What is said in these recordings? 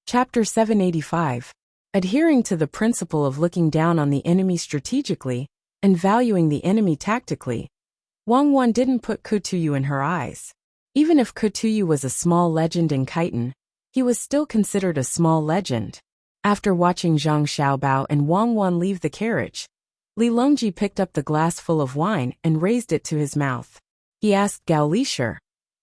Chapter 785. Adhering to the principle of looking down on the enemy strategically and valuing the enemy tactically, Wang Wan didn't put Kutuyu in her eyes. Even if Kutuyu was a small legend in Khitan, he was still considered a small legend. After watching Zhang Xiaobao and Wang Wan leave the carriage, Li Longji picked up the glass full of wine and raised it to his mouth. He asked Gao Lisher,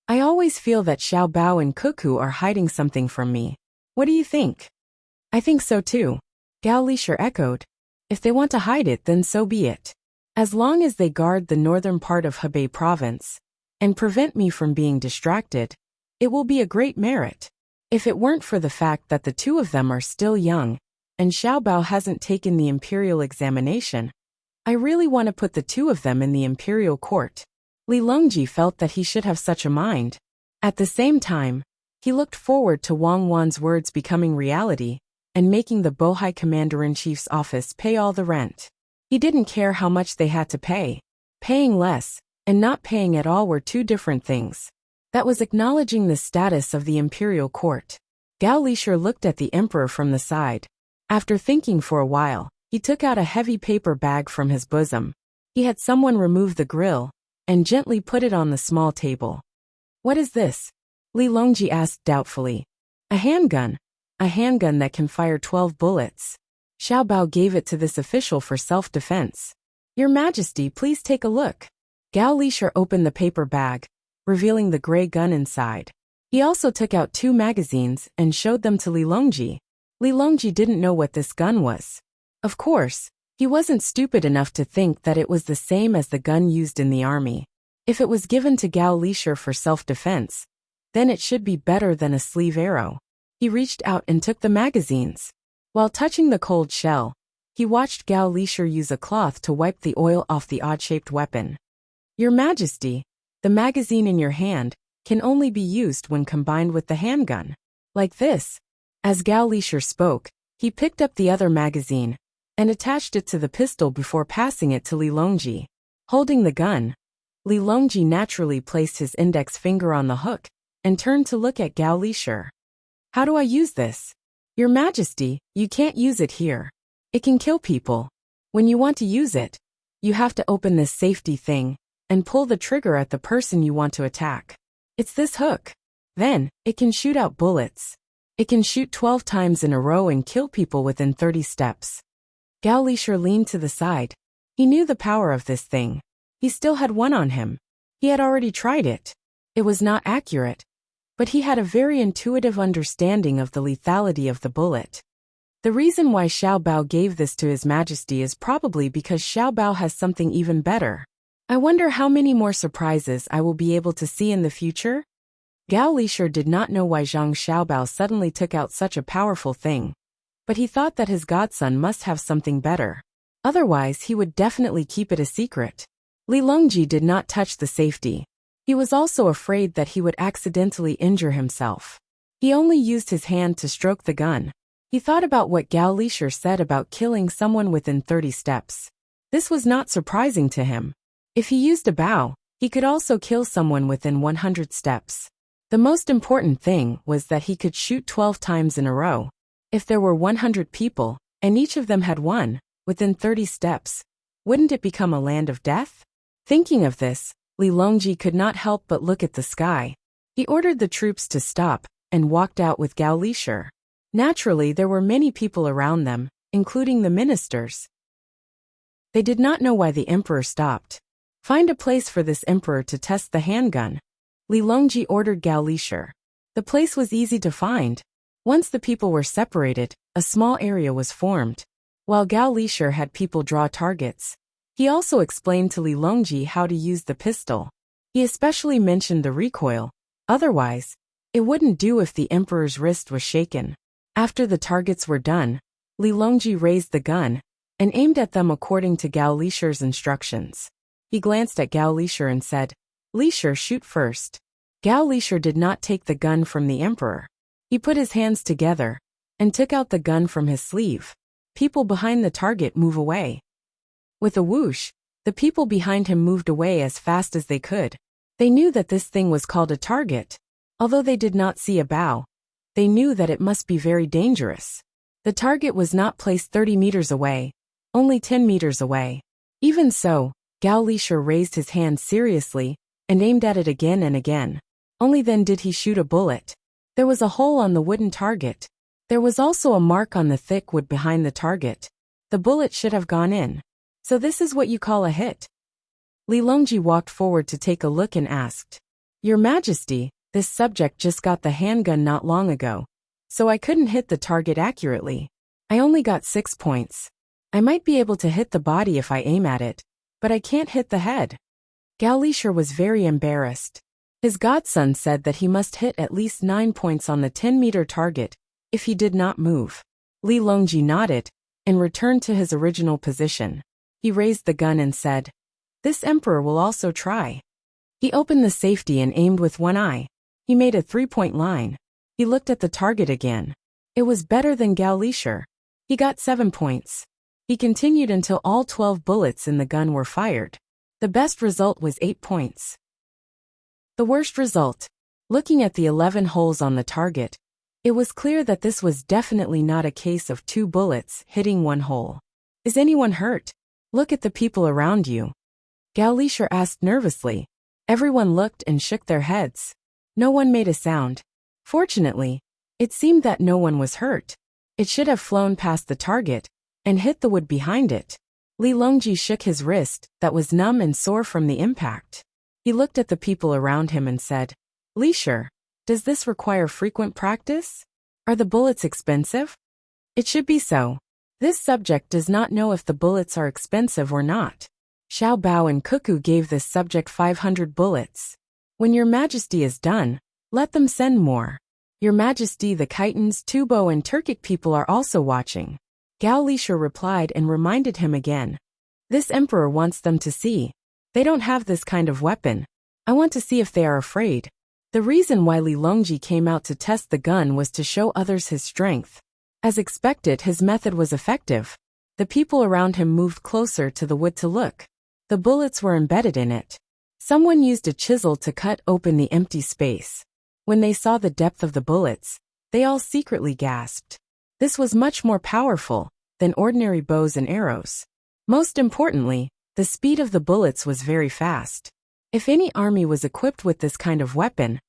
"I always feel that Xiaobao and Cuckoo are hiding something from me. What do you think?" "I think so too," Gao Lisher echoed. "If they want to hide it, then so be it. As long as they guard the northern part of Hebei province and prevent me from being distracted, it will be a great merit. If it weren't for the fact that the two of them are still young and Xiaobao hasn't taken the imperial examination, I really want to put the two of them in the imperial court." Li Longji felt that he should have such a mind. At the same time, he looked forward to Wang Wan's words becoming reality and making the Bohai Commander-in-Chief's office pay all the rent. He didn't care how much they had to pay. Paying less and not paying at all were two different things. That was acknowledging the status of the imperial court. Gao Lisher looked at the emperor from the side. After thinking for a while, he took out a heavy paper bag from his bosom. He had someone remove the grill and gently put it on the small table. "What is this?" Li Longji asked doubtfully. "A handgun. A handgun that can fire 12 bullets. Xiaobao gave it to this official for self-defense. Your Majesty, please take a look." Gao Lisher opened the paper bag, revealing the gray gun inside. He also took out 2 magazines and showed them to Li Longji. Li Longji didn't know what this gun was. Of course, he wasn't stupid enough to think that it was the same as the gun used in the army. If it was given to Gao Lisher for self-defense, then it should be better than a sleeve arrow. He reached out and took the magazines. While touching the cold shell, he watched Gao Lisher use a cloth to wipe the oil off the odd-shaped weapon. "Your Majesty, the magazine in your hand can only be used when combined with the handgun. Like this." As Gao Lisher spoke, he picked up the other magazine and attached it to the pistol before passing it to Li Longji. Holding the gun, Li Longji naturally placed his index finger on the hook and turned to look at Gao Lisher. "How do I use this?" "Your Majesty, you can't use it here. It can kill people. When you want to use it, you have to open this safety thing and pull the trigger at the person you want to attack. It's this hook. Then, it can shoot out bullets. It can shoot 12 times in a row and kill people within 30 steps. Gao Lisher leaned to the side. He knew the power of this thing. He still had one on him. He had already tried it. It was not accurate, but he had a very intuitive understanding of the lethality of the bullet. The reason why Xiaobao gave this to His Majesty is probably because Xiaobao has something even better. I wonder how many more surprises I will be able to see in the future? Gao Lisher did not know why Zhang Xiaobao suddenly took out such a powerful thing, but he thought that his godson must have something better. Otherwise, he would definitely keep it a secret. Li Longji did not touch the safety. He was also afraid that he would accidentally injure himself. He only used his hand to stroke the gun. He thought about what Gao Lisher said about killing someone within 30 steps. This was not surprising to him. If he used a bow, he could also kill someone within 100 steps. The most important thing was that he could shoot 12 times in a row. If there were 100 people, and each of them had one, within 30 steps, wouldn't it become a land of death? Thinking of this, Li Longji could not help but look at the sky. He ordered the troops to stop and walked out with Gao Lisher. Naturally, there were many people around them, including the ministers. They did not know why the emperor stopped. "Find a place for this emperor to test the handgun," Li Longji ordered Gao Lisher. The place was easy to find. Once the people were separated, a small area was formed. While Gao Lisher had people draw targets, he also explained to Li Longji how to use the pistol. He especially mentioned the recoil. Otherwise, it wouldn't do if the emperor's wrist was shaken. After the targets were done, Li Longji raised the gun and aimed at them according to Gao Lisher's instructions. He glanced at Gao Lisher and said, "Lisher, shoot first." Gao Lisher did not take the gun from the emperor. He put his hands together and took out the gun from his sleeve. People behind the target move away. With a whoosh, the people behind him moved away as fast as they could. They knew that this thing was called a target. Although they did not see a bow, They knew that it must be very dangerous. The target was not placed 30 meters away, only 10 meters away. Even so, Gao Lisher raised his hand seriously and aimed at it again and again. Only then did he shoot a bullet. There was a hole on the wooden target. There was also a mark on the thick wood behind the target. The bullet should have gone in. So this is what you call a hit? Li Longji walked forward to take a look and asked, Your Majesty, this subject just got the handgun not long ago, so I couldn't hit the target accurately. I only got 6 points. I might be able to hit the body if I aim at it, but I can't hit the head. Gao Lisher was very embarrassed. His godson said that he must hit at least 9 points on the 10-meter target if he did not move. Li Longji nodded and returned to his original position. He raised the gun and said, This emperor will also try. He opened the safety and aimed with one eye. He made a 3-point line. He looked at the target again. It was better than Gao Lisher. He got 7 points. He continued until all 12 bullets in the gun were fired. The best result was 8 points. The worst result. Looking at the 11 holes on the target, it was clear that this was definitely not a case of 2 bullets hitting 1 hole. Is anyone hurt? Look at the people around you. Gao Lisher asked nervously. Everyone looked and shook their heads. No one made a sound. Fortunately, it seemed that no one was hurt. It should have flown past the target and hit the wood behind it. Li Longji shook his wrist that was numb and sore from the impact. He looked at the people around him and said, Lisher, does this require frequent practice? Are the bullets expensive? It should be so. This subject does not know if the bullets are expensive or not. Xiao Bao and Cuckoo gave this subject 500 bullets. When Your Majesty is done, let them send more. Your Majesty, the Khitans, Tubo and Turkic people are also watching. Gao Lisher replied and reminded him again. This emperor wants them to see. They don't have this kind of weapon. I want to see if they are afraid. The reason why Li Longji came out to test the gun was to show others his strength. As expected, his method was effective. The people around him moved closer to the wood to look. The bullets were embedded in it. Someone used a chisel to cut open the empty space. When they saw the depth of the bullets, they all secretly gasped. This was much more powerful than ordinary bows and arrows. Most importantly, the speed of the bullets was very fast. If any army was equipped with this kind of weapon,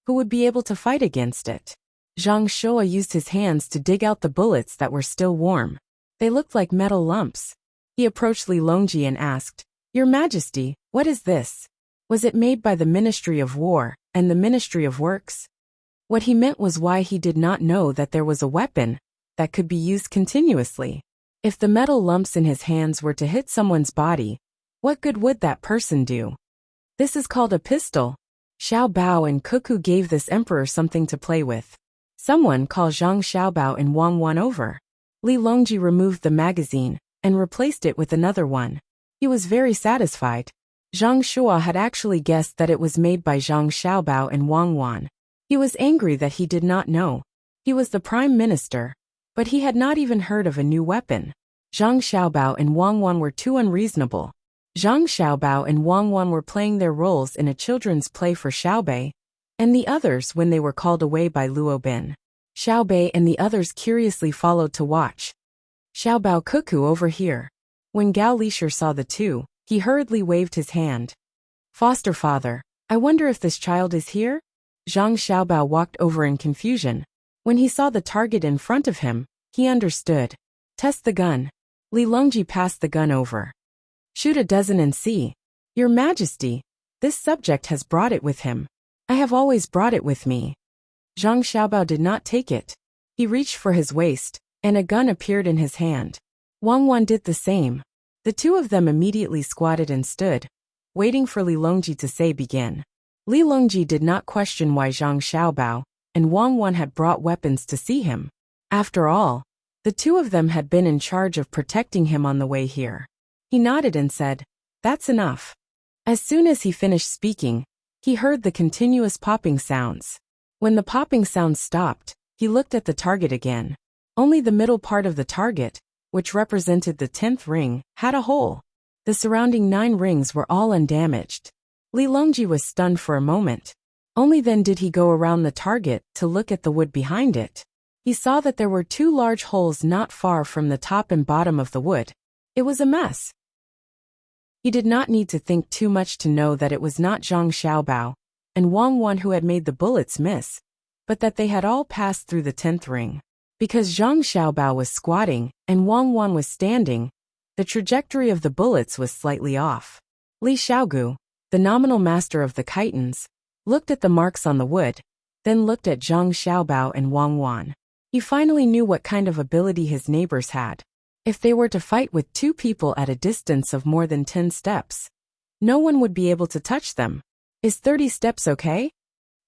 who would be able to fight against it? Zhang Shua used his hands to dig out the bullets that were still warm. They looked like metal lumps. He approached Li Longji and asked, Your Majesty, what is this? Was it made by the Ministry of War and the Ministry of Works? What he meant was why he did not know that there was a weapon that could be used continuously. If the metal lumps in his hands were to hit someone's body, what good would that person do? This is called a pistol. Xiao Bao and Cuckoo gave this emperor something to play with. Someone call Zhang Xiaobao and Wang Wan over. Li Longji removed the magazine and replaced it with another one. He was very satisfied. Zhang Shua had actually guessed that it was made by Zhang Xiaobao and Wang Wan. He was angry that he did not know. He was the prime minister, but he had not even heard of a new weapon. Zhang Xiaobao and Wang Wan were too unreasonable. Zhang Xiaobao and Wang Wan were playing their roles in a children's play for Xiaobei, and the others when they were called away by Luo Bin. Xiaobei and the others curiously followed to watch. Xiaobao, Cuckoo, over here. When Gao Lisher saw the two, he hurriedly waved his hand. Foster father, I wonder if this child is here? Zhang Xiaobao walked over in confusion. When he saw the target in front of him, he understood. Test the gun. Li Longji passed the gun over. Shoot a dozen and see. Your Majesty, this subject has brought it with him. I have always brought it with me. Zhang Xiaobao did not take it. He reached for his waist, and a gun appeared in his hand. Wang Wan did the same. The two of them immediately squatted and stood, waiting for Li Longji to say begin. Li Longji did not question why Zhang Xiaobao and Wang Wan had brought weapons to see him. After all, the two of them had been in charge of protecting him on the way here. He nodded and said, That's enough. As soon as he finished speaking, he heard the continuous popping sounds. When the popping sounds stopped, he looked at the target again. Only the middle part of the target, which represented the 10th ring, had a hole. The surrounding 9 rings were all undamaged. Li Longji was stunned for a moment. Only then did he go around the target to look at the wood behind it. He saw that there were two large holes not far from the top and bottom of the wood. It was a mess. He did not need to think too much to know that it was not Zhang Xiaobao and Wang Wan who had made the bullets miss, but that they had all passed through the 10th ring. Because Zhang Xiaobao was squatting and Wang Wan was standing, the trajectory of the bullets was slightly off. Li Xiaogu, the nominal master of the Khitans, looked at the marks on the wood, then looked at Zhang Xiaobao and Wang Wan. He finally knew what kind of ability his neighbors had. If they were to fight with two people at a distance of more than 10 steps, no one would be able to touch them. Is 30 steps okay?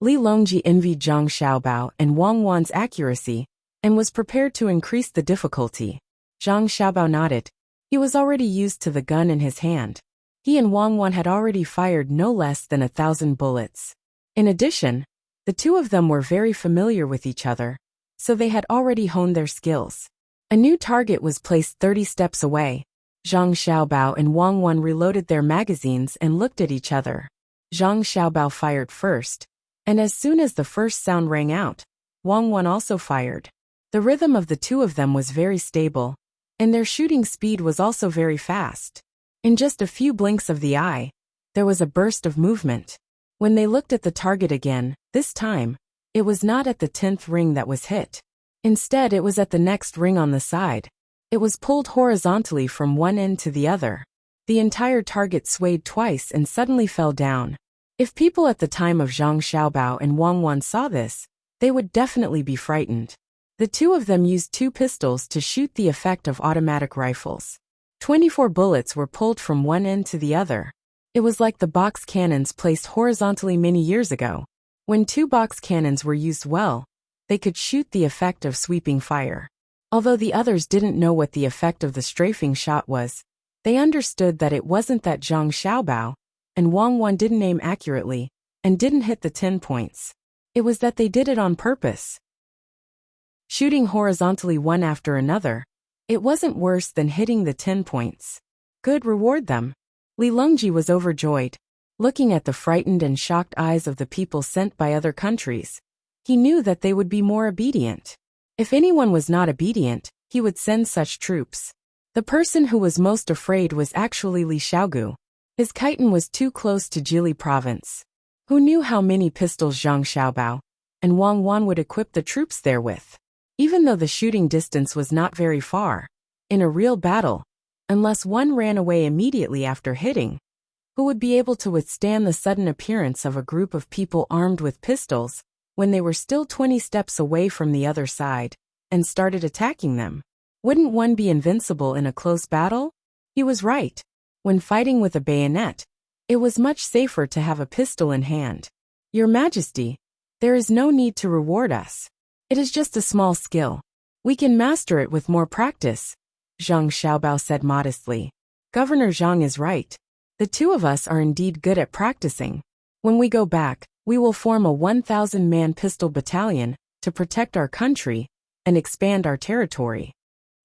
Li Longji envied Zhang Xiaobao and Wang Wan's accuracy, and was prepared to increase the difficulty. Zhang Xiaobao nodded. He was already used to the gun in his hand. He and Wang Wan had already fired no less than 1,000 bullets. In addition, the two of them were very familiar with each other, so they had already honed their skills. A new target was placed 30 steps away. Zhang Xiaobao and Wang Wan reloaded their magazines and looked at each other. Zhang Xiaobao fired first, and as soon as the first sound rang out, Wang Wan also fired. The rhythm of the two of them was very stable, and their shooting speed was also very fast. In just a few blinks of the eye, there was a burst of movement. When they looked at the target again, this time, it was not at the 10th ring that was hit. Instead, it was at the next ring on the side. It was pulled horizontally from one end to the other. The entire target swayed twice and suddenly fell down. If people at the time of Zhang Xiaobao and Wang Wan saw this, they would definitely be frightened. The two of them used two pistols to shoot the effect of automatic rifles. 24 bullets were pulled from one end to the other. It was like the box cannons placed horizontally many years ago. When two box cannons were used well, they could shoot the effect of sweeping fire. Although the others didn't know what the effect of the strafing shot was, they understood that it wasn't that Zhang Xiaobao and Wang Wan didn't aim accurately and didn't hit the 10 points. It was that they did it on purpose. Shooting horizontally one after another, it wasn't worse than hitting the 10 points. Good, reward them. Li Longji was overjoyed. Looking at the frightened and shocked eyes of the people sent by other countries, he knew that they would be more obedient. If anyone was not obedient, he would send such troops. The person who was most afraid was actually Li Xiaogu. His Khitan was too close to Jili province. Who knew how many pistols Zhang Xiaobao and Wang Wan would equip the troops there with? Even though the shooting distance was not very far, in a real battle, unless one ran away immediately after hitting, who would be able to withstand the sudden appearance of a group of people armed with pistols when they were still 20 steps away from the other side and started attacking them? Wouldn't one be invincible in a close battle? He was right. When fighting with a bayonet, it was much safer to have a pistol in hand. Your Majesty, there is no need to reward us. It is just a small skill. We can master it with more practice, Zhang Xiaobao said modestly. Governor Zhang is right. The two of us are indeed good at practicing. When we go back, we will form a 1,000-man pistol battalion to protect our country and expand our territory.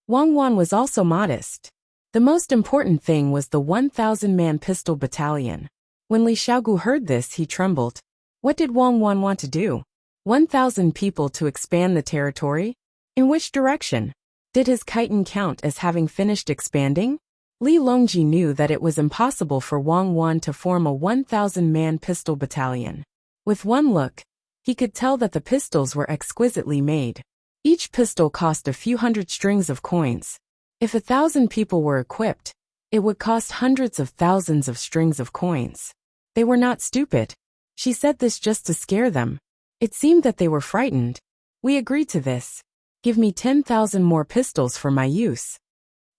Wang Wan was also modest. The most important thing was the 1,000-man pistol battalion. When Li Xiaogu heard this, he trembled. What did Wang Wan want to do? 1,000 people to expand the territory? In which direction? Did his Khitan count as having finished expanding? Li Longji knew that it was impossible for Wang Wan to form a 1,000-man pistol battalion. With one look, he could tell that the pistols were exquisitely made. Each pistol cost a few hundred strings of coins. If 1,000 people were equipped, it would cost hundreds of thousands of strings of coins. They were not stupid. She said this just to scare them. It seemed that they were frightened. We agreed to this. Give me 10,000 more pistols for my use.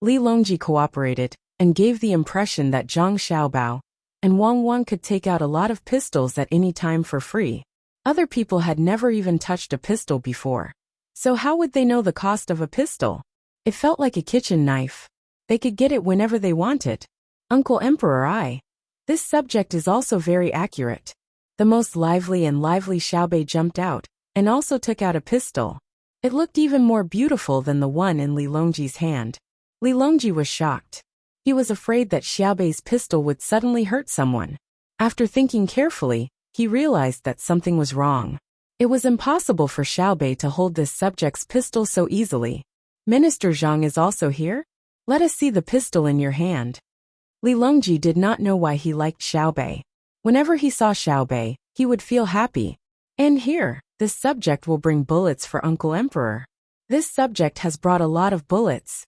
Li Longji cooperated and gave the impression that Zhang Xiaobao and Wang Wan could take out a lot of pistols at any time for free. Other people had never even touched a pistol before. So how would they know the cost of a pistol? It felt like a kitchen knife. They could get it whenever they wanted. Uncle Emperor, this subject is also very accurate. The most lively Xiaobei jumped out and also took out a pistol. It looked even more beautiful than the one in Li Longji's hand. Li Longji was shocked. He was afraid that Xiaobei's pistol would suddenly hurt someone. After thinking carefully, he realized that something was wrong. It was impossible for Xiaobei to hold this subject's pistol so easily. Minister Zhang is also here? Let us see the pistol in your hand. Li Longji did not know why he liked Xiaobei. Whenever he saw Xiaobei, he would feel happy. And here, this subject will bring bullets for Uncle Emperor. This subject has brought a lot of bullets.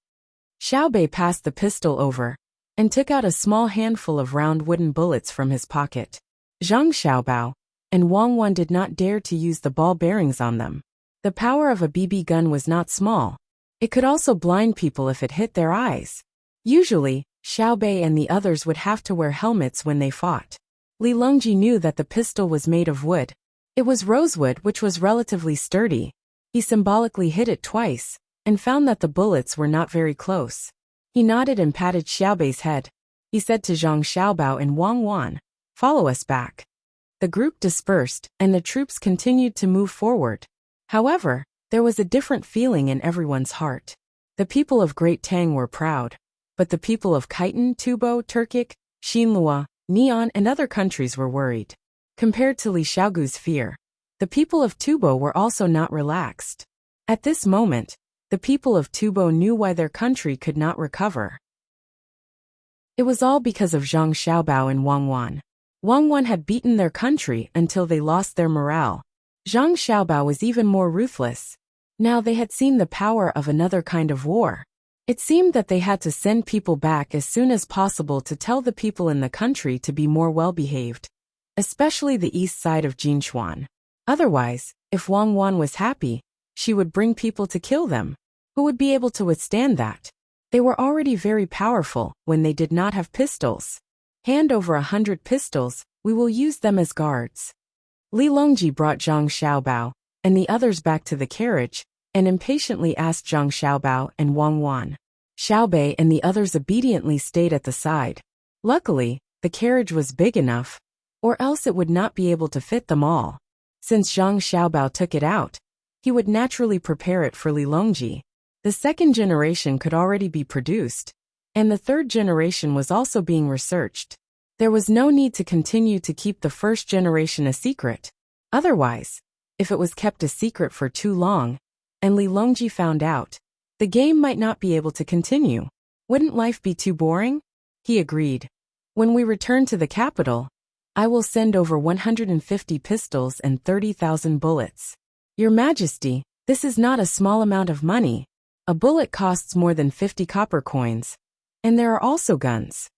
Xiaobei passed the pistol over and took out a small handful of round wooden bullets from his pocket. Zhang Xiaobao and Wang Wan did not dare to use the ball bearings on them. The power of a BB gun was not small. It could also blind people if it hit their eyes. Usually, Xiaobei and the others would have to wear helmets when they fought. Li Longji knew that the pistol was made of wood. It was rosewood, which was relatively sturdy. He symbolically hit it twice and found that the bullets were not very close. He nodded and patted Xiaobei's head. He said to Zhang Xiaobao and Wang Wan, "Follow us back." The group dispersed, and the troops continued to move forward. However, there was a different feeling in everyone's heart. The people of Great Tang were proud, but the people of Khitan, Tubo, Turkic, Xinlua, Neon and other countries were worried. Compared to Li Xiaogu's fear, the people of Tubo were also not relaxed. At this moment, the people of Tubo knew why their country could not recover. It was all because of Zhang Xiaobao and Wang Wan. Wang Wan had beaten their country until they lost their morale. Zhang Xiaobao was even more ruthless. Now they had seen the power of another kind of war. It seemed that they had to send people back as soon as possible to tell the people in the country to be more well-behaved, especially the east side of Jinchuan. Otherwise, if Wang Wan was happy, she would bring people to kill them. Who would be able to withstand that? They were already very powerful when they did not have pistols. Hand over 100 pistols, we will use them as guards. Li Longji brought Zhang Xiaobao and the others back to the carriage and impatiently asked Zhang Xiaobao and Wang Wan. Xiaobei and the others obediently stayed at the side. Luckily, the carriage was big enough, or else it would not be able to fit them all. Since Zhang Xiaobao took it out, he would naturally prepare it for Li Longji. The second generation could already be produced, and the third generation was also being researched. There was no need to continue to keep the first generation a secret. Otherwise, if it was kept a secret for too long, and Li Longji found out, the game might not be able to continue. Wouldn't life be too boring? He agreed. When we return to the capital, I will send over 150 pistols and 30,000 bullets. Your Majesty, this is not a small amount of money. A bullet costs more than 50 copper coins. And there are also guns.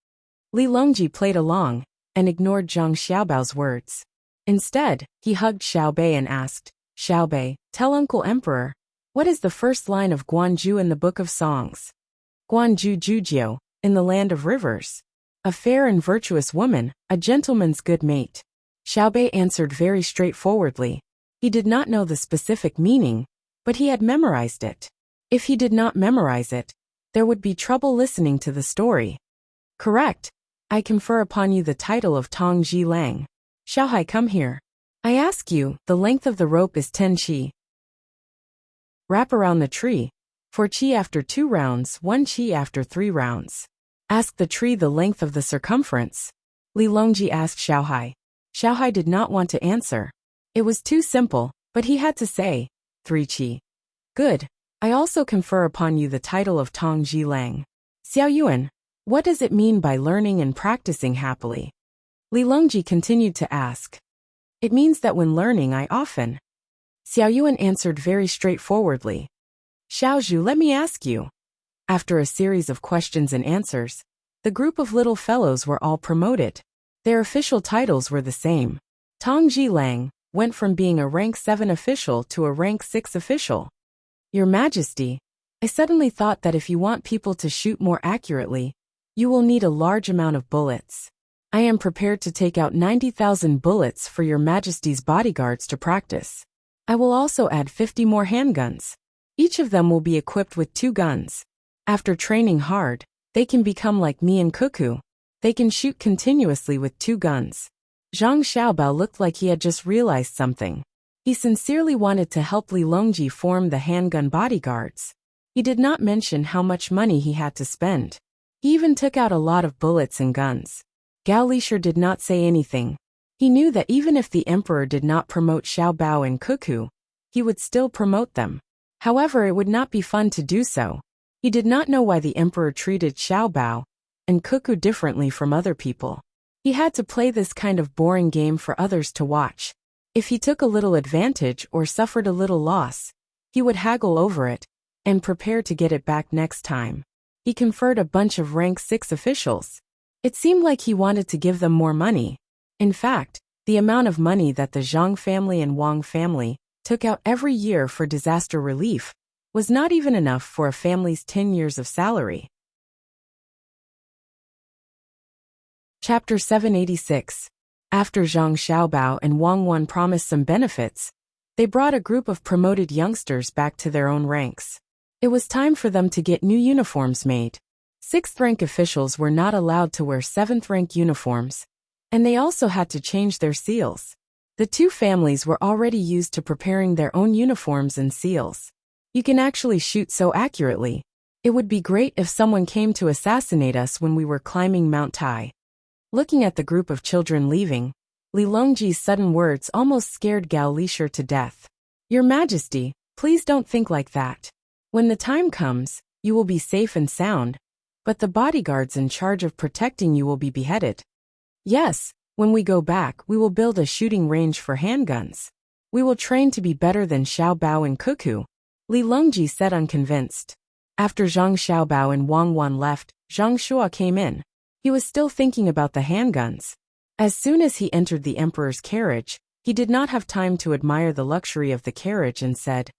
Li Longji played along and ignored Zhang Xiaobao's words. Instead, he hugged Xiaobei and asked, "Xiaobei, tell Uncle Emperor, what is the first line of Guanju in the Book of Songs?" Guanju Jujiu, in the land of rivers. A fair and virtuous woman, a gentleman's good mate. Xiaobei answered very straightforwardly. He did not know the specific meaning, but he had memorized it. If he did not memorize it, there would be trouble listening to the story. Correct. I confer upon you the title of Tang Ji Lang. Xiaohai, come here. I ask you, the length of the rope is 10 qi. Wrap around the tree. 4 qi after 2 rounds, 1 qi after 3 rounds. Ask the tree the length of the circumference. Li Longji asked Xiaohai. Xiaohai did not want to answer. It was too simple, but he had to say, 3 qi. Good. I also confer upon you the title of Tang Ji Lang. Xiao Yuan, what does it mean by learning and practicing happily? Li Longji continued to ask. It means that when learning I often. Xiao Yuan answered very straightforwardly. Xiao Zhu, let me ask you. After a series of questions and answers, the group of little fellows were all promoted. Their official titles were the same. Tang Ji Lang went from being a rank 7 official to a rank 6 official. Your Majesty, I suddenly thought that if you want people to shoot more accurately, you will need a large amount of bullets. I am prepared to take out 90,000 bullets for your Majesty's bodyguards to practice. I will also add 50 more handguns. Each of them will be equipped with 2 guns. After training hard, they can become like me and Cuckoo. They can shoot continuously with 2 guns. Zhang Xiaobao looked like he had just realized something. He sincerely wanted to help Li Longji form the handgun bodyguards. He did not mention how much money he had to spend. He even took out a lot of bullets and guns. Gao Lisher did not say anything. He knew that even if the emperor did not promote Xiaobao and Cuckoo, he would still promote them. However, it would not be fun to do so. He did not know why the emperor treated Xiaobao and Cuckoo differently from other people. He had to play this kind of boring game for others to watch. If he took a little advantage or suffered a little loss, he would haggle over it and prepare to get it back next time. He conferred a bunch of rank 6 officials. It seemed like he wanted to give them more money. In fact, the amount of money that the Zhang family and Wang family took out every year for disaster relief was not even enough for a family's 10 years of salary. Chapter 786. After Zhang Xiaobao and Wang Wan promised some benefits, they brought a group of promoted youngsters back to their own ranks. It was time for them to get new uniforms made. 6th rank officials were not allowed to wear 7th rank uniforms, and they also had to change their seals. The two families were already used to preparing their own uniforms and seals. You can actually shoot so accurately. It would be great if someone came to assassinate us when we were climbing Mount Tai. Looking at the group of children leaving, Li Longji's sudden words almost scared Gao Lishur to death. Your Majesty, please don't think like that. When the time comes, you will be safe and sound, but the bodyguards in charge of protecting you will be beheaded. Yes, when we go back, we will build a shooting range for handguns. We will train to be better than Xiaobao and Cuckoo, Li Longji said unconvinced. After Zhang Xiaobao and Wang Wan left, Zhang Shua came in. He was still thinking about the handguns. As soon as he entered the emperor's carriage, he did not have time to admire the luxury of the carriage and said,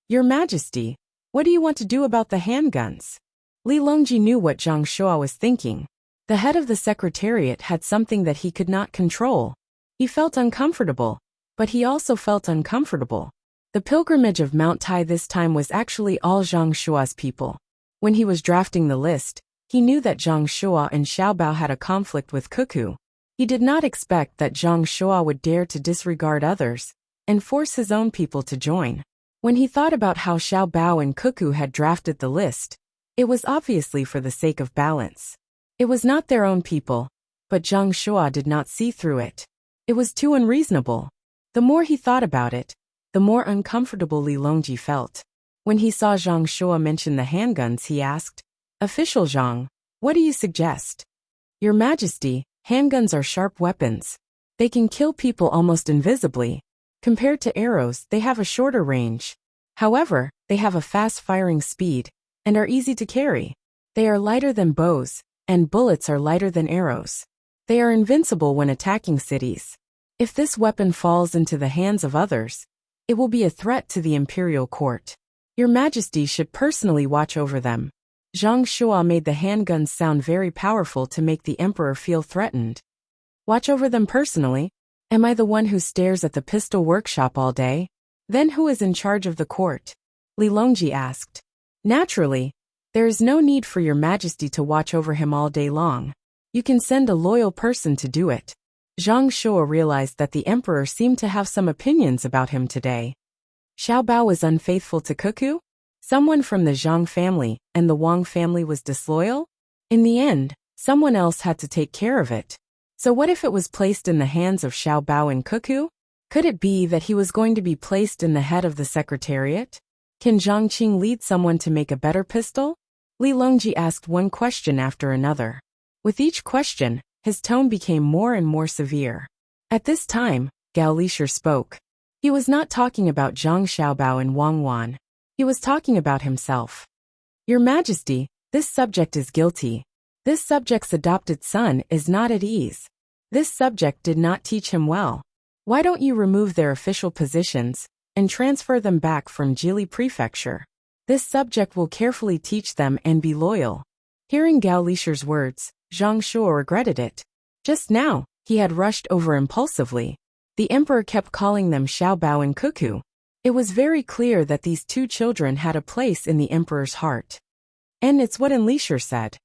Your Majesty, what do you want to do about the handguns? Li Longji knew what Zhang Shua was thinking. The head of the secretariat had something that he could not control. He felt uncomfortable, but he also felt uncomfortable. The pilgrimage of Mount Tai this time was actually all Zhang Shua's people. When he was drafting the list, he knew that Zhang Shua and Xiaobao had a conflict with Cuckoo. He did not expect that Zhang Shua would dare to disregard others and force his own people to join. When he thought about how Xiaobao and Cuckoo had drafted the list, it was obviously for the sake of balance. It was not their own people, but Zhang Shua did not see through it. It was too unreasonable. The more he thought about it, the more uncomfortable Li Longji felt. When he saw Zhang Shua mention the handguns, he asked, Official Zhang, what do you suggest? Your Majesty, handguns are sharp weapons. They can kill people almost invisibly. Compared to arrows, they have a shorter range. However, they have a fast firing speed and are easy to carry. They are lighter than bows, and bullets are lighter than arrows. They are invincible when attacking cities. If this weapon falls into the hands of others, it will be a threat to the imperial court. Your Majesty should personally watch over them. Zhang Shua made the handguns sound very powerful to make the emperor feel threatened. Watch over them personally? Am I the one who stares at the pistol workshop all day? Then who is in charge of the court? Li Longji asked. Naturally, there is no need for your Majesty to watch over him all day long. You can send a loyal person to do it. Zhang Shua realized that the emperor seemed to have some opinions about him today. Xiaobao was unfaithful to Cuckoo? Someone from the Zhang family and the Wang family was disloyal? In the end, someone else had to take care of it. So what if it was placed in the hands of Xiaobao and Cuckoo? Could it be that he was going to be placed in the head of the secretariat? Can Zhang Qing lead someone to make a better pistol? Li Longji asked one question after another. With each question, his tone became more and more severe. At this time, Gao Lishur spoke. He was not talking about Zhang Xiaobao and Wang Wan. He was talking about himself. Your Majesty, this subject is guilty. This subject's adopted son is not at ease. This subject did not teach him well. Why don't you remove their official positions and transfer them back from Jili Prefecture? This subject will carefully teach them and be loyal. Hearing Gao Lishur's words, Zhang Shua regretted it. Just now, he had rushed over impulsively. The emperor kept calling them Xiaobao and Cuckoo. It was very clear that these two children had a place in the emperor's heart. And it's what Lishur said.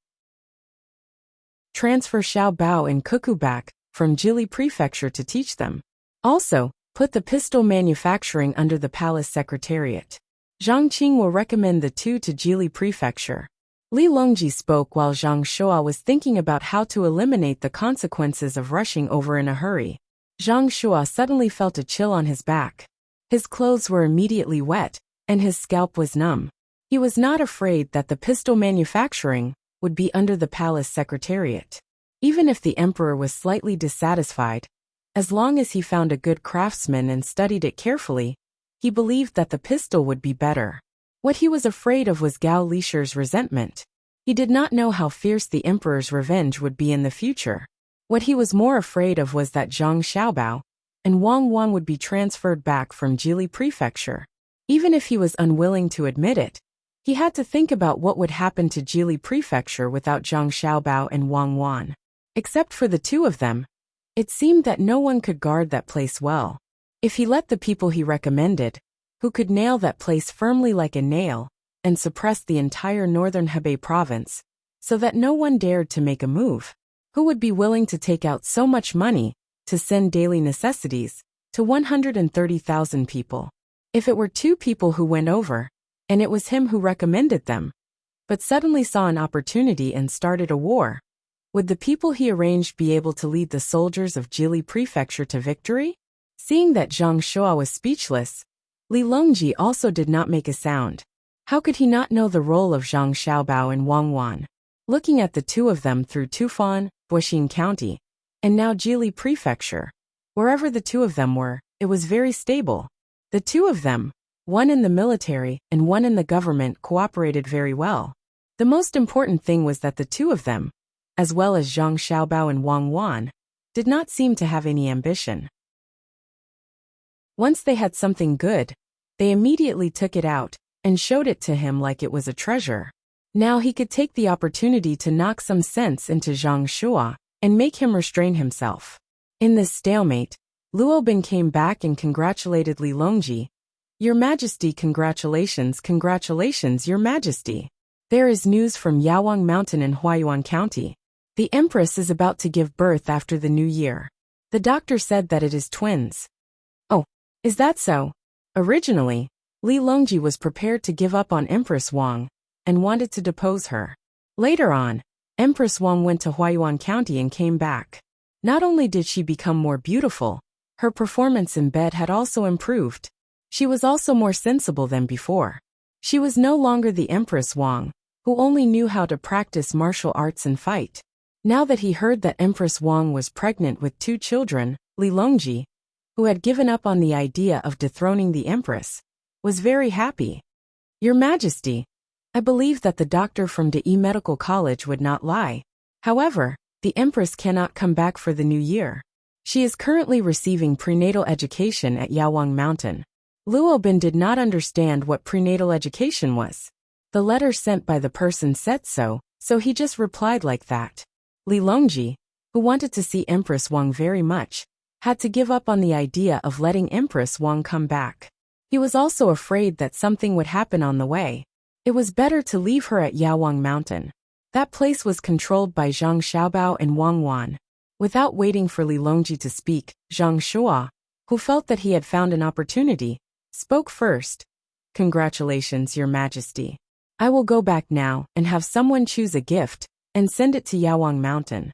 Transfer Xiaobao and Cuckoo back from Jili Prefecture to teach them. Also, put the pistol manufacturing under the palace secretariat. Zhang Qing will recommend the two to Jili Prefecture. Li Longji spoke while Zhang Shua was thinking about how to eliminate the consequences of rushing over in a hurry. Zhang Shua suddenly felt a chill on his back. His clothes were immediately wet, and his scalp was numb. He was not afraid that the pistol manufacturing would be under the palace secretariat. Even if the emperor was slightly dissatisfied, as long as he found a good craftsman and studied it carefully, he believed that the pistol would be better. What he was afraid of was Gao Lisher's resentment. He did not know how fierce the emperor's revenge would be in the future. What he was more afraid of was that Zhang Xiaobao and Wang Wan would be transferred back from Jili Prefecture. Even if he was unwilling to admit it, he had to think about what would happen to Jili Prefecture without Zhang Xiaobao and Wang Wan. Except for the two of them, it seemed that no one could guard that place well. If he let the people he recommended, who could nail that place firmly like a nail, and suppress the entire northern Hebei province, so that no one dared to make a move, who would be willing to take out so much money to send daily necessities to 130,000 people? If it were two people who went over, and it was him who recommended them, but suddenly saw an opportunity and started a war, would the people he arranged be able to lead the soldiers of Jili Prefecture to victory? Seeing that Zhang Shua was speechless, Li Longji also did not make a sound. How could he not know the role of Zhang Xiaobao and Wang Wan? Looking at the two of them through Tufan, Guoxin County, and now Jili Prefecture, wherever the two of them were, it was very stable. The two of them, one in the military and one in the government, cooperated very well. The most important thing was that the two of them, as well as Zhang Xiaobao and Wang Wan, did not seem to have any ambition. Once they had something good, they immediately took it out and showed it to him like it was a treasure. Now he could take the opportunity to knock some sense into Zhang Shua and make him restrain himself. In this stalemate, Luo Bin came back and congratulated Li Longji. "Your Majesty, congratulations, congratulations, Your Majesty. There is news from Yawang Mountain in Huayuan County. The Empress is about to give birth after the new year. The doctor said that it is twins." "Oh, is that so?" Originally, Li Longji was prepared to give up on Empress Wang and wanted to depose her. Later on, Empress Wang went to Huayuan County and came back. Not only did she become more beautiful, her performance in bed had also improved. She was also more sensible than before. She was no longer the Empress Wang, who only knew how to practice martial arts and fight. Now that he heard that Empress Wang was pregnant with 2 children, Li Longji, who had given up on the idea of dethroning the Empress, was very happy. "Your Majesty, I believe that the doctor from Dai Medical College would not lie. However, the Empress cannot come back for the new year. She is currently receiving prenatal education at Yawang Mountain." Luo Bin did not understand what prenatal education was. The letter sent by the person said so he just replied like that. Li Longji, who wanted to see Empress Wang very much, had to give up on the idea of letting Empress Wang come back. He was also afraid that something would happen on the way. It was better to leave her at Yawang Mountain. That place was controlled by Zhang Xiaobao and Wang Wan. Without waiting for Li Longji to speak, Zhang Shua, who felt that he had found an opportunity, spoke first. "Congratulations, Your Majesty. I will go back now and have someone choose a gift and send it to Yawang Mountain."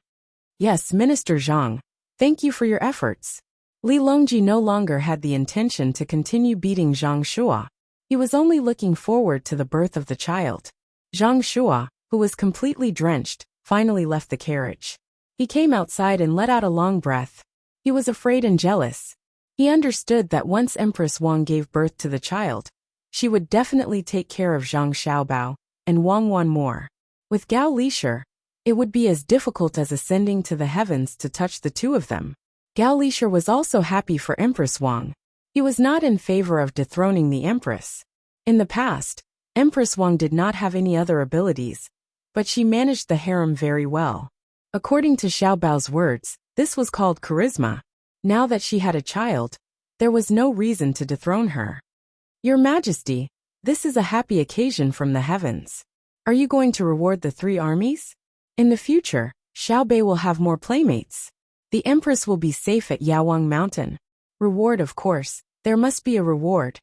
"Yes, Minister Zhang. Thank you for your efforts." Li Longji no longer had the intention to continue beating Zhang Shua. He was only looking forward to the birth of the child. Zhang Shua, who was completely drenched, finally left the carriage. He came outside and let out a long breath. He was afraid and jealous. He understood that once Empress Wang gave birth to the child, she would definitely take care of Zhang Xiaobao and Wang Wan more. With Gao Lisher, it would be as difficult as ascending to the heavens to touch the two of them. Gao Lisher was also happy for Empress Wang. He was not in favor of dethroning the Empress. In the past, Empress Wang did not have any other abilities, but she managed the harem very well. According to Xiaobao's words, this was called charisma. Now that she had a child, there was no reason to dethrone her. "Your Majesty, this is a happy occasion from the heavens. Are you going to reward the 3 armies? In the future, Xiaobei will have more playmates. The Empress will be safe at Yawang Mountain. Reward, of course, there must be a reward."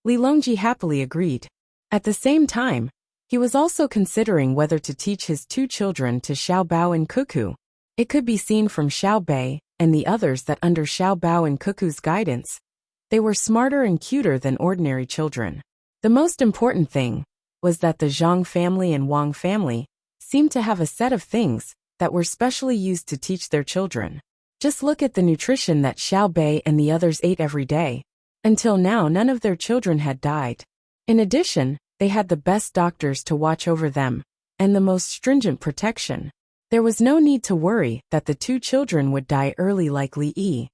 Li Longji happily agreed. At the same time, he was also considering whether to teach his 2 children to Xiaobao and Cuckoo. It could be seen from Xiaobei and the others that under Xiao Bao and Cuckoo's guidance, they were smarter and cuter than ordinary children. The most important thing was that the Zhang family and Wang family seemed to have a set of things that were specially used to teach their children. Just look at the nutrition that Xiao Bei and the others ate every day. Until now, none of their children had died. In addition, they had the best doctors to watch over them, and the most stringent protection. There was no need to worry that the two children would die early like Li Yi.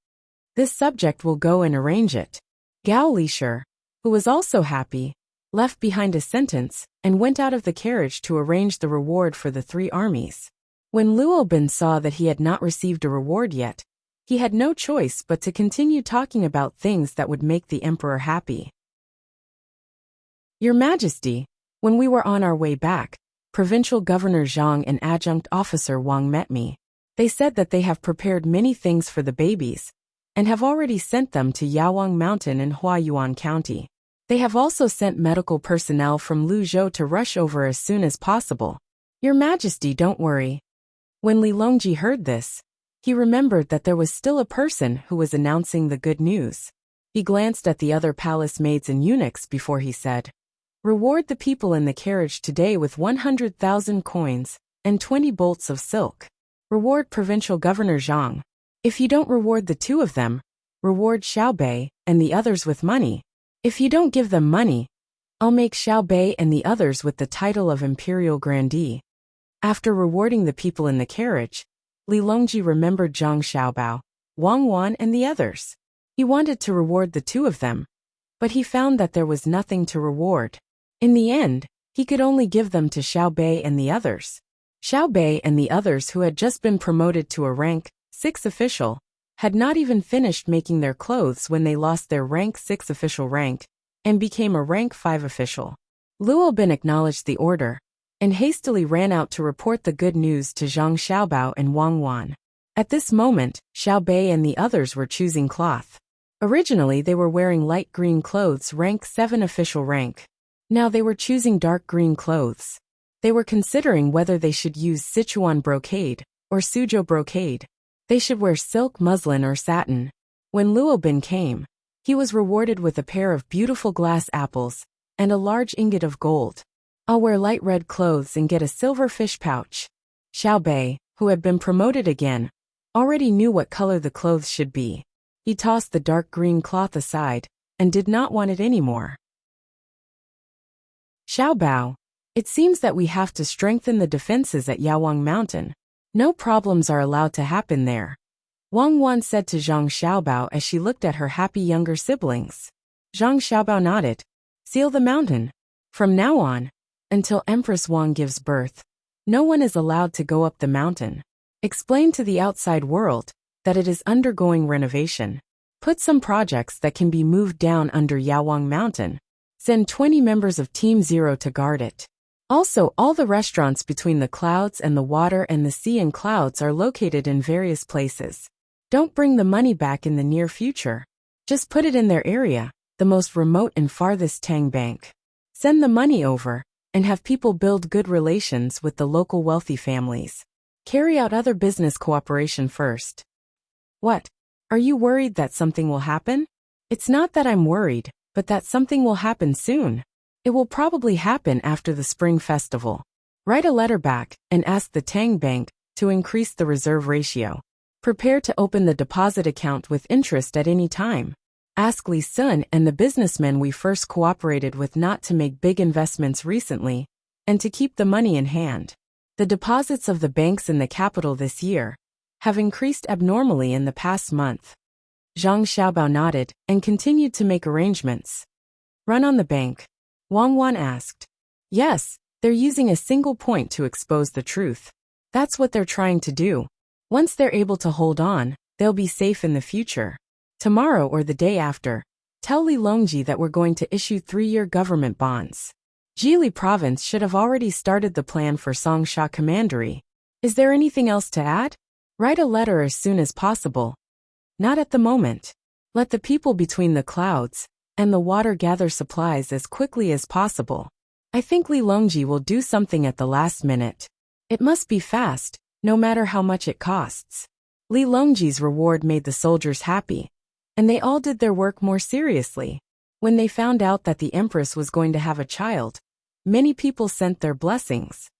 This subject will go and arrange it. Gao Lishir, who was also happy, left behind a sentence and went out of the carriage to arrange the reward for the 3 armies. When Luo Bin saw that he had not received a reward yet, he had no choice but to continue talking about things that would make the emperor happy. Your Majesty, when we were on our way back, Provincial Governor Zhang and Adjunct Officer Wang met me. They said that they have prepared many things for the babies, and have already sent them to Yawang Mountain in Huayuan County. They have also sent medical personnel from Luzhou to rush over as soon as possible. Your Majesty, don't worry. When Li Longji heard this, he remembered that there was still a person who was announcing the good news. He glanced at the other palace maids and eunuchs before he said, "Reward the people in the carriage today with 100,000 coins and 20 bolts of silk. Reward Provincial Governor Zhang. If you don't reward the 2 of them, reward Xiao Bei and the others with money. If you don't give them money, I'll make Xiao Bei and the others with the title of Imperial Grandee." After rewarding the people in the carriage, Li Longji remembered Zhang Xiaobao, Wang Wan and the others. He wanted to reward the 2 of them, but he found that there was nothing to reward. In the end, he could only give them to Xiao Bei and the others. Xiao Bei and the others, who had just been promoted to a rank 6 official, had not even finished making their clothes when they lost their rank 6 official rank and became a rank 5 official. Luo Bin acknowledged the order and hastily ran out to report the good news to Zhang Xiaobao and Wang Wan. At this moment, Xiao Bei and the others were choosing cloth. Originally, they were wearing light green clothes, rank 7 official rank. Now they were choosing dark green clothes. They were considering whether they should use Sichuan brocade or Suzhou brocade. They should wear silk, muslin or satin. When Luo Bin came, he was rewarded with a pair of beautiful glass apples and a large ingot of gold. "I'll wear light red clothes and get a silver fish pouch." Xiao Bei, who had been promoted again, already knew what color the clothes should be. He tossed the dark green cloth aside and did not want it anymore. "Xiao Bao, it seems that we have to strengthen the defenses at Yawang Mountain. No problems are allowed to happen there," Wang Wan said to Zhang Xiaobao as she looked at her happy younger siblings. Zhang Xiaobao nodded. "Seal the mountain. From now on, until Empress Wang gives birth, no one is allowed to go up the mountain. Explain to the outside world that it is undergoing renovation. Put some projects that can be moved down under Yawang Mountain. Send 20 members of Team Zero to guard it. Also, all the restaurants between the clouds and the water and the sea and clouds are located in various places. Don't bring the money back in the near future. Just put it in their area, the most remote and farthest Tang Bank. Send the money over, and have people build good relations with the local wealthy families. Carry out other business cooperation first." "What? Are you worried that something will happen?" "It's not that I'm worried, but that something will happen soon. It will probably happen after the Spring Festival. Write a letter back and ask the Tang Bank to increase the reserve ratio. Prepare to open the deposit account with interest at any time. Ask Li Sun and the businessmen we first cooperated with not to make big investments recently, and to keep the money in hand. The deposits of the banks in the capital this year have increased abnormally in the past month." Zhang Xiaobao nodded and continued to make arrangements. "Run on the bank?" Wang Wan asked. "Yes, they're using a single point to expose the truth. That's what they're trying to do. Once they're able to hold on, they'll be safe in the future. Tomorrow or the day after, tell Li Longji that we're going to issue 3-year government bonds. Jili province should have already started the plan for Songsha Commandery. Is there anything else to add? Write a letter as soon as possible." "Not at the moment. Let the people between the clouds and the water gather supplies as quickly as possible. I think Li Longji will do something at the last minute. It must be fast, no matter how much it costs." Li Longji's reward made the soldiers happy, and they all did their work more seriously. When they found out that the empress was going to have a child, many people sent their blessings.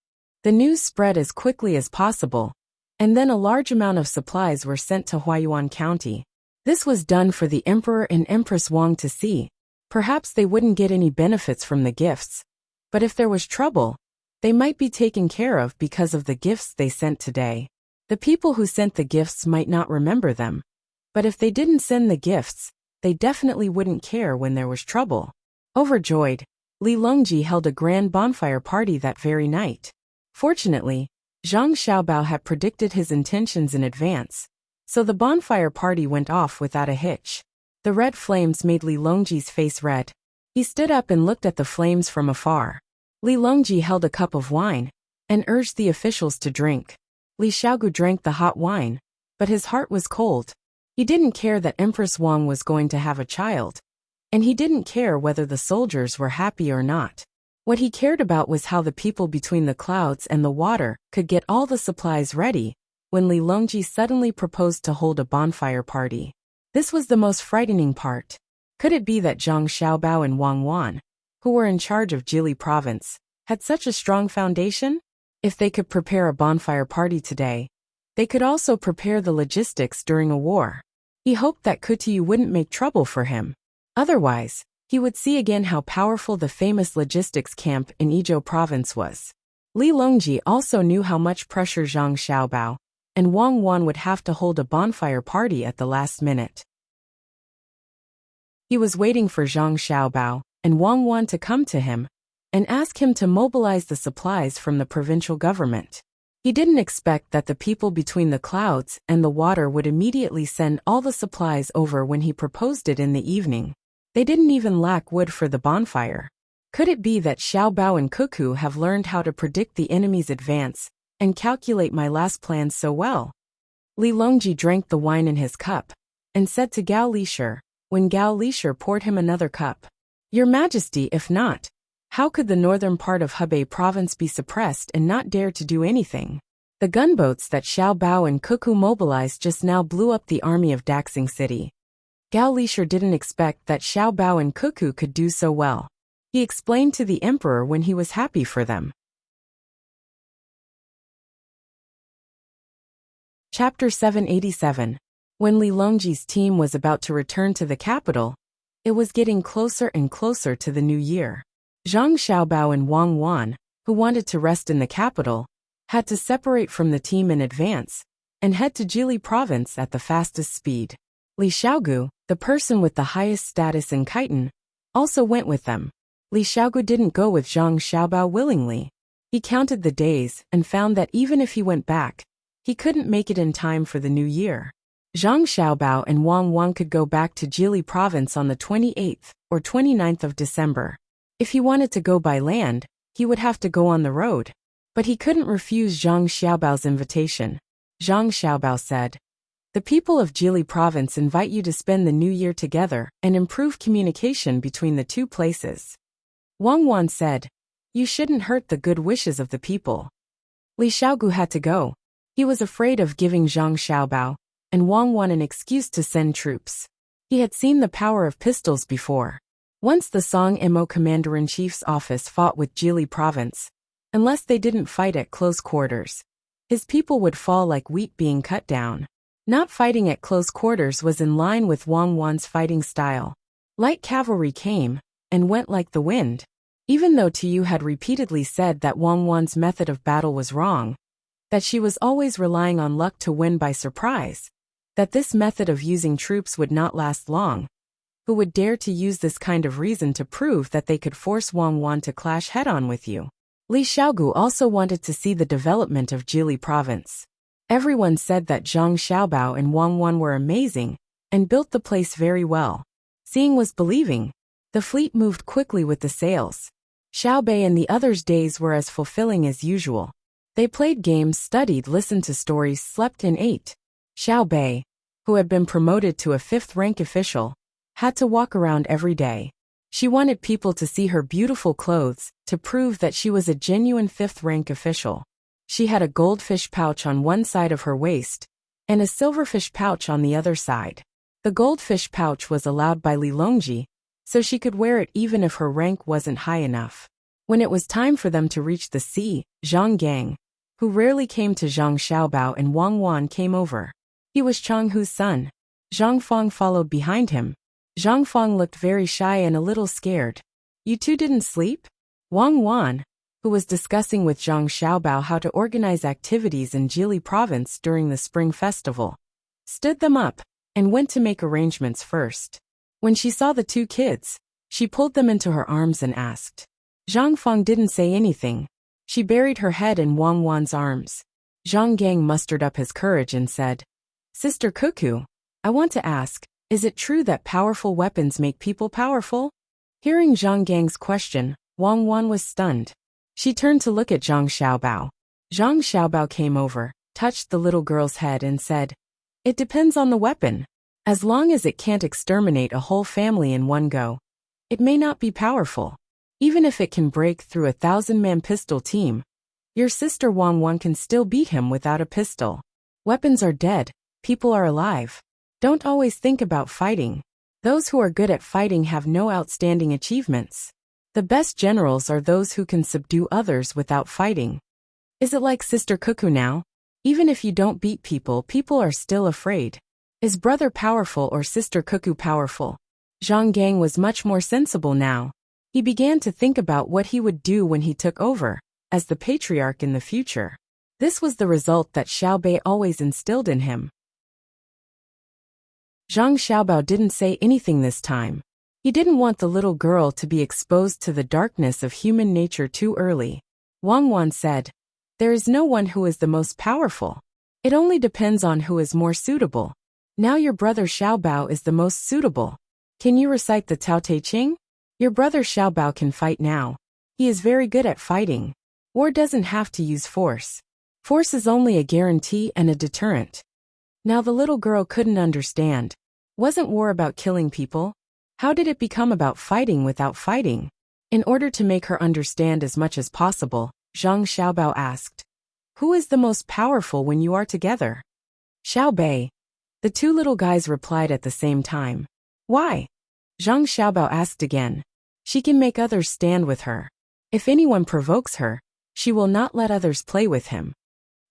The news spread as quickly as possible, and then a large amount of supplies were sent to Huayuan County. This was done for the emperor and Empress Wang to see. Perhaps they wouldn't get any benefits from the gifts, but if there was trouble, they might be taken care of because of the gifts they sent today. The people who sent the gifts might not remember them, but if they didn't send the gifts, they definitely wouldn't care when there was trouble. Overjoyed, Li Longji held a grand bonfire party that very night. Fortunately, Zhang Xiaobao had predicted his intentions in advance, so the bonfire party went off without a hitch. The red flames made Li Longji's face red. He stood up and looked at the flames from afar. Li Longji held a cup of wine and urged the officials to drink. Li Xiaogu drank the hot wine, but his heart was cold. He didn't care that Empress Wang was going to have a child, and he didn't care whether the soldiers were happy or not. What he cared about was how the people between the clouds and the water could get all the supplies ready when Li Longji suddenly proposed to hold a bonfire party. This was the most frightening part. Could it be that Zhang Xiaobao and Wang Wan, who were in charge of Jili province, had such a strong foundation? If they could prepare a bonfire party today, they could also prepare the logistics during a war. He hoped that Kutiyu wouldn't make trouble for him. Otherwise, he would see again how powerful the famous logistics camp in Idyll province was. Li Longji also knew how much pressure Zhang Xiaobao and Wang Wan would have to hold a bonfire party at the last minute. He was waiting for Zhang Xiaobao and Wang Wan to come to him and ask him to mobilize the supplies from the provincial government. He didn't expect that the people between the clouds and the water would immediately send all the supplies over when he proposed it in the evening. They didn't even lack wood for the bonfire. Could it be that Xiaobao and Cuckoo have learned how to predict the enemy's advance and calculate my last plans so well? Li Longji drank the wine in his cup and said to Gao Lishir, when Gao Lishir poured him another cup, "Your Majesty, if not, how could the northern part of Hebei province be suppressed and not dare to do anything? The gunboats that Xiaobao and Cuckoo mobilized just now blew up the army of Daxing City." Gao Lishir didn't expect that Xiaobao and Cuckoo could do so well. He explained to the emperor when he was happy for them. Chapter 787. When Li Longji's team was about to return to the capital, it was getting closer and closer to the new year. Zhang Xiaobao and Wang Wan, who wanted to rest in the capital, had to separate from the team in advance and head to Jili province at the fastest speed. Li Xiaogu, the person with the highest status in Khitan, also went with them. Li Xiaogu didn't go with Zhang Xiaobao willingly. He counted the days and found that even if he went back, he couldn't make it in time for the new year. Zhang Xiaobao and Wang Wan could go back to Jili province on the 28th or 29th of December. If he wanted to go by land, he would have to go on the road. But he couldn't refuse Zhang Xiaobao's invitation. Zhang Xiaobao said, "The people of Jili province invite you to spend the new year together and improve communication between the two places." Wang Wan said, "You shouldn't hurt the good wishes of the people." Li Xiaogu had to go. He was afraid of giving Zhang Xiaobao and Wang Wan an excuse to send troops. He had seen the power of pistols before. Once the Song Mo Commander-in-Chief's office fought with Jili province, unless they didn't fight at close quarters, his people would fall like wheat being cut down. Not fighting at close quarters was in line with Wang Wan's fighting style. Light cavalry came and went like the wind. Even though Tu had repeatedly said that Wang Wan's method of battle was wrong, that she was always relying on luck to win by surprise, that this method of using troops would not last long, who would dare to use this kind of reason to prove that they could force Wang Wan to clash head-on with you? Li Xiaogu also wanted to see the development of Jili province. Everyone said that Zhang Xiaobao and Wang Wan were amazing and built the place very well. Seeing was believing. The fleet moved quickly with the sails. Xiaobei and the others' days were as fulfilling as usual. They played games, studied, listened to stories, slept and ate. Xiaobei, who had been promoted to a 5th rank official, had to walk around every day. She wanted people to see her beautiful clothes to prove that she was a genuine 5th rank official. She had a goldfish pouch on one side of her waist and a silverfish pouch on the other side. The goldfish pouch was allowed by Li Longji, so she could wear it even if her rank wasn't high enough. When it was time for them to reach the sea, Zhang Gang, who rarely came to Zhang Xiaobao and Wang Wan, came over. He was Chang Hu's son. Zhang Fang followed behind him. Zhang Fang looked very shy and a little scared. You two didn't sleep? Wang Wan, who was discussing with Zhang Xiaobao how to organize activities in Jili province during the spring festival, stood them up and went to make arrangements first. When she saw the two kids, she pulled them into her arms and asked. Zhang Fang didn't say anything. She buried her head in Wang Wan's arms. Zhang Gang mustered up his courage and said, Sister Cuckoo, I want to ask, is it true that powerful weapons make people powerful? Hearing Zhang Gang's question, Wang Wan was stunned. She turned to look at Zhang Xiaobao. Zhang Xiaobao came over, touched the little girl's head and said, It depends on the weapon. As long as it can't exterminate a whole family in one go, it may not be powerful. Even if it can break through a 1,000-man pistol team, your sister Wang Wan can still beat him without a pistol. Weapons are dead, people are alive. Don't always think about fighting. Those who are good at fighting have no outstanding achievements. The best generals are those who can subdue others without fighting. Is it like Sister Cuckoo now? Even if you don't beat people, people are still afraid. Is brother powerful or Sister Cuckoo powerful? Zhang Gang was much more sensible now. He began to think about what he would do when he took over, as the patriarch in the future. This was the result that Xiaobei always instilled in him. Zhang Xiaobao didn't say anything this time. He didn't want the little girl to be exposed to the darkness of human nature too early. Wang Wan said, There is no one who is the most powerful. It only depends on who is more suitable. Now your brother Xiaobao is the most suitable. Can you recite the Tao Te Ching? Your brother Xiaobao can fight now. He is very good at fighting. War doesn't have to use force. Force is only a guarantee and a deterrent. Now the little girl couldn't understand. Wasn't war about killing people? How did it become about fighting without fighting? In order to make her understand as much as possible, Zhang Xiaobao asked, Who is the most powerful when you are together? Xiaobei. The two little guys replied at the same time. Why? Zhang Xiaobao asked again. She can make others stand with her. If anyone provokes her, she will not let others play with him.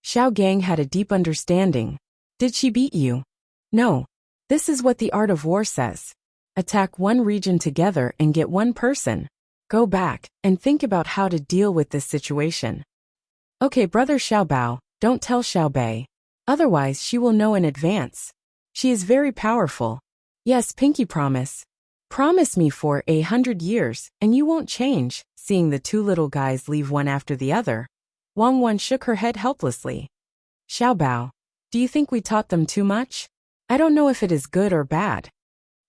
Xiao Gang had a deep understanding. Did she beat you? No. This is what the art of war says. Attack one region together and get one person. Go back and think about how to deal with this situation. Okay, brother Xiaobao, don't tell Xiaobei. Otherwise she will know in advance. She is very powerful. Yes, Pinky promise. Promise me for 100 years, and you won't change. Seeing the two little guys leave one after the other, Wang Wan shook her head helplessly. Xiaobao, do you think we taught them too much? I don't know if it is good or bad.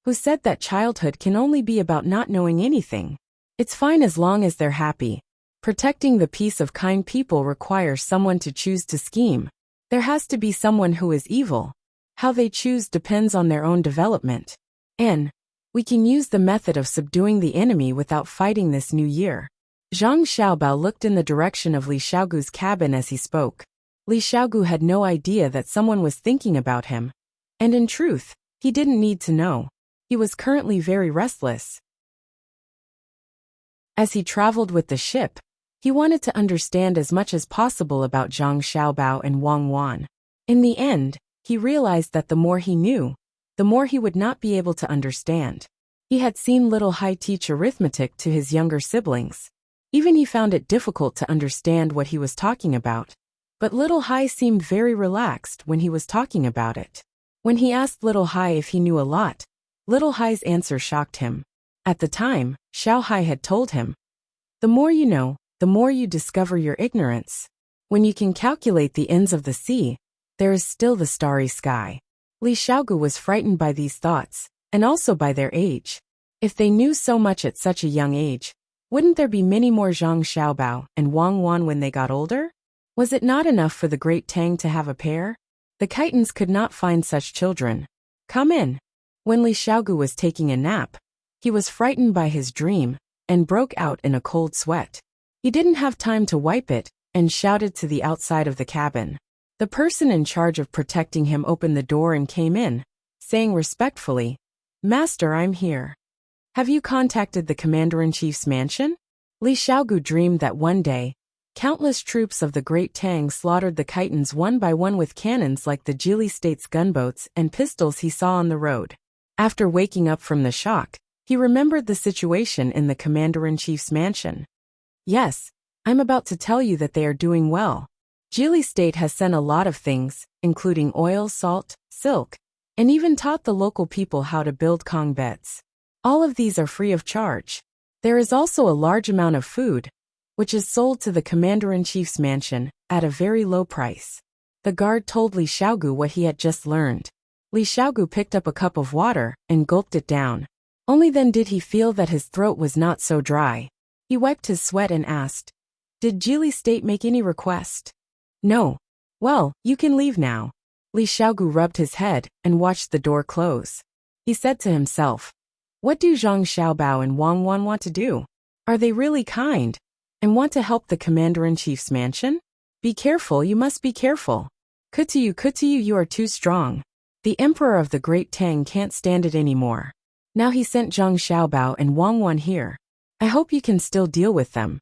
Who said that childhood can only be about not knowing anything? It's fine as long as they're happy. Protecting the peace of kind people requires someone to choose to scheme. There has to be someone who is evil. How they choose depends on their own development. And we can use the method of subduing the enemy without fighting this new year. Zhang Xiaobao looked in the direction of Li Xiaogu's cabin as he spoke. Li Xiaogu had no idea that someone was thinking about him. And in truth, he didn't need to know. He was currently very restless. As he traveled with the ship, he wanted to understand as much as possible about Zhang Xiaobao and Wang Wan. In the end, he realized that the more he knew, the more he would not be able to understand. He had seen Little Hai teach arithmetic to his younger siblings. Even he found it difficult to understand what he was talking about. But Little Hai seemed very relaxed when he was talking about it. When he asked Little Hai if he knew a lot, Little Hai's answer shocked him. At the time, Xiao Hai had told him, The more you know, the more you discover your ignorance. When you can calculate the ends of the sea, there is still the starry sky. Li Xiaogu was frightened by these thoughts, and also by their age. If they knew so much at such a young age, wouldn't there be many more Zhang Xiaobao and Wang Wan when they got older? Was it not enough for the great Tang to have a pair? The Kitans could not find such children. Come in. When Li Xiaogu was taking a nap, he was frightened by his dream, and broke out in a cold sweat. He didn't have time to wipe it, and shouted to the outside of the cabin. The person in charge of protecting him opened the door and came in, saying respectfully, "Master, I'm here. Have you contacted the commander-in-chief's mansion?" Li Xiaogu dreamed that one day, countless troops of the great Tang slaughtered the Khitans one by one with cannons like the Jili State's gunboats and pistols he saw on the road. After waking up from the shock, he remembered the situation in the commander-in-chief's mansion. "Yes, I'm about to tell you that they are doing well. Jili State has sent a lot of things, including oil, salt, silk, and even taught the local people how to build Kong beds. All of these are free of charge. There is also a large amount of food, which is sold to the commander-in-chief's mansion at a very low price." The guard told Li Xiaogu what he had just learned. Li Xiaogu picked up a cup of water and gulped it down. Only then did he feel that his throat was not so dry. He wiped his sweat and asked, "Did Jili State make any request?" "No." "Well, you can leave now." Li Xiaogu rubbed his head and watched the door close. He said to himself, "What do Zhang Xiaobao and Wang Wan want to do? Are they really kind and want to help the commander-in-chief's mansion? Be careful, you must be careful. Kutuyu, you are too strong. The emperor of the great Tang can't stand it anymore. Now he sent Zhang Xiaobao and Wang Wan here. I hope you can still deal with them."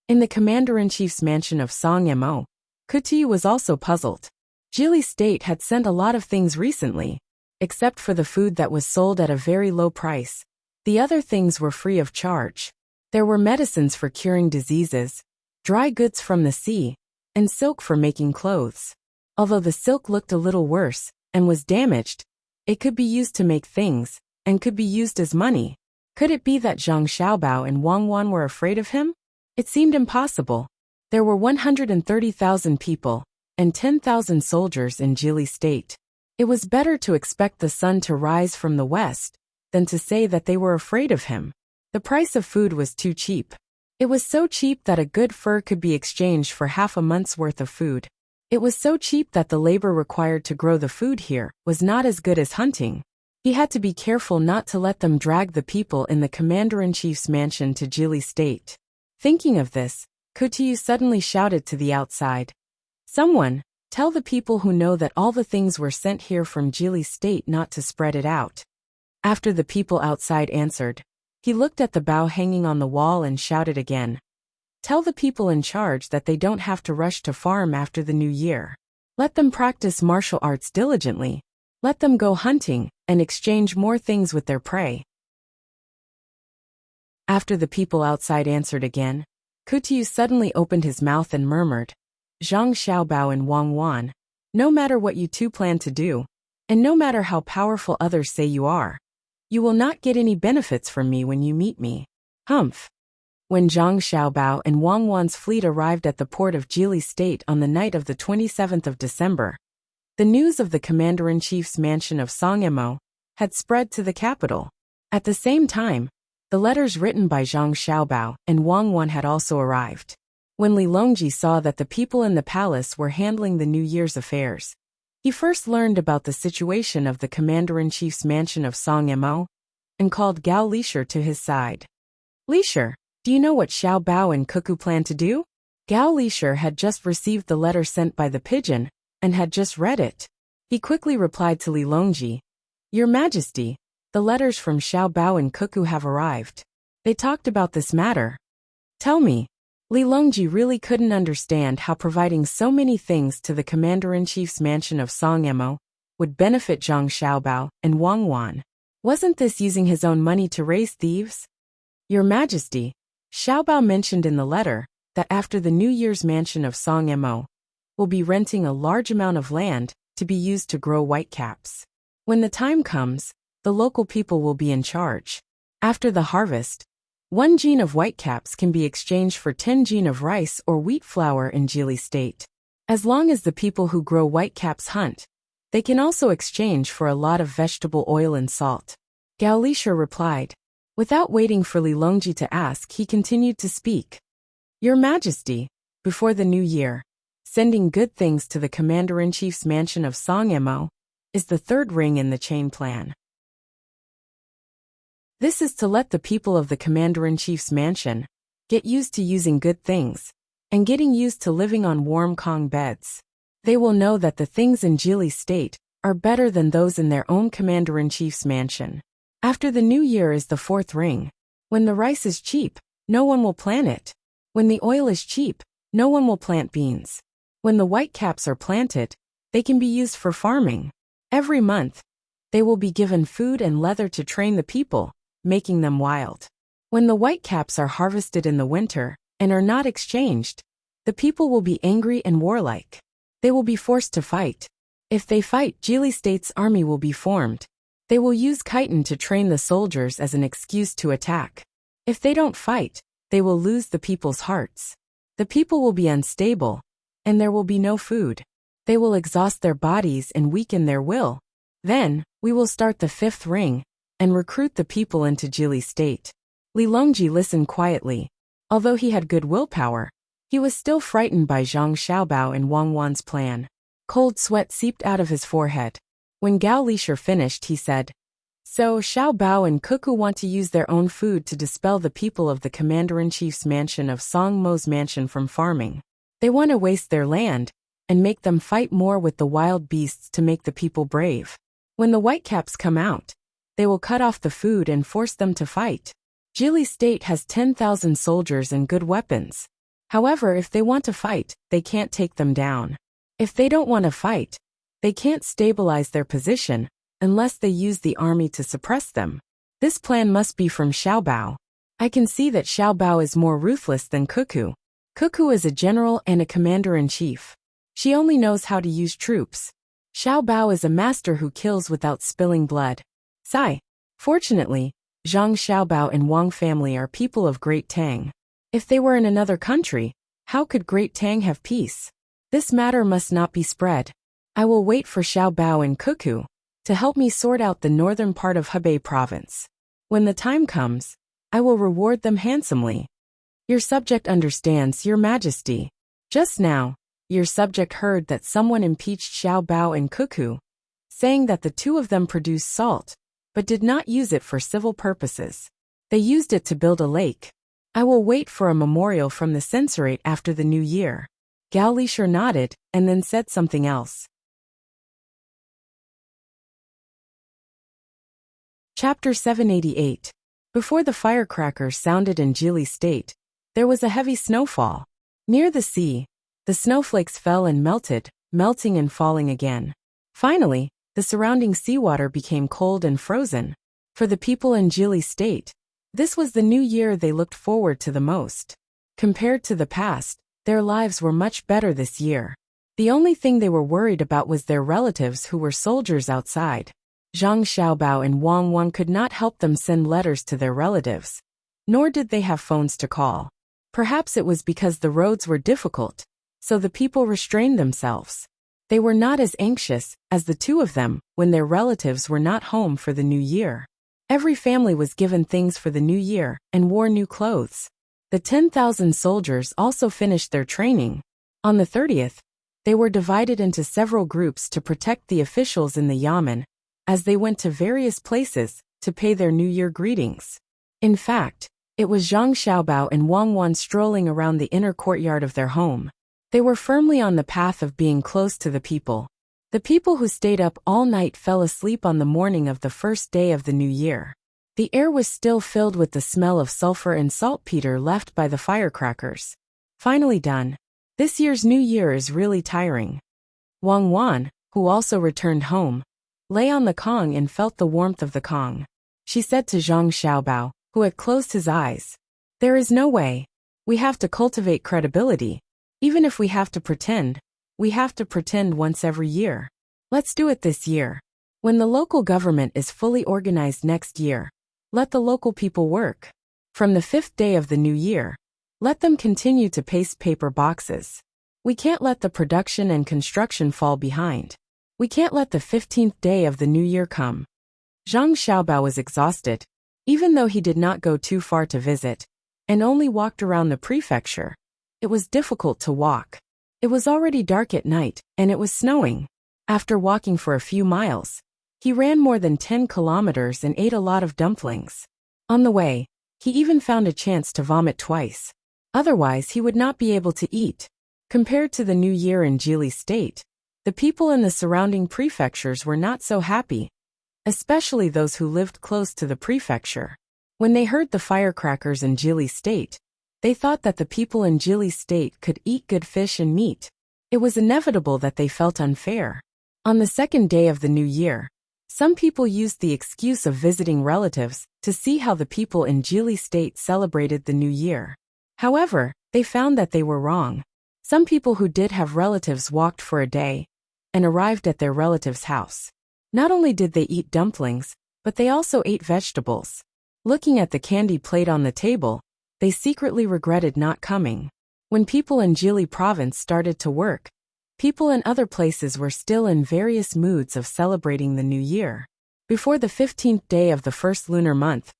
In the commander-in-chief's mansion of Songmo, Kutuyu was also puzzled. Jili State had sent a lot of things recently, except for the food that was sold at a very low price. The other things were free of charge. There were medicines for curing diseases, dry goods from the sea, and silk for making clothes. Although the silk looked a little worse and was damaged, it could be used to make things and could be used as money. Could it be that Zhang Xiaobao and Wang Wan were afraid of him? It seemed impossible. There were 130,000 people and 10,000 soldiers in Jili State. It was better to expect the sun to rise from the west than to say that they were afraid of him. The price of food was too cheap. It was so cheap that a good fur could be exchanged for half a month's worth of food. It was so cheap that the labor required to grow the food here was not as good as hunting. He had to be careful not to let them drag the people in the commander-in-chief's mansion to Jili State. Thinking of this, Kutuyu suddenly shouted to the outside, "Someone, tell the people who know that all the things were sent here from Jili State not to spread it out." After the people outside answered, he looked at the bow hanging on the wall and shouted again, "Tell the people in charge that they don't have to rush to farm after the new year. Let them practice martial arts diligently. Let them go hunting and exchange more things with their prey." After the people outside answered again, Kutuyu suddenly opened his mouth and murmured, "Zhang Xiaobao and Wang Wan, no matter what you two plan to do, and no matter how powerful others say you are, you will not get any benefits from me when you meet me. Humph." When Zhang Xiaobao and Wang Wan's fleet arrived at the port of Jili State on the night of the 27th of December, the news of the commander-in-chief's mansion of Songmo had spread to the capital. At the same time, the letters written by Zhang Xiaobao and Wang Wan had also arrived. When Li Longji saw that the people in the palace were handling the New Year's affairs, he first learned about the situation of the commander-in-chief's mansion of Songmo and called Gao Lisher to his side. "Lisher, do you know what Xiao Bao and Cuckoo plan to do?" Gao Lisher had just received the letter sent by the pigeon and had just read it. He quickly replied to Li Longji, "Your Majesty, the letters from Xiao Bao and Cuckoo have arrived. They talked about this matter." "Tell me." Li Longji really couldn't understand how providing so many things to the commander-in-chief's mansion of Songmo would benefit Zhang Xiaobao and Wang Wan. Wasn't this using his own money to raise thieves? "Your Majesty, Xiaobao mentioned in the letter that after the New Year's mansion of Songmo will be renting a large amount of land to be used to grow whitecaps. When the time comes, the local people will be in charge. After the harvest, 1 gene of whitecaps can be exchanged for 10 gene of rice or wheat flour in Jili State. As long as the people who grow whitecaps hunt, they can also exchange for a lot of vegetable oil and salt." Gao Lisher replied. Without waiting for Li Longji to ask, he continued to speak. "Your Majesty, before the new year, sending good things to the commander-in-chief's mansion of Songmo is the third ring in the chain plan. This is to let the people of the commander-in-chief's mansion get used to using good things and getting used to living on warm Kong beds. They will know that the things in Jili State are better than those in their own commander-in-chief's mansion. After the new year is the fourth ring. When the rice is cheap, no one will plant it. When the oil is cheap, no one will plant beans. When the whitecaps are planted, they can be used for farming. Every month, they will be given food and leather to train the people, making them wild. When the whitecaps are harvested in the winter and are not exchanged, the people will be angry and warlike. They will be forced to fight. If they fight, Jili State's army will be formed. They will use chitin to train the soldiers as an excuse to attack. If they don't fight, they will lose the people's hearts. The people will be unstable, and there will be no food. They will exhaust their bodies and weaken their will. Then, we will start the fifth ring and recruit the people into Jili State. Li Longji listened quietly. Although he had good willpower, he was still frightened by Zhang Xiaobao and Wang Wan's plan. Cold sweat seeped out of his forehead. When Gao Lisher finished, he said, "So Xiaobao and Cuckoo want to use their own food to dispel the people of the commander-in-chief's mansion of Song Mo's mansion from farming. They want to waste their land and make them fight more with the wild beasts to make the people brave. When the whitecaps come out, they will cut off the food and force them to fight. Jili State has 10,000 soldiers and good weapons. However, if they want to fight, they can't take them down. If they don't want to fight, they can't stabilize their position unless they use the army to suppress them. This plan must be from Xiaobao. I can see that Xiaobao is more ruthless than Cuckoo. Cuckoo is a general and a commander-in-chief. She only knows how to use troops. Xiaobao is a master who kills without spilling blood. Sigh. Fortunately, Zhang Xiaobao and Wang family are people of Great Tang. If they were in another country, how could Great Tang have peace? This matter must not be spread. I will wait for Xiaobao and Cuckoo to help me sort out the northern part of Hebei province. When the time comes, I will reward them handsomely. Your subject understands, Your Majesty. Just now, your subject heard that someone impeached Xiaobao and Cuckoo, saying that the two of them produced salt, but did not use it for civil purposes. They used it to build a lake. I will wait for a memorial from the censorate after the new year." Gao Lisher nodded and then said something else. Chapter 788. Before the firecrackers sounded in Jili State, there was a heavy snowfall. Near the sea, the snowflakes fell and melted, melting and falling again. Finally, the surrounding seawater became cold and frozen. For the people in Jili State, this was the new year they looked forward to the most. Compared to the past, their lives were much better this year. The only thing they were worried about was their relatives who were soldiers outside. Zhang Xiaobao and Wang Wan could not help them send letters to their relatives, nor did they have phones to call. Perhaps it was because the roads were difficult, so the people restrained themselves. They were not as anxious as the two of them when their relatives were not home for the new year. Every family was given things for the new year and wore new clothes. The 10,000 soldiers also finished their training. On the 30th, they were divided into several groups to protect the officials in the yamen as they went to various places to pay their New Year greetings. In fact, it was Zhang Xiaobao and Wang Wan strolling around the inner courtyard of their home. They were firmly on the path of being close to the people. The people who stayed up all night fell asleep on the morning of the first day of the new year. The air was still filled with the smell of sulfur and saltpeter left by the firecrackers. Finally done. This year's new year is really tiring. Wang Wan, who also returned home, lay on the Kong and felt the warmth of the Kong. She said to Zhang Xiaobao, who had closed his eyes, "There is no way. We have to cultivate credibility. Even if we have to pretend once every year. Let's do it this year. When the local government is fully organized next year, let the local people work. From the 5th day of the new year, let them continue to paste paper boxes. We can't let the production and construction fall behind. We can't let the 15th day of the new year come." Zhang Xiaobao was exhausted. Even though he did not go too far to visit, and only walked around the prefecture, it was difficult to walk. It was already dark at night, and it was snowing. After walking for a few miles, he ran more than 10 kilometers and ate a lot of dumplings. On the way, he even found a chance to vomit twice. Otherwise, he would not be able to eat. Compared to the new year in Jili State, The people in the surrounding prefectures were not so happy, especially those who lived close to the prefecture. When they heard the firecrackers in Idyll state, they thought that the people in Idyll state could eat good fish and meat. It was inevitable that they felt unfair. On the second day of the new year, some people used the excuse of visiting relatives to see how the people in Idyll state celebrated the new year. However, they found that they were wrong. Some people who did have relatives walked for a day and arrived at their relative's house. Not only did they eat dumplings, but they also ate vegetables. Looking at the candy plate on the table, they secretly regretted not coming. When people in Idyll province started to work, people in other places were still in various moods of celebrating the new year. Before the 15th day of the first lunar month,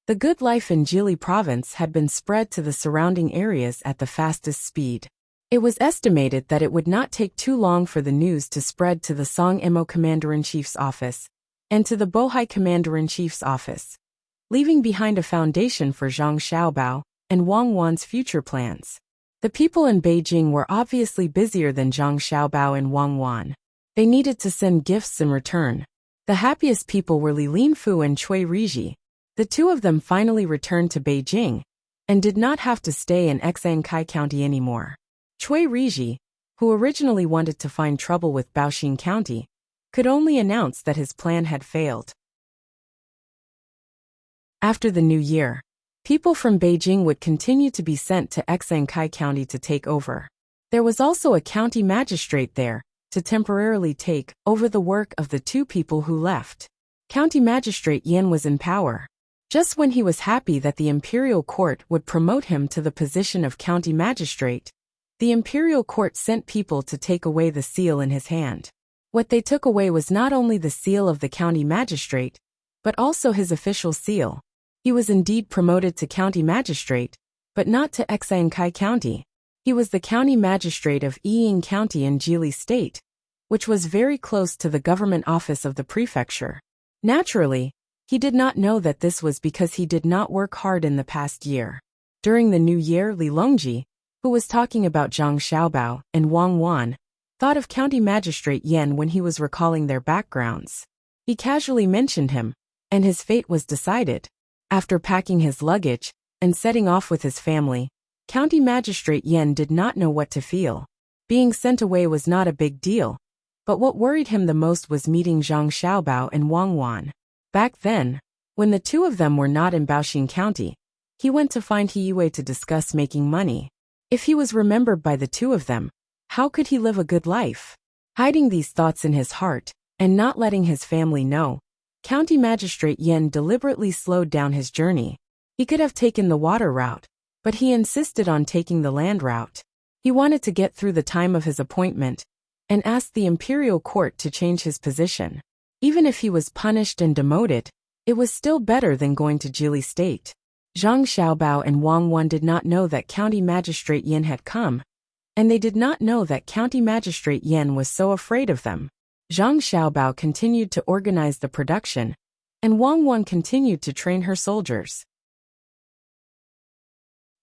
the good life in Idyll province had been spread to the surrounding areas at the fastest speed. It was estimated that it would not take too long for the news to spread to the Song Emo Commander-in-Chief's office and to the Bohai Commander-in-Chief's office, leaving behind a foundation for Zhang Xiaobao and Wang Wan's future plans. The people in Beijing were obviously busier than Zhang Xiaobao and Wang Wan. They needed to send gifts in return. The happiest people were Li Linfu and Cui Riji. The two of them finally returned to Beijing and did not have to stay in Xankai County anymore. Cui Riji, who originally wanted to find trouble with Baoxin County, could only announce that his plan had failed. After the new year, people from Beijing would continue to be sent to Xankai County to take over. There was also a county magistrate there to temporarily take over the work of the two people who left. County Magistrate Yan was in power. Just when he was happy that the imperial court would promote him to the position of county magistrate, the imperial court sent people to take away the seal in his hand. What they took away was not only the seal of the county magistrate, but also his official seal. He was indeed promoted to county magistrate, but not to Xankai County. He was the county magistrate of Yiying County in Idyll State, which was very close to the government office of the prefecture. Naturally, he did not know that this was because he did not work hard in the past year. During the new year, Li Longji, who was talking about Zhang Xiaobao and Wang Wan, thought of County Magistrate Yan when he was recalling their backgrounds. He casually mentioned him, and his fate was decided. After packing his luggage and setting off with his family, County Magistrate Yan did not know what to feel. Being sent away was not a big deal, but what worried him the most was meeting Zhang Xiaobao and Wang Wan. Back then, when the two of them were not in Baoxin County, he went to find He Yue to discuss making money. If he was remembered by the two of them, how could he live a good life? Hiding these thoughts in his heart and not letting his family know, County Magistrate Yan deliberately slowed down his journey. He could have taken the water route, but he insisted on taking the land route. He wanted to get through the time of his appointment and asked the imperial court to change his position. Even if he was punished and demoted, it was still better than going to Idyll State. Zhang Xiaobao and Wang Wan did not know that County Magistrate Yan had come, and they did not know that County Magistrate Yan was so afraid of them. Zhang Xiaobao continued to organize the production, and Wang Wan continued to train her soldiers.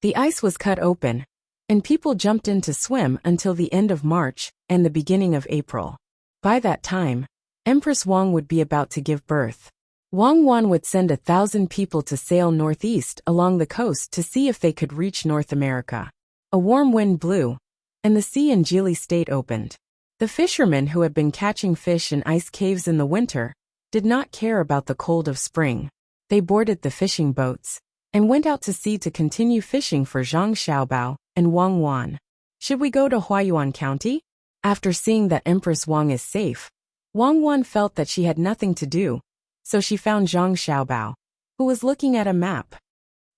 The ice was cut open, and people jumped in to swim until the end of March and the beginning of April. By that time, Empress Wang would be about to give birth. Wang Wan would send 1,000 people to sail northeast along the coast to see if they could reach North America. A warm wind blew, and the sea in Idyll State opened. The fishermen who had been catching fish in ice caves in the winter did not care about the cold of spring. They boarded the fishing boats and went out to sea to continue fishing for Zhang Xiaobao and Wang Wan. Should we go to Huayuan County? After seeing that Empress Wang is safe, Wang Wan felt that she had nothing to do, so she found Zhang Xiaobao, who was looking at a map.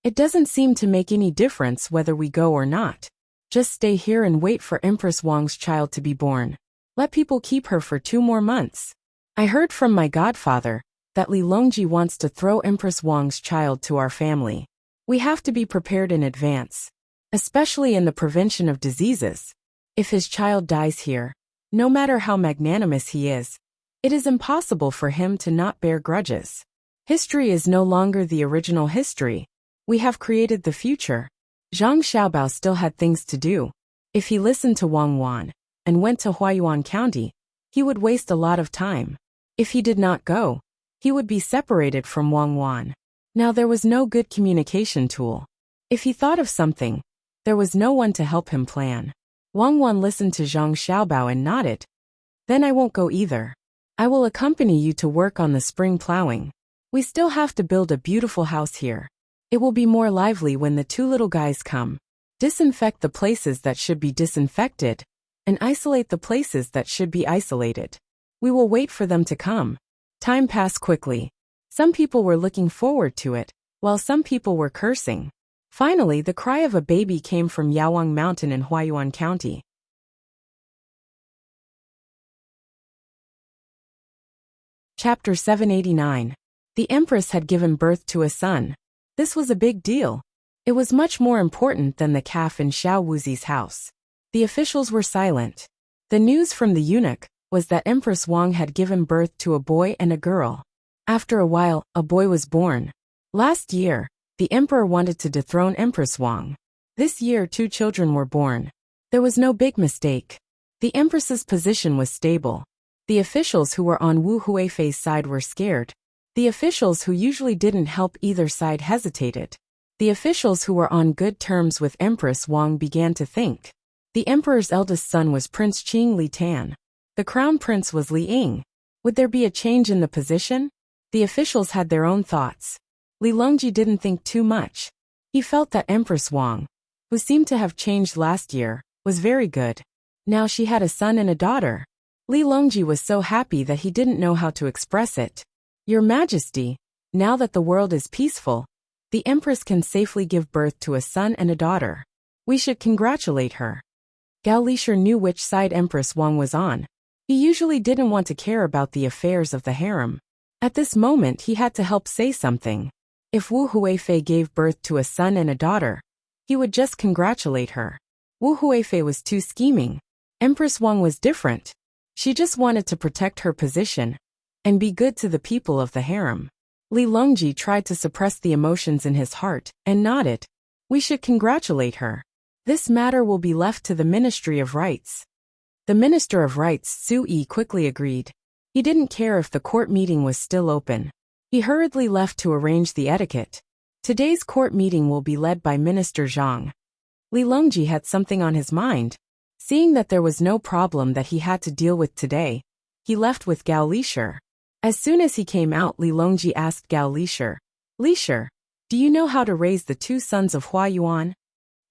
It doesn't seem to make any difference whether we go or not. Just stay here and wait for Empress Wang's child to be born. Let people keep her for 2 more months. I heard from my godfather that Li Longji wants to throw Empress Wang's child to our family. We have to be prepared in advance, especially in the prevention of diseases. If his child dies here, no matter how magnanimous he is, it is impossible for him to not bear grudges. History is no longer the original history. We have created the future. Zhang Xiaobao still had things to do. If he listened to Wang Wan and went to Huayuan County, He would waste a lot of time. If he did not go, he would be separated from Wang Wan. Now there was no good communication tool. If he thought of something, there was no one to help him plan. Wang Wan listened to Zhang Xiaobao and nodded. Then I won't go either. I will accompany you to work on the spring plowing. We still have to build a beautiful house here. It will be more lively when the two little guys come. Disinfect the places that should be disinfected, and isolate the places that should be isolated. We will wait for them to come. Time passed quickly. Some people were looking forward to it, while some people were cursing. Finally, the cry of a baby came from Yawang Mountain in Huayuan County. Chapter 789. The Empress had given birth to a son. This was a big deal. It was much more important than the calf in Xiao Wuzi's house. The officials were silent. The news from the eunuch was that Empress Wang had given birth to a boy and a girl. After a while, a boy was born. Last year, the emperor wanted to dethrone Empress Wang. This year 2 children were born. There was no big mistake. The empress's position was stable. The officials who were on Wu Huifei's side were scared. The officials who usually didn't help either side hesitated. The officials who were on good terms with Empress Wang began to think. The emperor's eldest son was Prince Qing Li Tan. The crown prince was Li Ying. Would there be a change in the position? The officials had their own thoughts. Li Longji didn't think too much. He felt that Empress Wang, who seemed to have changed last year, was very good. Now she had a son and a daughter. Li Longji was so happy that he didn't know how to express it. Your Majesty, now that the world is peaceful, the Empress can safely give birth to a son and a daughter. We should congratulate her. Gao Lisher knew which side Empress Wang was on. He usually didn't want to care about the affairs of the harem. At this moment he had to help say something. If Wu Huifei gave birth to a son and a daughter, he would just congratulate her. Wu Huifei was too scheming. Empress Wang was different. She just wanted to protect her position and be good to the people of the harem. Li Longji tried to suppress the emotions in his heart and nodded. We should congratulate her. This matter will be left to the Ministry of Rights. The Minister of Rights, Su Yi, quickly agreed. He didn't care if the court meeting was still open. He hurriedly left to arrange the etiquette. Today's court meeting will be led by Minister Zhang. Li Longji had something on his mind. Seeing that there was no problem that he had to deal with today, he left with Gao Lisher. As soon as he came out, Li Longji asked Gao Lisher, Lisher, do you know how to raise the 2 sons of Huayuan?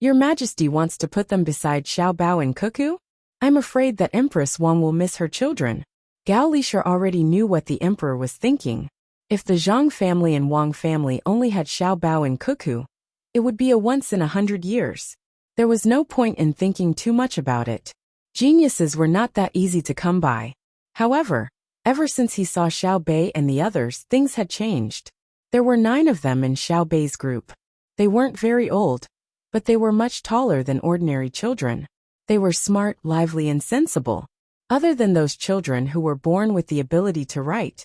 Your Majesty wants to put them beside Xiao Bao and Cuckoo? I'm afraid that Empress Wang will miss her children. Gao Lisher already knew what the emperor was thinking. If the Zhang family and Wang family only had Xiao Bao and Cuckoo, it would be a once in 100 years. There was no point in thinking too much about it. Geniuses were not that easy to come by. However, ever since he saw Xiao Bei and the others, things had changed. There were 9 of them in Xiao Bei's group. They weren't very old, but they were much taller than ordinary children. They were smart, lively, and sensible. Other than those children who were born with the ability to write,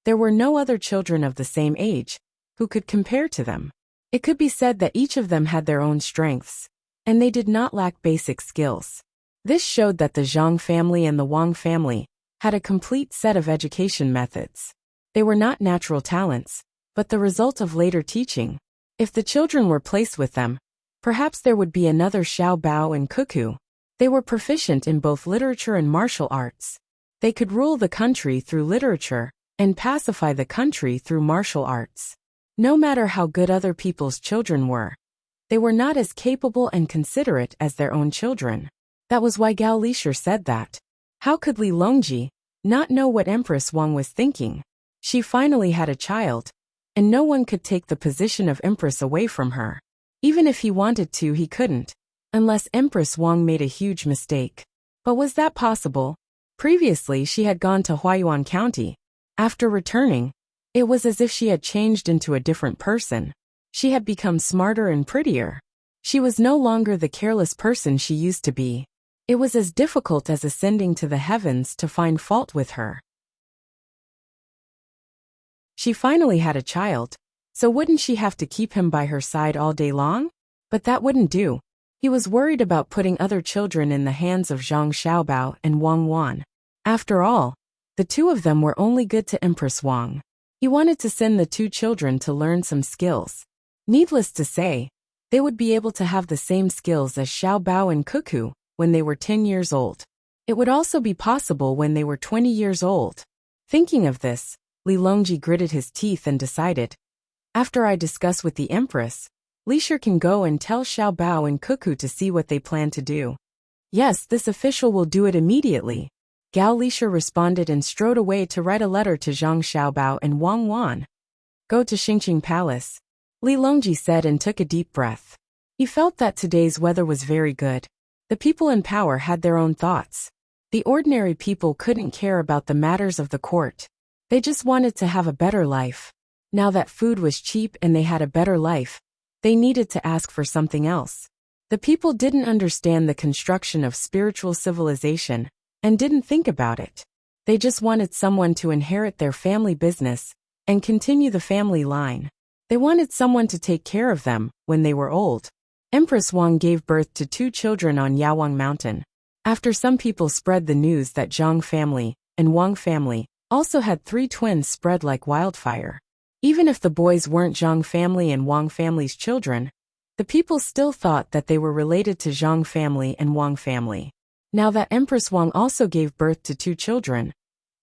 there were no other children of the same age who could compare to them. It could be said that each of them had their own strengths, and they did not lack basic skills. This showed that the Zhang family and the Wang family had a complete set of education methods. They were not natural talents, but the result of later teaching. If the children were placed with them, perhaps there would be another Xiao Bao and Cuckoo. They were proficient in both literature and martial arts. They could rule the country through literature and pacify the country through martial arts. No matter how good other people's children were, they were not as capable and considerate as their own children. That was why Gao Lisher said that. How could Li Longji not know what Empress Wang was thinking? She finally had a child, and no one could take the position of Empress away from her. Even if he wanted to, he couldn't, unless Empress Wang made a huge mistake. But was that possible? Previously she had gone to Huayuan County. After returning, it was as if she had changed into a different person. She had become smarter and prettier. She was no longer the careless person she used to be. It was as difficult as ascending to the heavens to find fault with her. She finally had a child, so wouldn't she have to keep him by her side all day long? But that wouldn't do. He was worried about putting other children in the hands of Zhang Xiaobao and Wang Wan. After all, the two of them were only good to Empress Wang. He wanted to send the two children to learn some skills. Needless to say, they would be able to have the same skills as Xiao Bao and Cuckoo when they were 10 years old. It would also be possible when they were 20 years old. Thinking of this, Li Longji gritted his teeth and decided, after I discuss with the Empress, Li Shi can go and tell Xiao Bao and Cuckoo to see what they plan to do. Yes, this official will do it immediately. Gao Lisha responded and strode away to write a letter to Zhang Xiaobao and Wang Wan. Go to Xingqing Palace, Li Longji said and took a deep breath. He felt that today's weather was very good. The people in power had their own thoughts. The ordinary people couldn't care about the matters of the court. They just wanted to have a better life. Now that food was cheap and they had a better life, they needed to ask for something else. The people didn't understand the construction of spiritual civilization and didn't think about it. They just wanted someone to inherit their family business and continue the family line. They wanted someone to take care of them when they were old. Empress Wang gave birth to 2 children on Yawang Mountain. After some people spread the news that Zhang family and Wang family also had 3 twins spread like wildfire. Even if the boys weren't Zhang family and Wang family's children, the people still thought that they were related to Zhang family and Wang family. Now that Empress Wang also gave birth to 2 children,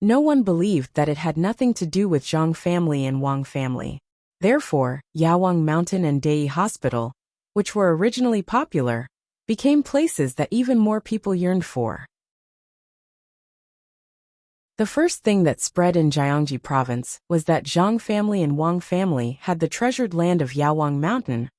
no one believed that it had nothing to do with Zhang family and Wang family. Therefore, Yawang Mountain and Dei Hospital, which were originally popular, became places that even more people yearned for. The first thing that spread in Jiangxi province was that Zhang family and Wang family had the treasured land of Yawang Mountain,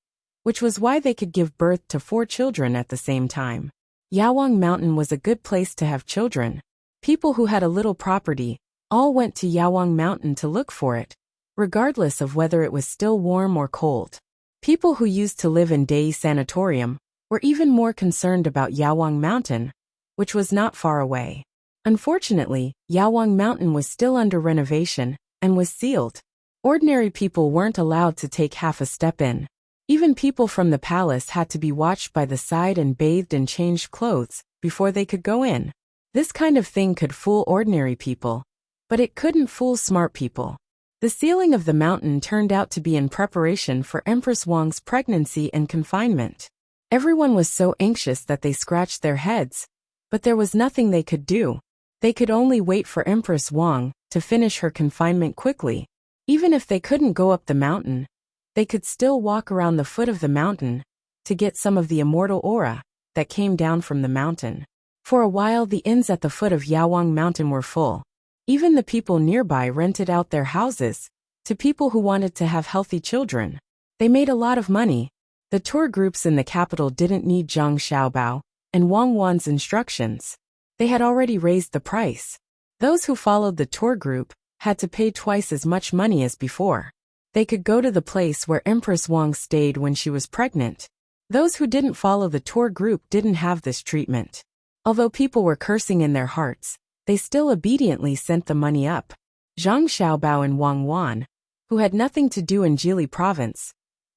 which was why they could give birth to 4 children at the same time. Yawang Mountain was a good place to have children. People who had a little property all went to Yawang Mountain to look for it, regardless of whether it was still warm or cold. People who used to live in Dei Sanatorium were even more concerned about Yawang Mountain, which was not far away. Unfortunately, Yawang Mountain was still under renovation and was sealed. Ordinary people weren't allowed to take half a step in. Even people from the palace had to be watched by the side and bathed and changed clothes before they could go in. This kind of thing could fool ordinary people, but it couldn't fool smart people. The sealing of the mountain turned out to be in preparation for Empress Wang's pregnancy and confinement. Everyone was so anxious that they scratched their heads, but there was nothing they could do. They could only wait for Empress Wang to finish her confinement quickly. Even if they couldn't go up the mountain, they could still walk around the foot of the mountain to get some of the immortal aura that came down from the mountain. For a while the inns at the foot of Yawang Mountain were full. Even the people nearby rented out their houses to people who wanted to have healthy children. They made a lot of money. The tour groups in the capital didn't need Zhang Xiaobao and Wang Wan's instructions. They had already raised the price. Those who followed the tour group had to pay twice as much money as before. They could go to the place where Empress Wang stayed when she was pregnant. Those who didn't follow the tour group didn't have this treatment. Although people were cursing in their hearts, they still obediently sent the money up. Zhang Xiaobao and Wang Wan, who had nothing to do in Jili province,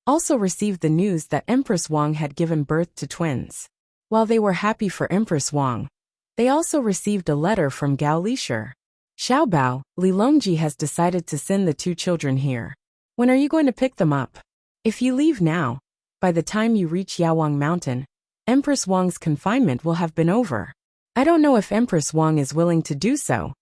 also received the news that Empress Wang had given birth to twins. While they were happy for Empress Wang, they also received a letter from Gao Lisher. Xiaobao, Li Longji has decided to send the 2 children here. When are you going to pick them up? If you leave now, by the time you reach Yawang Mountain, Empress Wang's confinement will have been over. I don't know if Empress Wang is willing to do so.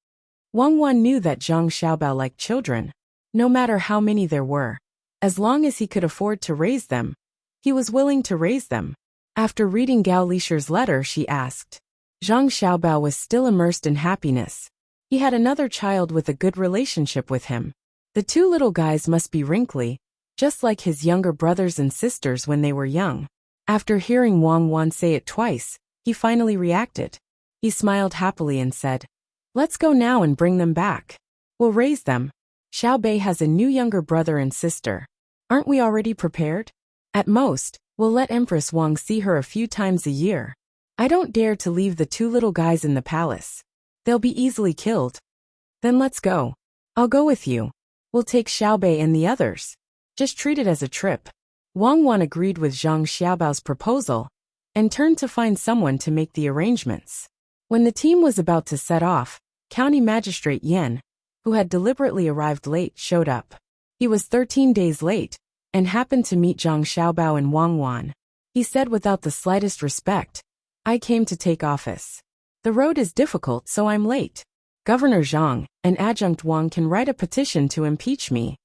Wang Wan knew that Zhang Xiaobao liked children, no matter how many there were. As long as he could afford to raise them, he was willing to raise them. After reading Gao Lisher's letter, she asked. Zhang Xiaobao was still immersed in happiness. He had another child with a good relationship with him. The 2 little guys must be wrinkly, just like his younger brothers and sisters when they were young. After hearing Wang Wan say it twice, he finally reacted. He smiled happily and said, "Let's go now and bring them back. We'll raise them. Xiao Bei has a new younger brother and sister. Aren't we already prepared? At most, we'll let Empress Wang see her a few times a year. I don't dare to leave the 2 little guys in the palace. They'll be easily killed. Then let's go. I'll go with you. We'll take Xiao Bei and the others. Just treat it as a trip." Wang Wan agreed with Zhang Xiaobao's proposal and turned to find someone to make the arrangements. When the team was about to set off, County Magistrate Yen, who had deliberately arrived late, showed up. He was 13 days late, and happened to meet Zhang Xiaobao and Wang Wan. He said without the slightest respect, "I came to take office. The road is difficult, so I'm late. Governor Zhang and Adjunct Wang can write a petition to impeach me."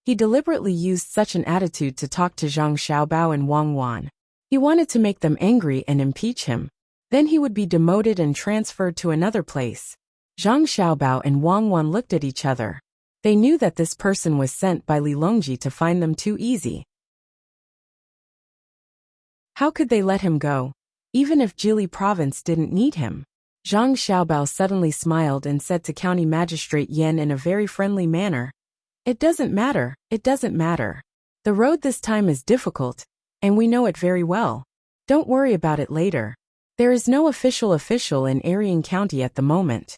He deliberately used such an attitude to talk to Zhang Xiaobao and Wang Wan. He wanted to make them angry and impeach him. Then he would be demoted and transferred to another place. Zhang Xiaobao and Wang Wan looked at each other. They knew that this person was sent by Li Longji to find them too easy. How could they let him go, even if Jili province didn't need him? Zhang Xiaobao suddenly smiled and said to County Magistrate Yen in a very friendly manner, "It doesn't matter, it doesn't matter. The road this time is difficult, and we know it very well. Don't worry about it later. There is no official in Arian County at the moment.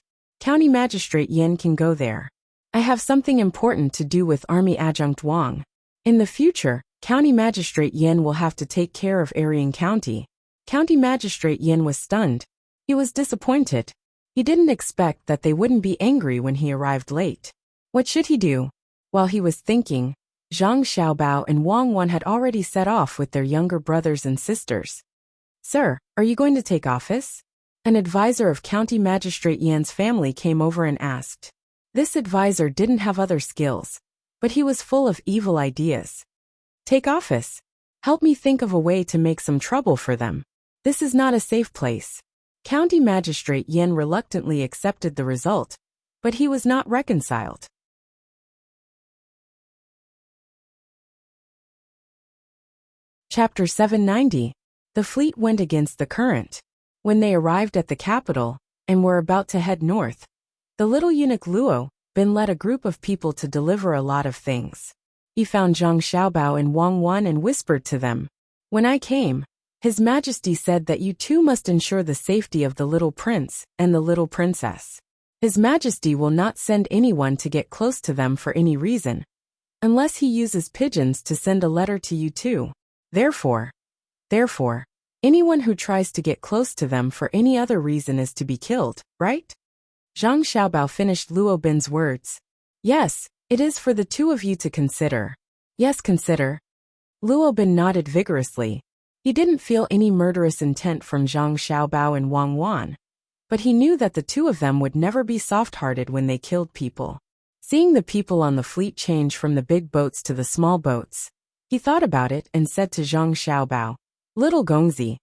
County Magistrate Yen can go there. I have something important to do with Army Adjunct Wang. In the future, County Magistrate Yen will have to take care of Arian County." County Magistrate Yen was stunned. He was disappointed. He didn't expect that they wouldn't be angry when he arrived late. What should he do? While he was thinking, Zhang Xiaobao and Wang Wan had already set off with their younger brothers and sisters. "Sir, are you going to take office?" An advisor of County Magistrate Yan's family came over and asked. This advisor didn't have other skills, but he was full of evil ideas. "Take office? Help me think of a way to make some trouble for them. This is not a safe place." County Magistrate Yen reluctantly accepted the result, but he was not reconciled. Chapter 790. The fleet went against the current. When they arrived at the capital, and were about to head north, the little eunuch Luo Bin led a group of people to deliver a lot of things. He found Zhang Xiaobao and Wang Wan and whispered to them, "When I came, His Majesty said that you too must ensure the safety of the little prince and the little princess. His Majesty will not send anyone to get close to them for any reason, unless he uses pigeons to send a letter to you too. Therefore, anyone who tries to get close to them for any other reason is to be killed, right?" Zhang Xiaobao finished Luo Bin's words. "Yes, it is for the two of you to consider." "Yes, consider." Luo Bin nodded vigorously. He didn't feel any murderous intent from Zhang Xiaobao and Wang Wan, but he knew that the two of them would never be soft-hearted when they killed people. Seeing the people on the fleet change from the big boats to the small boats, he thought about it and said to Zhang Xiaobao, "Little Gongzi,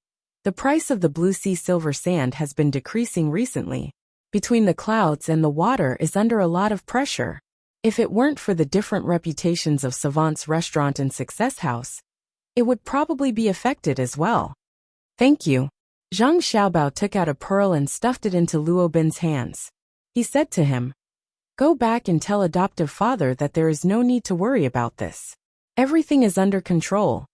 the price of the blue sea silver sand has been decreasing recently. Between the clouds and the water is under a lot of pressure. If it weren't for the different reputations of Savant's restaurant and Success House, it would probably be affected as well." "Thank you." Zhang Xiaobao took out a pearl and stuffed it into Luo Bin's hands. He said to him, "Go back and tell adoptive father that there is no need to worry about this. Everything is under control."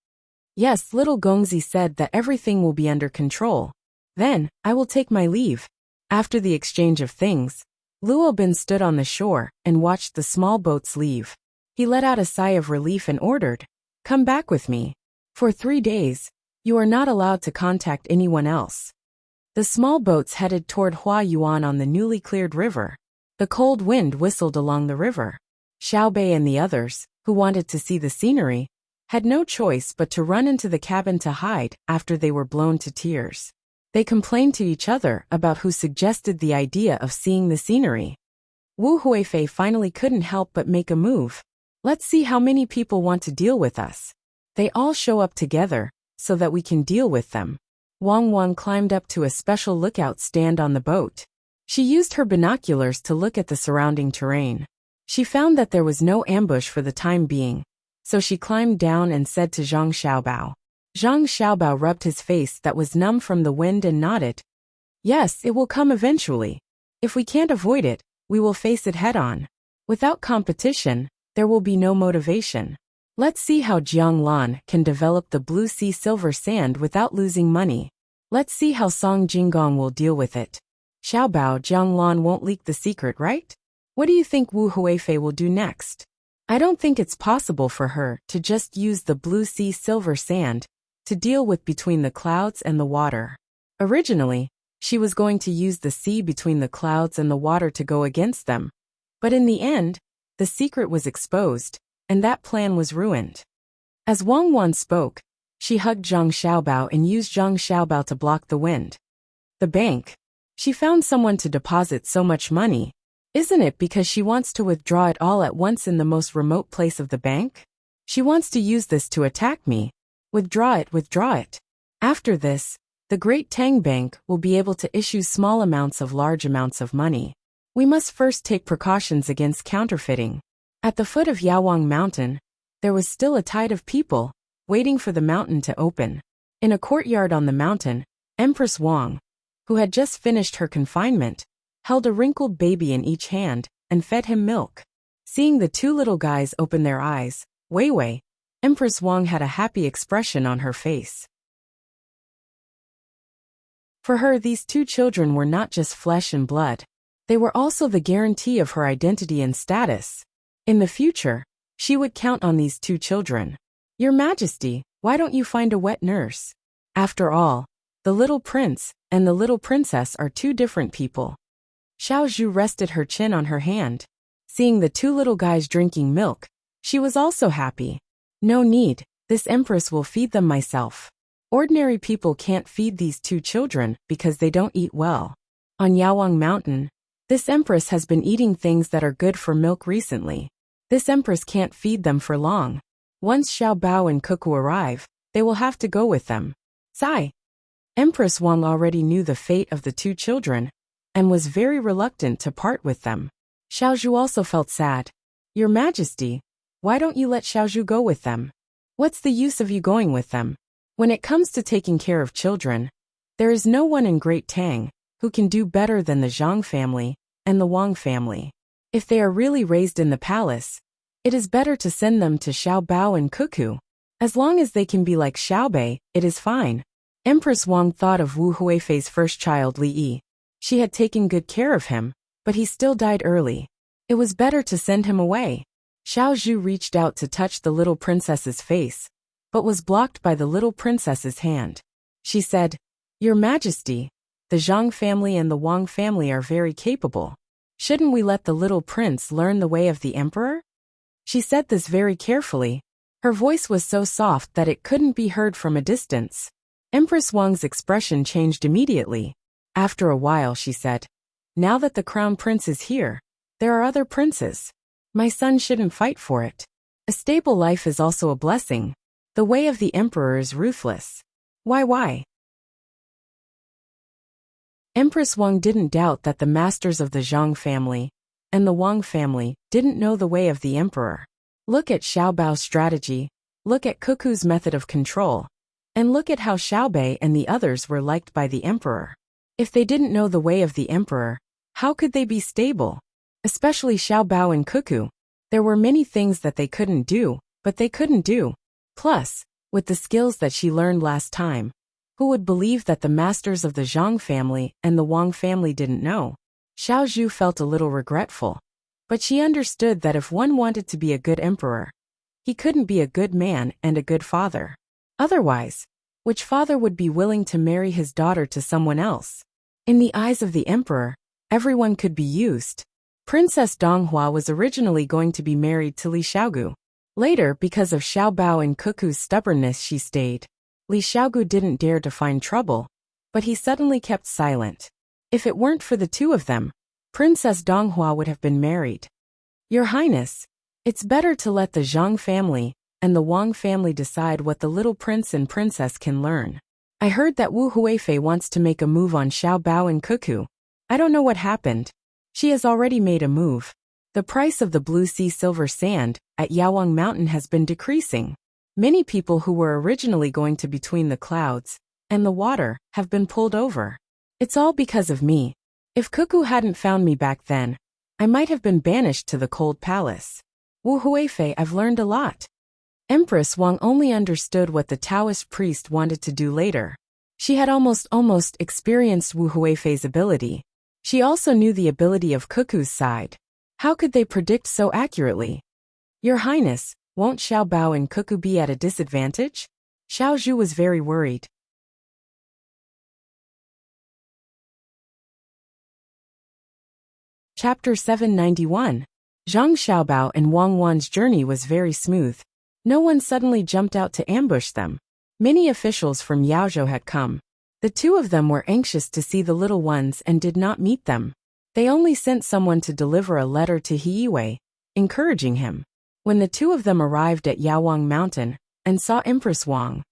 "Yes," little Gongzi said that everything will be under control. "Then, I will take my leave." After the exchange of things, Luo Bin stood on the shore and watched the small boats leave. He let out a sigh of relief and ordered, "Come back with me. For 3 days, you are not allowed to contact anyone else." The small boats headed toward Hua Yuan on the newly cleared river. The cold wind whistled along the river. Xiao Bei and the others, who wanted to see the scenery, had no choice but to run into the cabin to hide after they were blown to tears. They complained to each other about who suggested the idea of seeing the scenery. Wu Huifei finally couldn't help but make a move. "Let's see how many people want to deal with us. They all show up together, so that we can deal with them." Wang Wan climbed up to a special lookout stand on the boat. She used her binoculars to look at the surrounding terrain. She found that there was no ambush for the time being, so she climbed down and said to Zhang Xiaobao. Zhang Xiaobao rubbed his face that was numb from the wind and nodded. "Yes, it will come eventually. If we can't avoid it, we will face it head-on. Without competition, there will be no motivation. Let's see how Jiang Lan can develop the blue sea silver sand without losing money. Let's see how Song Jinggong will deal with it. Xiaobao, Jiang Lan won't leak the secret, right? What do you think Wu Huifei will do next? I don't think it's possible for her to just use the blue sea silver sand to deal with between the clouds and the water. Originally, She was going to use the sea between the clouds and the water to go against them. But in the end, the secret was exposed, and that plan was ruined. As Wang Wan spoke, she hugged Zhang Xiaobao and used Zhang Xiaobao to block the wind. The bank. She found someone to deposit so much money. Isn't it because she wants to withdraw it all at once in the most remote place of the bank? She wants to use this to attack me. Withdraw it, withdraw it. After this, the great Tang Bank will be able to issue small amounts of large amounts of money. We must first take precautions against counterfeiting. At the foot of Yawang Mountain, there was still a tide of people, waiting for the mountain to open. In a courtyard on the mountain, Empress Wang, who had just finished her confinement, held a wrinkled baby in each hand, and fed him milk. Seeing the two little guys open their eyes, Wei Wei, Empress Wang had a happy expression on her face. For her, these two children were not just flesh and blood. They were also the guarantee of her identity and status. In the future, she would count on these two children. Your Majesty, why don't you find a wet nurse? After all, the little prince and the little princess are two different people. Xiao Zhu rested her chin on her hand. Seeing the two little guys drinking milk, she was also happy. No need, this empress will feed them myself. Ordinary people can't feed these two children because they don't eat well. On Yawang Mountain, this empress has been eating things that are good for milk recently. This empress can't feed them for long. Once Xiao Bao and Cuckoo arrive, they will have to go with them. Sigh. Empress Wang already knew the fate of the two children, and was very reluctant to part with them. Xiao Zhu also felt sad. Your Majesty, why don't you let Xiao Zhu go with them? What's the use of you going with them? When it comes to taking care of children, there is no one in Great Tang who can do better than the Zhang family and the Wang family. If they are really raised in the palace, it is better to send them to Xiao Bao and Cuckoo. As long as they can be like Xiao Bei, it is fine. Empress Wang thought of Wu Huifei's first child Li Yi. She had taken good care of him, but he still died early. It was better to send him away. Xiao Zhu reached out to touch the little princess's face, but was blocked by the little princess's hand. She said, Your Majesty, the Zhang family and the Wang family are very capable. Shouldn't we let the little prince learn the way of the emperor? She said this very carefully. Her voice was so soft that it couldn't be heard from a distance. Empress Wang's expression changed immediately. After a while she said, Now that the crown prince is here, there are other princes. My son shouldn't fight for it. A stable life is also a blessing. The way of the emperor is ruthless. Why? Empress Wang didn't doubt that the masters of the Zhang family and the Wang family didn't know the way of the emperor. Look at Xiao Bao's strategy, look at Cuckoo's method of control, and look at how Xiao Bei and the others were liked by the emperor. If they didn't know the way of the emperor, how could they be stable? Especially Xiao Bao and Cuckoo. There were many things that they couldn't do, but they couldn't do. Plus, with the skills that she learned last time, who would believe that the masters of the Zhang family and the Wang family didn't know? Xiao Zhu felt a little regretful. But she understood that if one wanted to be a good emperor, he couldn't be a good man and a good father. Otherwise, which father would be willing to marry his daughter to someone else? In the eyes of the emperor, everyone could be used. Princess Donghua was originally going to be married to Li Xiaogu. Later, because of Xiao Bao and Cuckoo's stubbornness, she stayed. Li Xiaogu didn't dare to find trouble, but he suddenly kept silent. If it weren't for the two of them, Princess Donghua would have been married. Your Highness, it's better to let the Zhang family and the Wang family decide what the little prince and princess can learn. I heard that Wu Huifei wants to make a move on Xiao Bao and Cuckoo. I don't know what happened. She has already made a move. The price of the blue sea silver sand at Yawang Mountain has been decreasing. Many people who were originally going to between the clouds and the water have been pulled over. It's all because of me. If Cuckoo hadn't found me back then, I might have been banished to the cold palace. Wu Huifei, I've learned a lot. Empress Wang only understood what the Taoist priest wanted to do later. She had almost experienced Wu Huifei's ability. She also knew the ability of Cuckoo's side. How could they predict so accurately? Your Highness, won't Xiao Bao and Cuckoo be at a disadvantage? Xiao Zhu was very worried. Chapter 791. Zhang Xiaobao and Wang Wan's journey was very smooth. No one suddenly jumped out to ambush them. Many officials from Yaozhou had come. The two of them were anxious to see the little ones and did not meet them. They only sent someone to deliver a letter to Heiwei, encouraging him. When the two of them arrived at Yaowang Mountain and saw Empress Wang,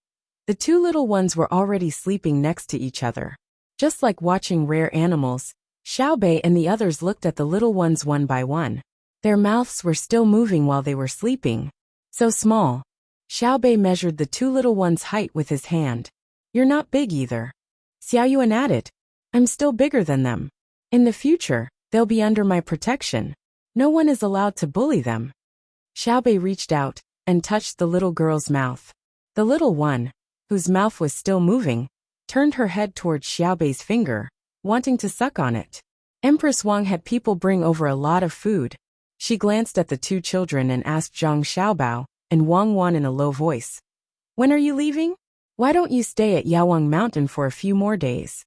the two little ones were already sleeping next to each other. Just like watching rare animals, Xiaobei and the others looked at the little ones one by one. Their mouths were still moving while they were sleeping. So small. Xiaobei measured the two little ones' height with his hand. You're not big either. Xiaoyuan added. I'm still bigger than them. In the future, they'll be under my protection. No one is allowed to bully them. Xiaobei reached out and touched the little girl's mouth. The little one, whose mouth was still moving, turned her head towards Xiaobei's finger, wanting to suck on it. Empress Wang had people bring over a lot of food. She glanced at the two children and asked Zhang Xiaobao and Wang Wan in a low voice. When are you leaving? Why don't you stay at Yaowang Mountain for a few more days?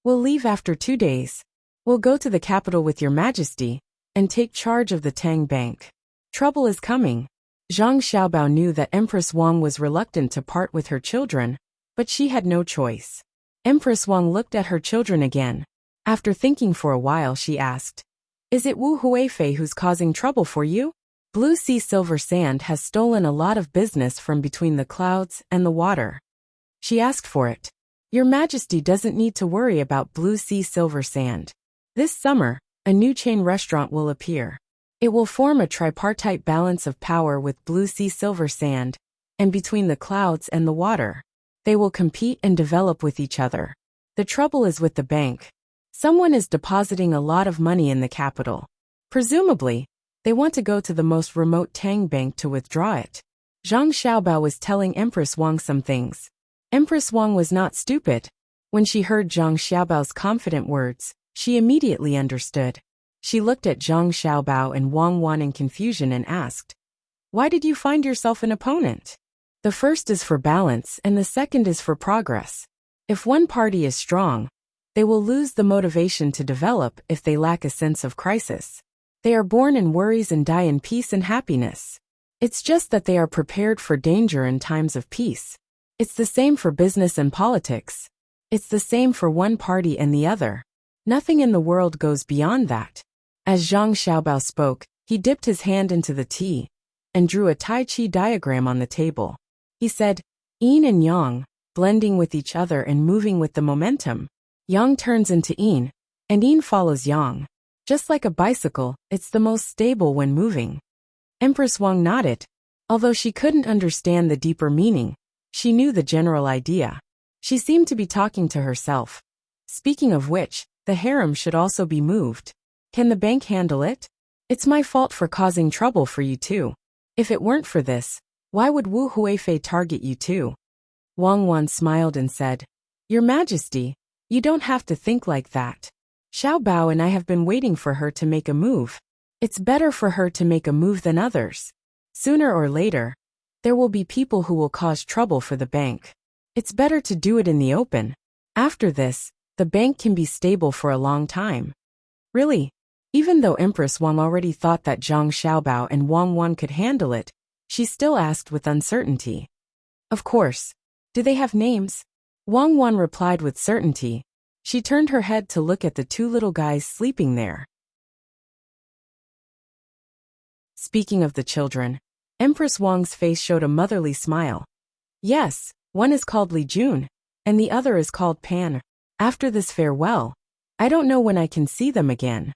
We'll leave after 2 days. We'll go to the capital with your majesty and take charge of the Tang Bank. Trouble is coming. Zhang Xiaobao knew that Empress Wang was reluctant to part with her children, but she had no choice. Empress Wang looked at her children again. After thinking for a while, she asked, Is it Wu Huifei who's causing trouble for you? Blue Sea Silver Sand has stolen a lot of business from between the clouds and the water. She asked for it. Your Majesty doesn't need to worry about Blue Sea Silver Sand. This summer, a new chain restaurant will appear. It will form a tripartite balance of power with Blue Sea Silver Sand, and between the clouds and the water. They will compete and develop with each other. The trouble is with the bank. Someone is depositing a lot of money in the capital. Presumably, they want to go to the most remote Tang Bank to withdraw it. Zhang Xiaobao was telling Empress Wang some things. Empress Wang was not stupid. When she heard Zhang Xiaobao's confident words, she immediately understood. She looked at Zhang Xiaobao and Wang Wan in confusion and asked, Why did you find yourself an opponent? The first is for balance and the second is for progress. If one party is strong, they will lose the motivation to develop if they lack a sense of crisis. They are born in worries and die in peace and happiness. It's just that they are prepared for danger in times of peace. It's the same for business and politics. It's the same for one party and the other. Nothing in the world goes beyond that. As Zhang Xiaobao spoke, he dipped his hand into the tea and drew a Tai Chi diagram on the table. He said, Yin and Yang, blending with each other and moving with the momentum. Yang turns into Yin, and Yin follows Yang. Just like a bicycle, it's the most stable when moving. Empress Wang nodded. Although she couldn't understand the deeper meaning, she knew the general idea. She seemed to be talking to herself. Speaking of which, the harem should also be moved. Can the bank handle it? It's my fault for causing trouble for you too. If it weren't for this, why would Wu Huifei target you too? Wang Wan smiled and said, Your Majesty, you don't have to think like that. Xiao Bao and I have been waiting for her to make a move. It's better for her to make a move than others. Sooner or later, there will be people who will cause trouble for the bank. It's better to do it in the open. After this, the bank can be stable for a long time. Really? Even though Empress Wang already thought that Zhang Xiaobao and Wang Wan could handle it, she still asked with uncertainty. Of course. Do they have names? Wang Wan replied with certainty. She turned her head to look at the two little guys sleeping there. Speaking of the children, Empress Wang's face showed a motherly smile. Yes, one is called Li Jun, and the other is called Pan. After this farewell, I don't know when I can see them again.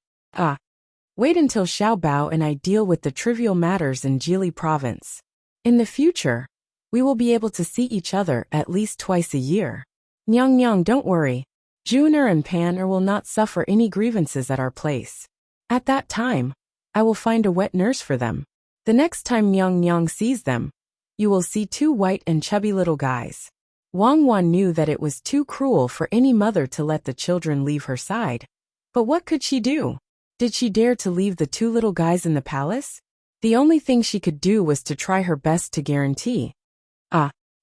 Wait until Xiao Bao and I deal with the trivial matters in Jili province. In the future, we will be able to see each other at least twice a year. Nyang Nyang, don't worry. Juner and Pan will not suffer any grievances at our place. At that time, I will find a wet nurse for them. The next time Nyang Nyang sees them, you will see two white and chubby little guys. Wang Wan knew that it was too cruel for any mother to let the children leave her side. But what could she do? Did she dare to leave the two little guys in the palace? The only thing she could do was to try her best to guarantee.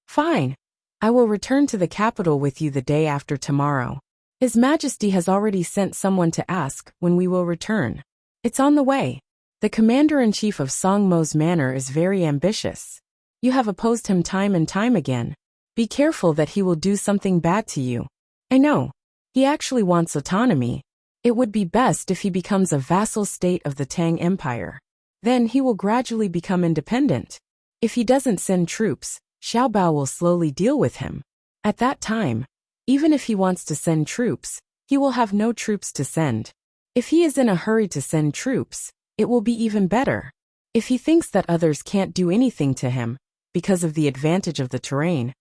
Fine. I will return to the capital with you the day after tomorrow. His Majesty has already sent someone to ask when we will return. It's on the way. The commander-in-chief of Songmo's manor is very ambitious. You have opposed him time and time again. Be careful that he will do something bad to you. I know. He actually wants autonomy. It would be best if he becomes a vassal state of the Tang Empire. Then he will gradually become independent. If he doesn't send troops, Xiaobao will slowly deal with him. At that time, even if he wants to send troops, he will have no troops to send. If he is in a hurry to send troops, it will be even better. If he thinks that others can't do anything to him, because of the advantage of the terrain,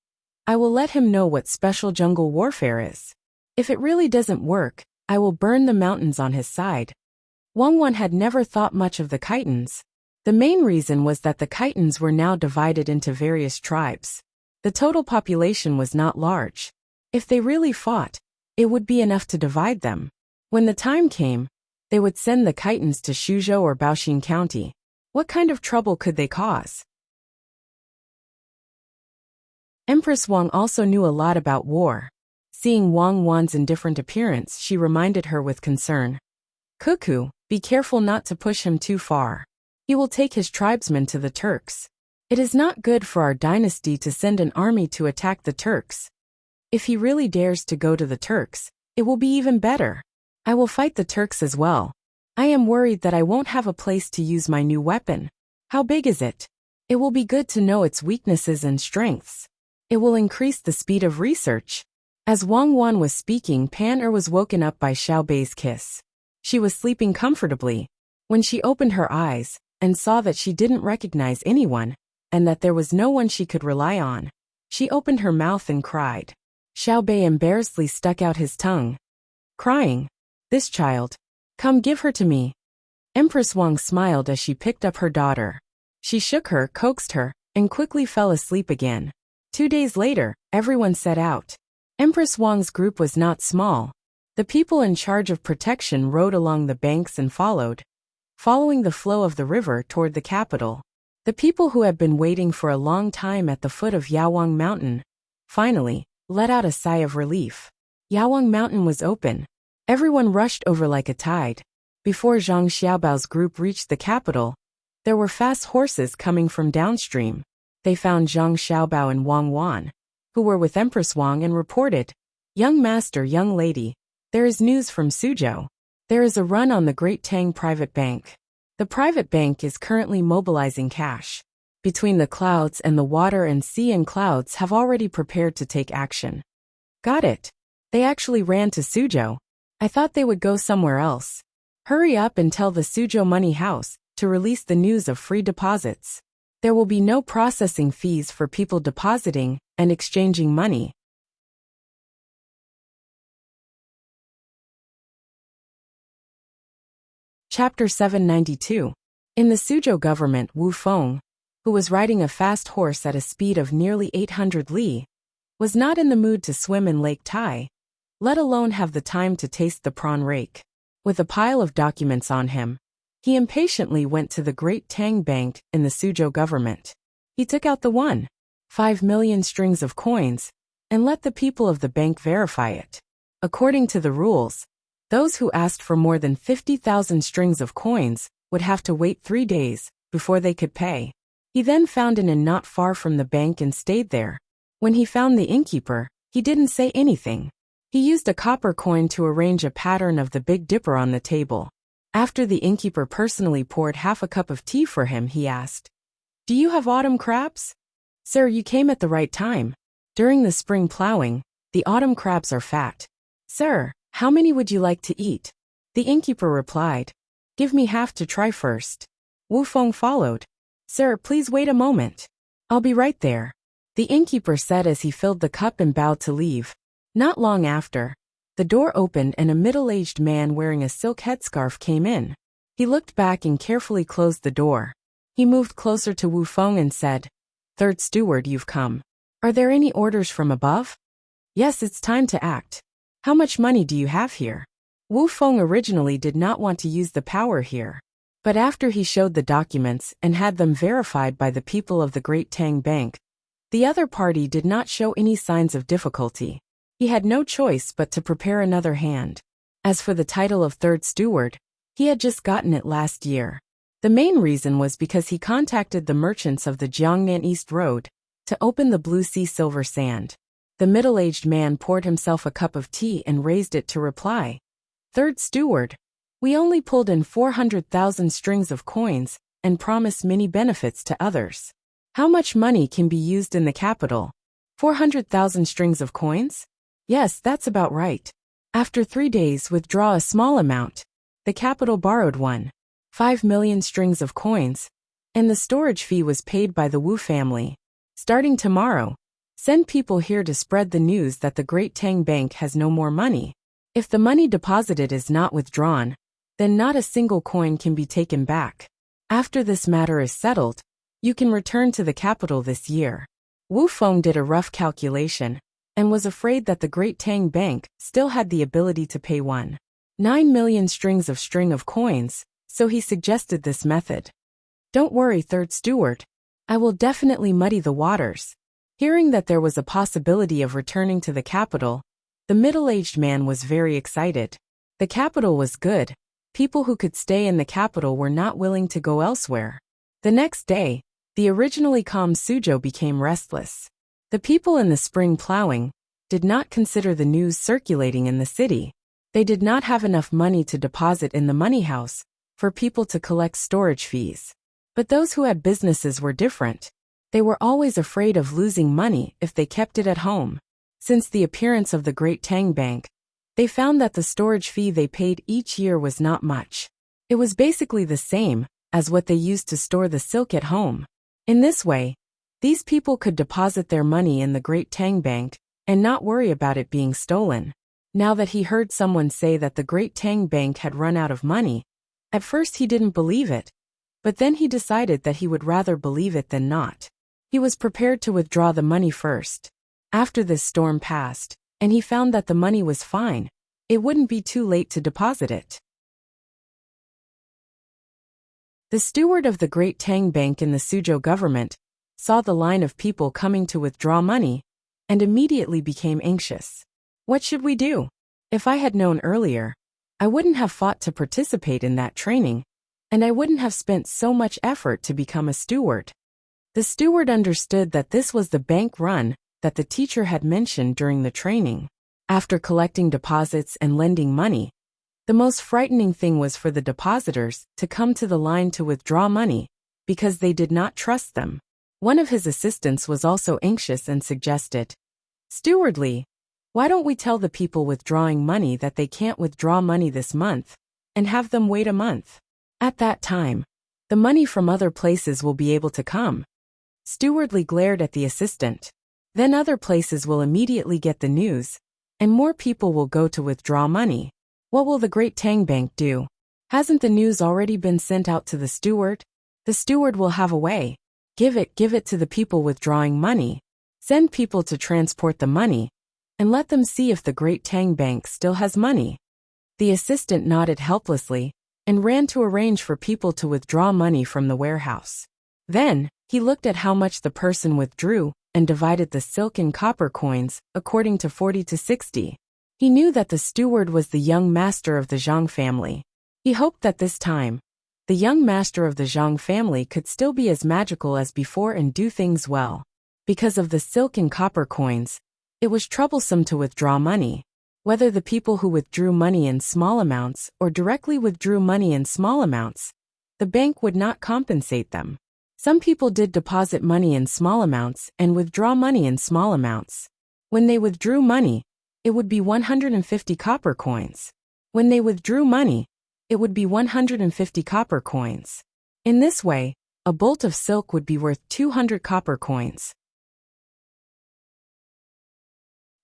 I will let him know what special jungle warfare is. If it really doesn't work, I will burn the mountains on his side. Wang Wan had never thought much of the Khitans. The main reason was that the Khitans were now divided into various tribes. The total population was not large. If they really fought, it would be enough to divide them. When the time came, they would send the Khitans to Shuzhou or Baoxin County. What kind of trouble could they cause? Empress Wang also knew a lot about war. Seeing Wang Wan's indifferent appearance, she reminded her with concern. Cuckoo, be careful not to push him too far. He will take his tribesmen to the Turks. It is not good for our dynasty to send an army to attack the Turks. If he really dares to go to the Turks, it will be even better. I will fight the Turks as well. I am worried that I won't have a place to use my new weapon. How big is it? It will be good to know its weaknesses and strengths. It will increase the speed of research. As Wang Wan was speaking, Pan Er was woken up by Xiao Bei's kiss. She was sleeping comfortably. When she opened her eyes and saw that she didn't recognize anyone, and that there was no one she could rely on, she opened her mouth and cried. Xiao Bei embarrassedly stuck out his tongue, crying, "This child. Come, give her to me." Empress Wang smiled as she picked up her daughter. She shook her, coaxed her, and quickly fell asleep again. 2 days later, everyone set out. Empress Wang's group was not small. The people in charge of protection rode along the banks and following the flow of the river toward the capital. The people who had been waiting for a long time at the foot of Yawang Mountain finally let out a sigh of relief. Yawang Mountain was open. Everyone rushed over like a tide. Before Zhang Xiaobao's group reached the capital, there were fast horses coming from downstream. They found Zhang Xiaobao and Wang Wan, who were with Empress Wang, and reported, "Young master, young lady, there is news from Suzhou. There is a run on the Great Tang private bank. The private bank is currently mobilizing cash. Between the clouds and the water and sea and clouds have already prepared to take action." Got it. They actually ran to Suzhou. I thought they would go somewhere else. Hurry up and tell the Suzhou Money House to release the news of free deposits. There will be no processing fees for people depositing and exchanging money. Chapter 792. In the Suzhou government, Wu Feng, who was riding a fast horse at a speed of nearly 800 li, was not in the mood to swim in Lake Tai, let alone have the time to taste the prawn rake. With a pile of documents on him, he impatiently went to the Great Tang Bank in the Suzhou government. He took out the 1.5 million strings of coins and let the people of the bank verify it. According to the rules, those who asked for more than 50,000 strings of coins would have to wait 3 days before they could pay. He then found an inn not far from the bank and stayed there. When he found the innkeeper, he didn't say anything. He used a copper coin to arrange a pattern of the Big Dipper on the table. After the innkeeper personally poured half a cup of tea for him, he asked, "Do you have autumn crabs?" "Sir, you came at the right time. During the spring plowing, the autumn crabs are fat." "Sir, how many would you like to eat?" The innkeeper replied, "Give me half to try first." Wu Feng followed. "Sir, please wait a moment. I'll be right there," the innkeeper said as he filled the cup and bowed to leave. Not long after, the door opened and a middle-aged man wearing a silk headscarf came in. He looked back and carefully closed the door. He moved closer to Wu Feng and said, "Third steward, you've come. Are there any orders from above?" "Yes, it's time to act. How much money do you have here?" Wu Feng originally did not want to use the power here. But after he showed the documents and had them verified by the people of the Great Tang Bank, the other party did not show any signs of difficulty. He had no choice but to prepare another hand. As for the title of third steward, he He had just gotten it last year. The main reason was because he contacted the merchants of the Jiangnan East Road to open the Blue Sea silver sand. The middle-aged man poured himself a cup of tea and raised it to reply. Third steward, we only pulled in 400,000 strings of coins and promised many benefits to others. How much money can be used in the capital? 400,000 strings of coins? Yes, that's about right. After 3 days, withdraw a small amount. The capital borrowed 1.5 million strings of coins, and the storage fee was paid by the Wu family. Starting tomorrow, send people here to spread the news that the Great Tang Bank has no more money. If the money deposited is not withdrawn, then not a single coin can be taken back. After this matter is settled, you can return to the capital this year. Wu Feng did a rough calculation and was afraid that the Great Tang Bank still had the ability to pay 1.9 million strings of coins, so he suggested this method. Don't worry, third steward. I will definitely muddy the waters. Hearing that there was a possibility of returning to the capital, the middle-aged man was very excited. The capital was good. People who could stay in the capital were not willing to go elsewhere. The next day, the originally calm Suzhou became restless. The people in the spring plowing did not consider the news circulating in the city. They did not have enough money to deposit in the money house for people to collect storage fees. But those who had businesses were different. They were always afraid of losing money if they kept it at home. Since the appearance of the Great Tang Bank, they found that the storage fee they paid each year was not much. It was basically the same as what they used to store the silk at home. In this way, these people could deposit their money in the Great Tang Bank and not worry about it being stolen. Now that he heard someone say that the Great Tang Bank had run out of money, at first he didn't believe it, but then he decided that he would rather believe it than not. He was prepared to withdraw the money first. After this storm passed, and he found that the money was fine, it wouldn't be too late to deposit it. The steward of the Great Tang Bank in the Suzhou government saw the line of people coming to withdraw money and immediately became anxious. What should we do? If I had known earlier, I wouldn't have fought to participate in that training, and I wouldn't have spent so much effort to become a steward. The steward understood that this was the bank run that the teacher had mentioned during the training. After collecting deposits and lending money, the most frightening thing was for the depositors to come to the line to withdraw money because they did not trust them. One of his assistants was also anxious and suggested, "Steward Lee, why don't we tell the people withdrawing money that they can't withdraw money this month and have them wait a month? At that time, the money from other places will be able to come." Steward Lee glared at the assistant. Then other places will immediately get the news, and more people will go to withdraw money. What will the Great Tang Bank do? Hasn't the news already been sent out to the steward? The steward will have a way. Give it to the people withdrawing money. Send people to transport the money, and let them see if the Great Tang Bank still has money. The assistant nodded helplessly and ran to arrange for people to withdraw money from the warehouse. Then, he looked at how much the person withdrew and divided the silk and copper coins according to 40-60. He knew that the steward was the young master of the Zhang family. He hoped that this time, the young master of the Zhang family could still be as magical as before and do things well. Because of the silk and copper coins, it was troublesome to withdraw money. Whether the people who withdrew money in small amounts or directly withdrew money in small amounts, the bank would not compensate them. Some people did deposit money in small amounts and withdraw money in small amounts. When they withdrew money, it would be 150 copper coins. When they withdrew money, it would be 150 copper coins. In this way, a bolt of silk would be worth 200 copper coins.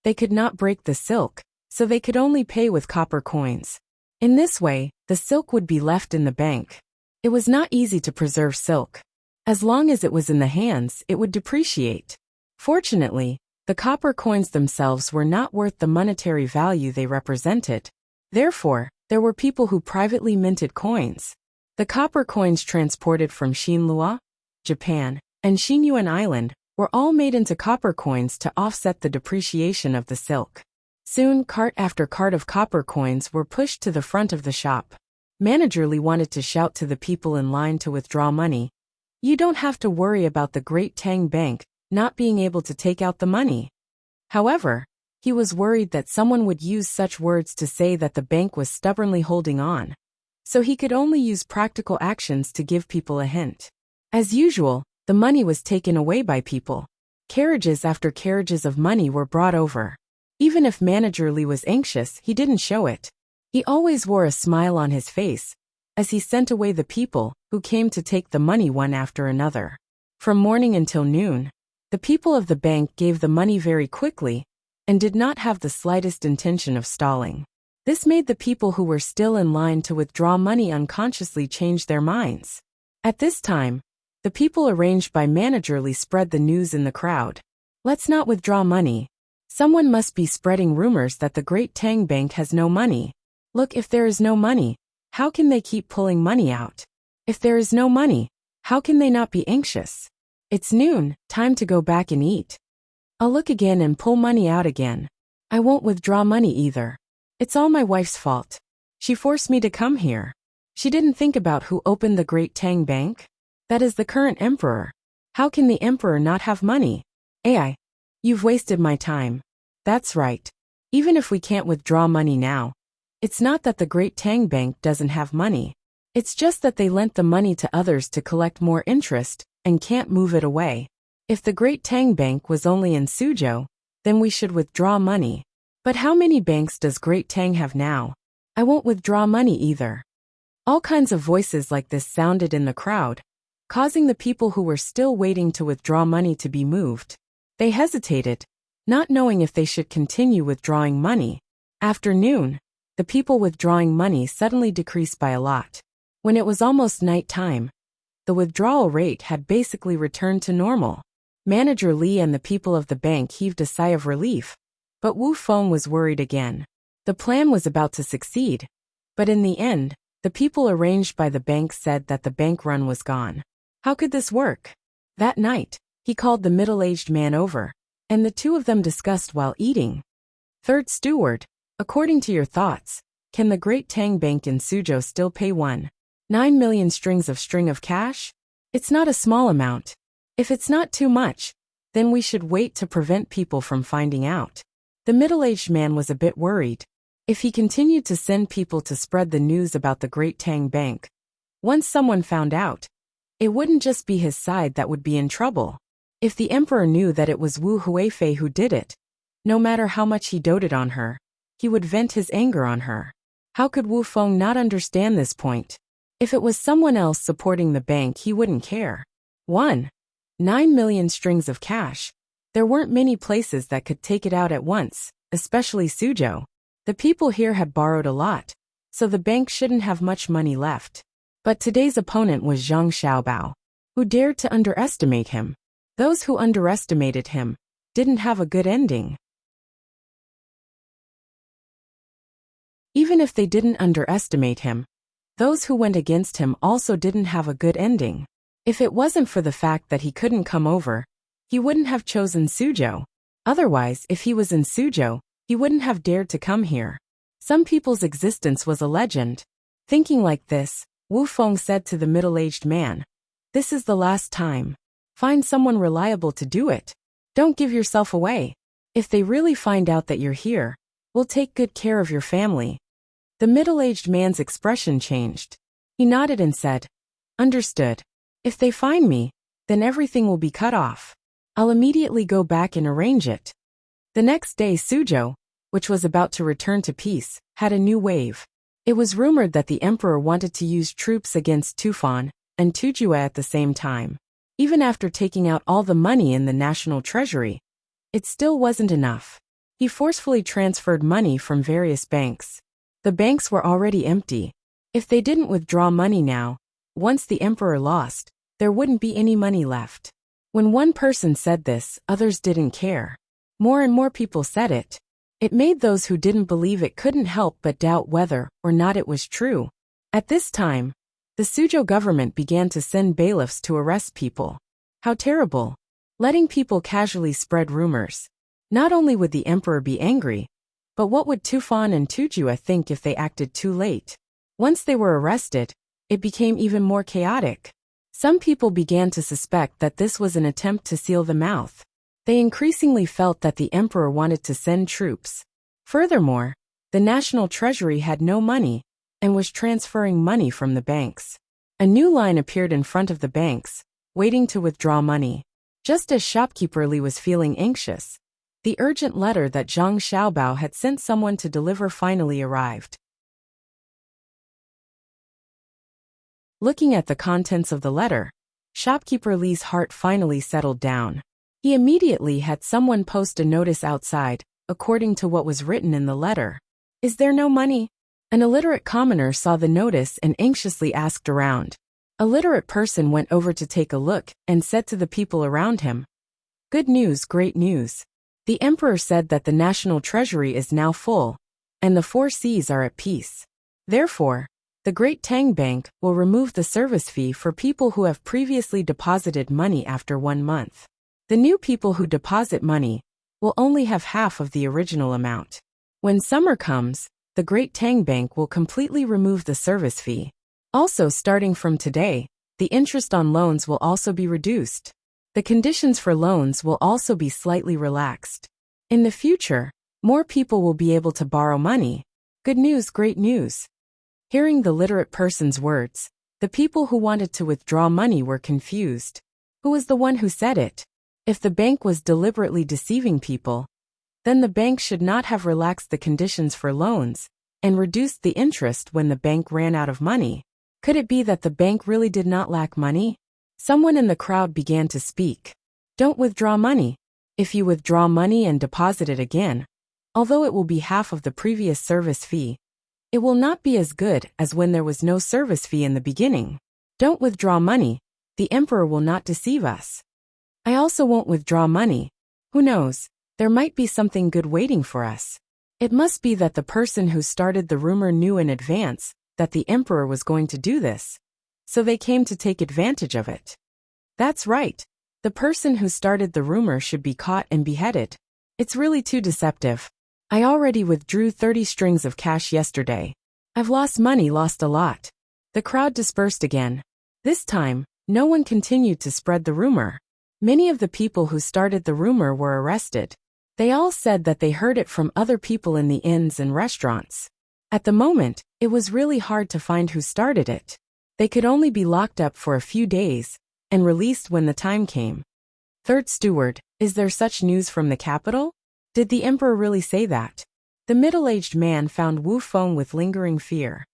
They could not break the silk, so they could only pay with copper coins. In this way, the silk would be left in the bank. It was not easy to preserve silk. As long as it was in the hands, it would depreciate. Fortunately, the copper coins themselves were not worth the monetary value they represented. Therefore, there were people who privately minted coins. The copper coins transported from Xinlua, Japan, and Xinyuan Island were all made into copper coins to offset the depreciation of the silk. Soon, cart after cart of copper coins were pushed to the front of the shop. Manager Li wanted to shout to the people in line to withdraw money. You don't have to worry about the Great Tang Bank not being able to take out the money. However, he was worried that someone would use such words to say that the bank was stubbornly holding on. So he could only use practical actions to give people a hint. As usual, the money was taken away by people. Carriages after carriages of money were brought over. Even if Manager Li was anxious, he didn't show it. He always wore a smile on his face, as he sent away the people who came to take the money one after another. From morning until noon, the people of the bank gave the money very quickly and did not have the slightest intention of stalling. This made the people who were still in line to withdraw money unconsciously change their minds. At this time, the people arranged by Manager Li spread the news in the crowd. Let's not withdraw money. Someone must be spreading rumors that the Great Tang Bank has no money. Look, if there is no money, how can they keep pulling money out? If there is no money, how can they not be anxious? It's noon, time to go back and eat. I'll look again and pull money out again. I won't withdraw money either. It's all my wife's fault. She forced me to come here. She didn't think about who opened the Great Tang Bank. That is the current emperor. How can the emperor not have money? AI, you've wasted my time. That's right. Even if we can't withdraw money now, it's not that the Great Tang Bank doesn't have money. It's just that they lent the money to others to collect more interest and can't move it away. If the Great Tang Bank was only in Suzhou, then we should withdraw money. But how many banks does Great Tang have now? I won't withdraw money either. All kinds of voices like this sounded in the crowd, causing the people who were still waiting to withdraw money to be moved. They hesitated, not knowing if they should continue withdrawing money. After noon, the people withdrawing money suddenly decreased by a lot. When it was almost night time, the withdrawal rate had basically returned to normal. Manager Li and the people of the bank heaved a sigh of relief, but Wu Feng was worried again. The plan was about to succeed, but in the end, the people arranged by the bank said that the bank run was gone. How could this work? That night, he called the middle-aged man over, and the two of them discussed while eating. Third steward, according to your thoughts, can the Great Tang Bank in Suzhou still pay 1.9 million strings of cash? It's not a small amount. If it's not too much, then we should wait to prevent people from finding out. The middle-aged man was a bit worried. If he continued to send people to spread the news about the Great Tang Bank, once someone found out, it wouldn't just be his side that would be in trouble. If the emperor knew that it was Wu Huifei who did it, no matter how much he doted on her, he would vent his anger on her. How could Wu Feng not understand this point? If it was someone else supporting the bank, he wouldn't care. 1.9 million strings of cash. There weren't many places that could take it out at once, especially Suzhou. The people here had borrowed a lot, so the bank shouldn't have much money left. But today's opponent was Zhang Xiaobao. Who dared to underestimate him? Those who underestimated him didn't have a good ending. Even if they didn't underestimate him, those who went against him also didn't have a good ending. If it wasn't for the fact that he couldn't come over, he wouldn't have chosen Suzhou. Otherwise, if he was in Suzhou, he wouldn't have dared to come here. Some people's existence was a legend. Thinking like this, Wu Feng said to the middle-aged man, "This is the last time. Find someone reliable to do it. Don't give yourself away. If they really find out that you're here, we'll take good care of your family." The middle-aged man's expression changed. He nodded and said, "Understood. If they find me, then everything will be cut off. I'll immediately go back and arrange it." The next day, Suzhou, which was about to return to peace, had a new wave. It was rumored that the emperor wanted to use troops against Tufan and Tujue at the same time. Even after taking out all the money in the national treasury, it still wasn't enough. He forcefully transferred money from various banks. The banks were already empty. If they didn't withdraw money now, once the emperor lost, there wouldn't be any money left. When one person said this, others didn't care. More and more people said it. It made those who didn't believe it couldn't help but doubt whether or not it was true. At this time, the Suzhou government began to send bailiffs to arrest people. How terrible! Letting people casually spread rumors. Not only would the emperor be angry, but what would Tufan and Tujue think if they acted too late? Once they were arrested, it became even more chaotic. Some people began to suspect that this was an attempt to seal the mouth. They increasingly felt that the emperor wanted to send troops. Furthermore, the national treasury had no money and was transferring money from the banks. A new line appeared in front of the banks, waiting to withdraw money. Just as shopkeeper Li was feeling anxious, the urgent letter that Zhang Xiaobao had sent someone to deliver finally arrived. Looking at the contents of the letter, shopkeeper Li's heart finally settled down. He immediately had someone post a notice outside, according to what was written in the letter. Is there no money? An illiterate commoner saw the notice and anxiously asked around. A literate person went over to take a look and said to the people around him, "Good news, great news. The emperor said that the national treasury is now full, and the 4 seas are at peace. Therefore, the Great Tang Bank will remove the service fee for people who have previously deposited money after 1 month. The new people who deposit money will only have half of the original amount. When summer comes, the Great Tang Bank will completely remove the service fee. Also, starting from today, the interest on loans will also be reduced. The conditions for loans will also be slightly relaxed. In the future, more people will be able to borrow money. Good news, great news." Hearing the literate person's words, the people who wanted to withdraw money were confused. Who was the one who said it? If the bank was deliberately deceiving people, then the bank should not have relaxed the conditions for loans and reduced the interest when the bank ran out of money. Could it be that the bank really did not lack money? Someone in the crowd began to speak. Don't withdraw money. If you withdraw money and deposit it again, although it will be half of the previous service fee, it will not be as good as when there was no service fee in the beginning. Don't withdraw money. The emperor will not deceive us. I also won't withdraw money. Who knows, there might be something good waiting for us. It must be that the person who started the rumor knew in advance that the emperor was going to do this, so they came to take advantage of it. That's right. The person who started the rumor should be caught and beheaded. It's really too deceptive. I already withdrew 30 strings of cash yesterday. I've lost money, lost a lot. The crowd dispersed again. This time, no one continued to spread the rumor. Many of the people who started the rumor were arrested. They all said that they heard it from other people in the inns and restaurants. At the moment, it was really hard to find who started it. They could only be locked up for a few days and released when the time came. Third steward, is there such news from the capital? Did the emperor really say that? The middle-aged man found Wu Feng with lingering fear.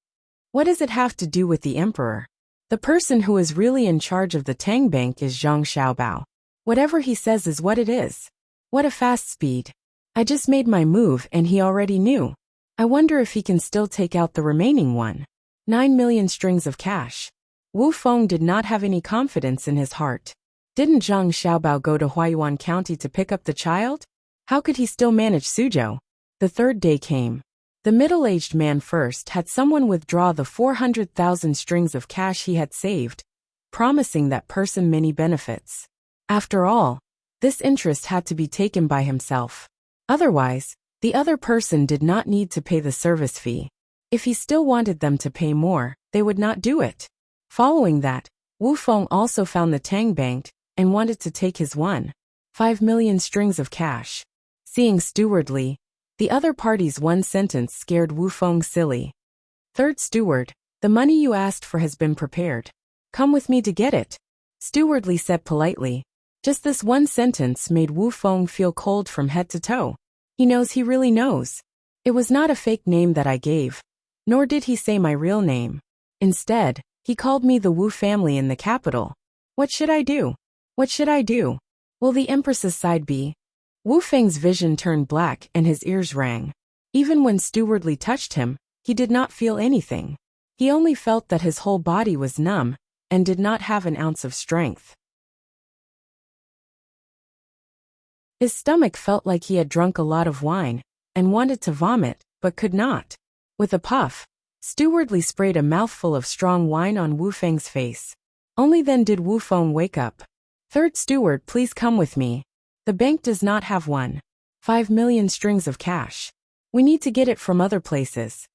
What does it have to do with the emperor? The person who is really in charge of the Tang Bank is Zhang Xiaobao. Whatever he says is what it is. What a fast speed. I just made my move and he already knew. I wonder if he can still take out the remaining 9 million strings of cash. Wu Feng did not have any confidence in his heart. Didn't Zhang Xiaobao go to Huayuan County to pick up the child? How could he still manage Suzhou? The third day came. The middle-aged man first had someone withdraw the 400,000 strings of cash he had saved, promising that person many benefits. After all, this interest had to be taken by himself. Otherwise, the other person did not need to pay the service fee. If he still wanted them to pay more, they would not do it. Following that, Wu Feng also found the Tang Bank and wanted to take his 5 million strings of cash. Seeing Steward Li, the other party's one sentence scared Wu Feng silly. Third steward, the money you asked for has been prepared. Come with me to get it. Steward Li said politely. Just this one sentence made Wu Feng feel cold from head to toe. He knows he really knows. It was not a fake name that I gave, nor did he say my real name. Instead, he called me the Wu family in the capital. What should I do? What should I do? Will the empress's side be? Wu Feng's vision turned black and his ears rang. Even when Steward Li touched him, he did not feel anything. He only felt that his whole body was numb and did not have an ounce of strength. His stomach felt like he had drunk a lot of wine and wanted to vomit, but could not. With a puff, Steward Li sprayed a mouthful of strong wine on Wu Feng's face. Only then did Wu Feng wake up. Third steward, please come with me. The bank does not have 5 million strings of cash. We need to get it from other places.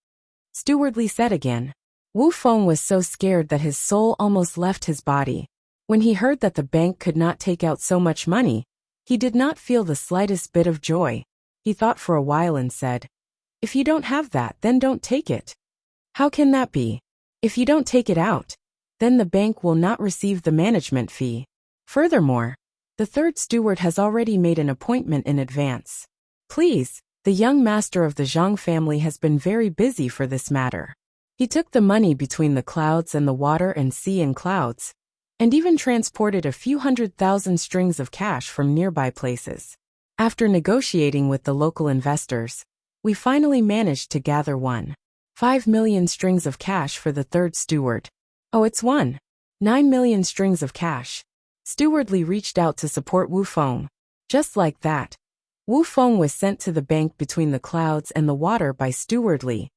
Steward Li said again. Wu Feng was so scared that his soul almost left his body. When he heard that the bank could not take out so much money, he did not feel the slightest bit of joy. He thought for a while and said, "If you don't have that, then don't take it." "How can that be? If you don't take it out, then the bank will not receive the management fee. Furthermore, the third steward has already made an appointment in advance. Please, the young master of the Zhang family has been very busy for this matter. He took the money between the clouds and the water and sea and clouds, and even transported a few 100,000 strings of cash from nearby places. After negotiating with the local investors, we finally managed to gather 1.5 million strings of cash for the third steward. Oh, it's 1.9 million strings of cash." Steward Li reached out to support Wu Feng. Just like that, Wu Feng was sent to the bank between the clouds and the water by Steward Li.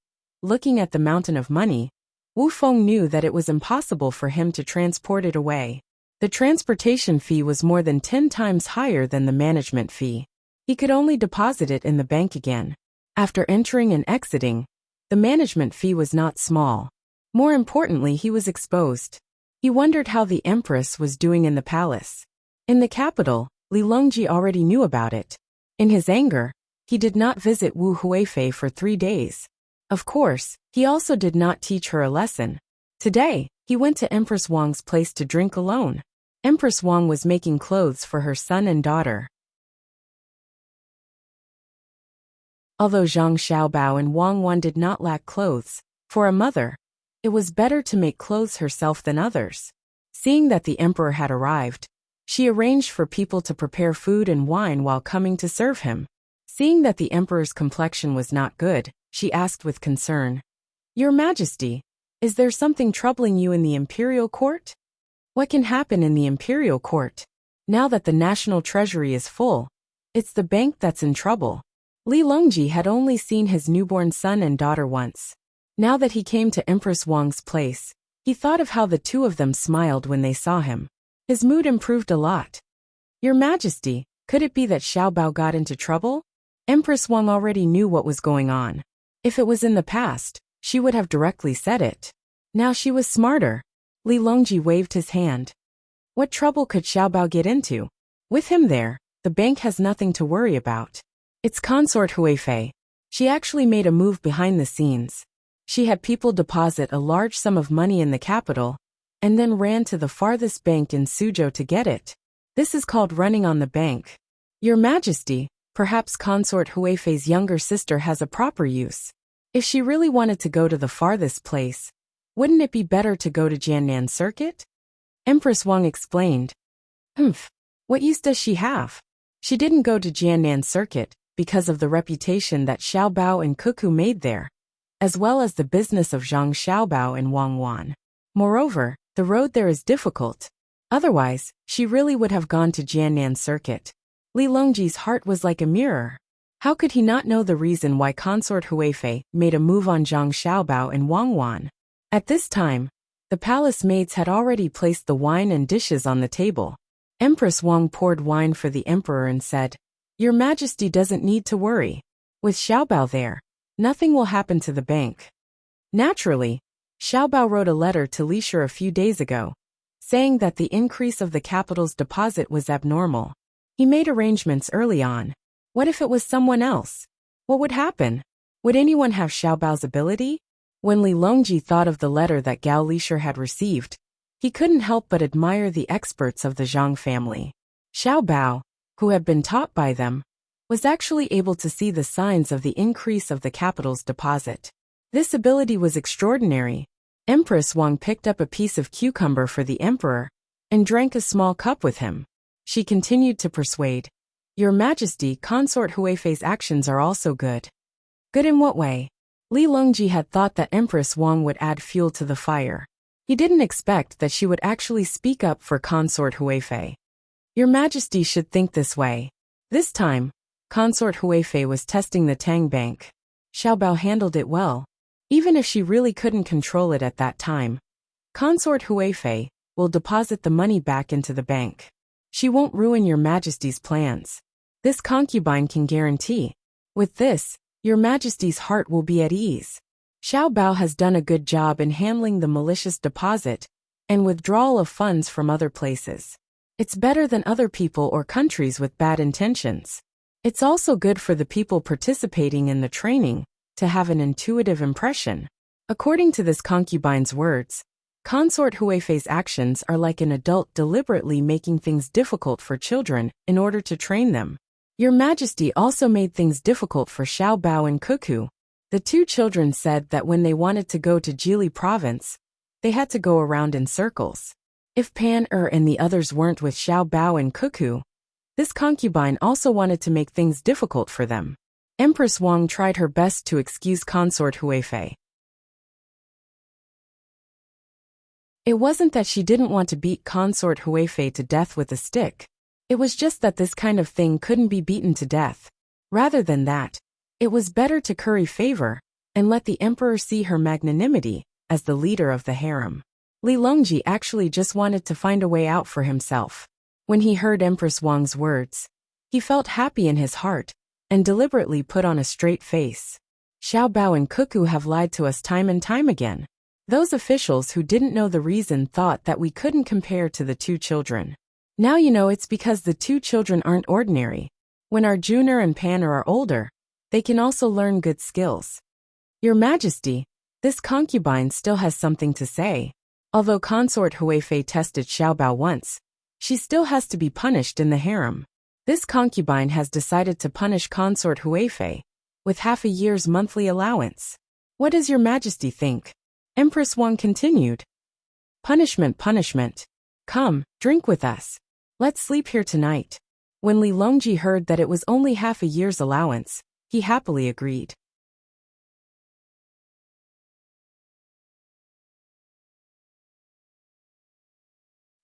Looking at the mountain of money, Wu Feng knew that it was impossible for him to transport it away. The transportation fee was more than 10 times higher than the management fee. He could only deposit it in the bank again. After entering and exiting, the management fee was not small. More importantly, he was exposed. He wondered how the empress was doing in the palace. In the capital, Li Longji already knew about it. In his anger, he did not visit Wu Huifei for 3 days. Of course, he also did not teach her a lesson. Today, he went to Empress Wang's place to drink alone. Empress Wang was making clothes for her son and daughter. Although Zhang Xiaobao and Wang Wan did not lack clothes, for a mother, it was better to make clothes herself than others. Seeing that the emperor had arrived, she arranged for people to prepare food and wine while coming to serve him. Seeing that the emperor's complexion was not good, she asked with concern, "Your Majesty, is there something troubling you in the imperial court?" "What can happen in the imperial court? Now that the national treasury is full, it's the bank that's in trouble." Li Longji had only seen his newborn son and daughter once. Now that he came to Empress Wang's place, he thought of how the two of them smiled when they saw him. His mood improved a lot. "Your Majesty, could it be that Xiaobao got into trouble?" Empress Wang already knew what was going on. If it was in the past, she would have directly said it. Now she was smarter. Li Longji waved his hand. What trouble could Xiaobao get into? With him there, the bank has nothing to worry about. It's consort Huifei. She actually made a move behind the scenes. She had people deposit a large sum of money in the capital, and then ran to the farthest bank in Suzhou to get it. This is called running on the bank. Your Majesty, perhaps consort Huifei's younger sister has a proper use. If she really wanted to go to the farthest place, wouldn't it be better to go to Jiannan Circuit? Empress Wang explained. What use does she have? She didn't go to Jiannan Circuit because of the reputation that Xiaobao and Cuckoo made there, as well as the business of Zhang Xiaobao and Wang Wan. Moreover, the road there is difficult. Otherwise, she really would have gone to Jiannan Circuit. Li Longji's heart was like a mirror. How could he not know the reason why consort Huifei made a move on Zhang Xiaobao and Wang Wan? At this time, the palace maids had already placed the wine and dishes on the table. Empress Wang poured wine for the emperor and said, Your Majesty doesn't need to worry. With Xiaobao there, nothing will happen to the bank. Naturally, Xiaobao wrote a letter to Li Shi a few days ago, saying that the increase of the capital's deposit was abnormal. He made arrangements early on. What if it was someone else? What would happen? Would anyone have Xiaobao's ability? When Li Longji thought of the letter that Gao Lishir had received, he couldn't help but admire the experts of the Zhang family. Xiaobao, who had been taught by them, was actually able to see the signs of the increase of the capital's deposit. This ability was extraordinary. Empress Wang picked up a piece of cucumber for the emperor and drank a small cup with him. She continued to persuade, Your Majesty, consort Huifei's actions are also good. Good in what way? Li Longji had thought that Empress Wang would add fuel to the fire. He didn't expect that she would actually speak up for consort Huifei. Your Majesty should think this way. This time, consort Huifei was testing the Tang bank. Xiaobao handled it well. Even if she really couldn't control it at that time, consort Huifei will deposit the money back into the bank. She won't ruin Your Majesty's plans. This concubine can guarantee. With this, Your Majesty's heart will be at ease. Xiao Bao has done a good job in handling the malicious deposit and withdrawal of funds from other places. It's better than other people or countries with bad intentions. It's also good for the people participating in the training to have an intuitive impression. According to this concubine's words, Consort Huifei's actions are like an adult deliberately making things difficult for children in order to train them. Your Majesty also made things difficult for Xiao Bao and Cuckoo. The two children said that when they wanted to go to Jili province, they had to go around in circles. If Pan and the others weren't with Xiao Bao and Cuckoo, this concubine also wanted to make things difficult for them. Empress Wang tried her best to excuse Consort Huifei. It wasn't that she didn't want to beat Consort Huifei to death with a stick. It was just that this kind of thing couldn't be beaten to death. Rather than that, it was better to curry favor and let the emperor see her magnanimity as the leader of the harem. Li Longji actually just wanted to find a way out for himself. When he heard Empress Wang's words, he felt happy in his heart and deliberately put on a straight face. Xiao Bao and Cuckoo have lied to us time and time again. Those officials who didn't know the reason thought that we couldn't compare to the two children. Now you know it's because the two children aren't ordinary. When our Junior and Panner are older, they can also learn good skills. Your Majesty, this concubine still has something to say. Although Consort Huifei tested Xiao Bao once, she still has to be punished in the harem. This concubine has decided to punish Consort Huifei with half a year's monthly allowance. What does Your Majesty think? Empress Wang continued. Punishment, punishment. Come, drink with us. Let's sleep here tonight. When Li Longji heard that it was only half a year's allowance, he happily agreed.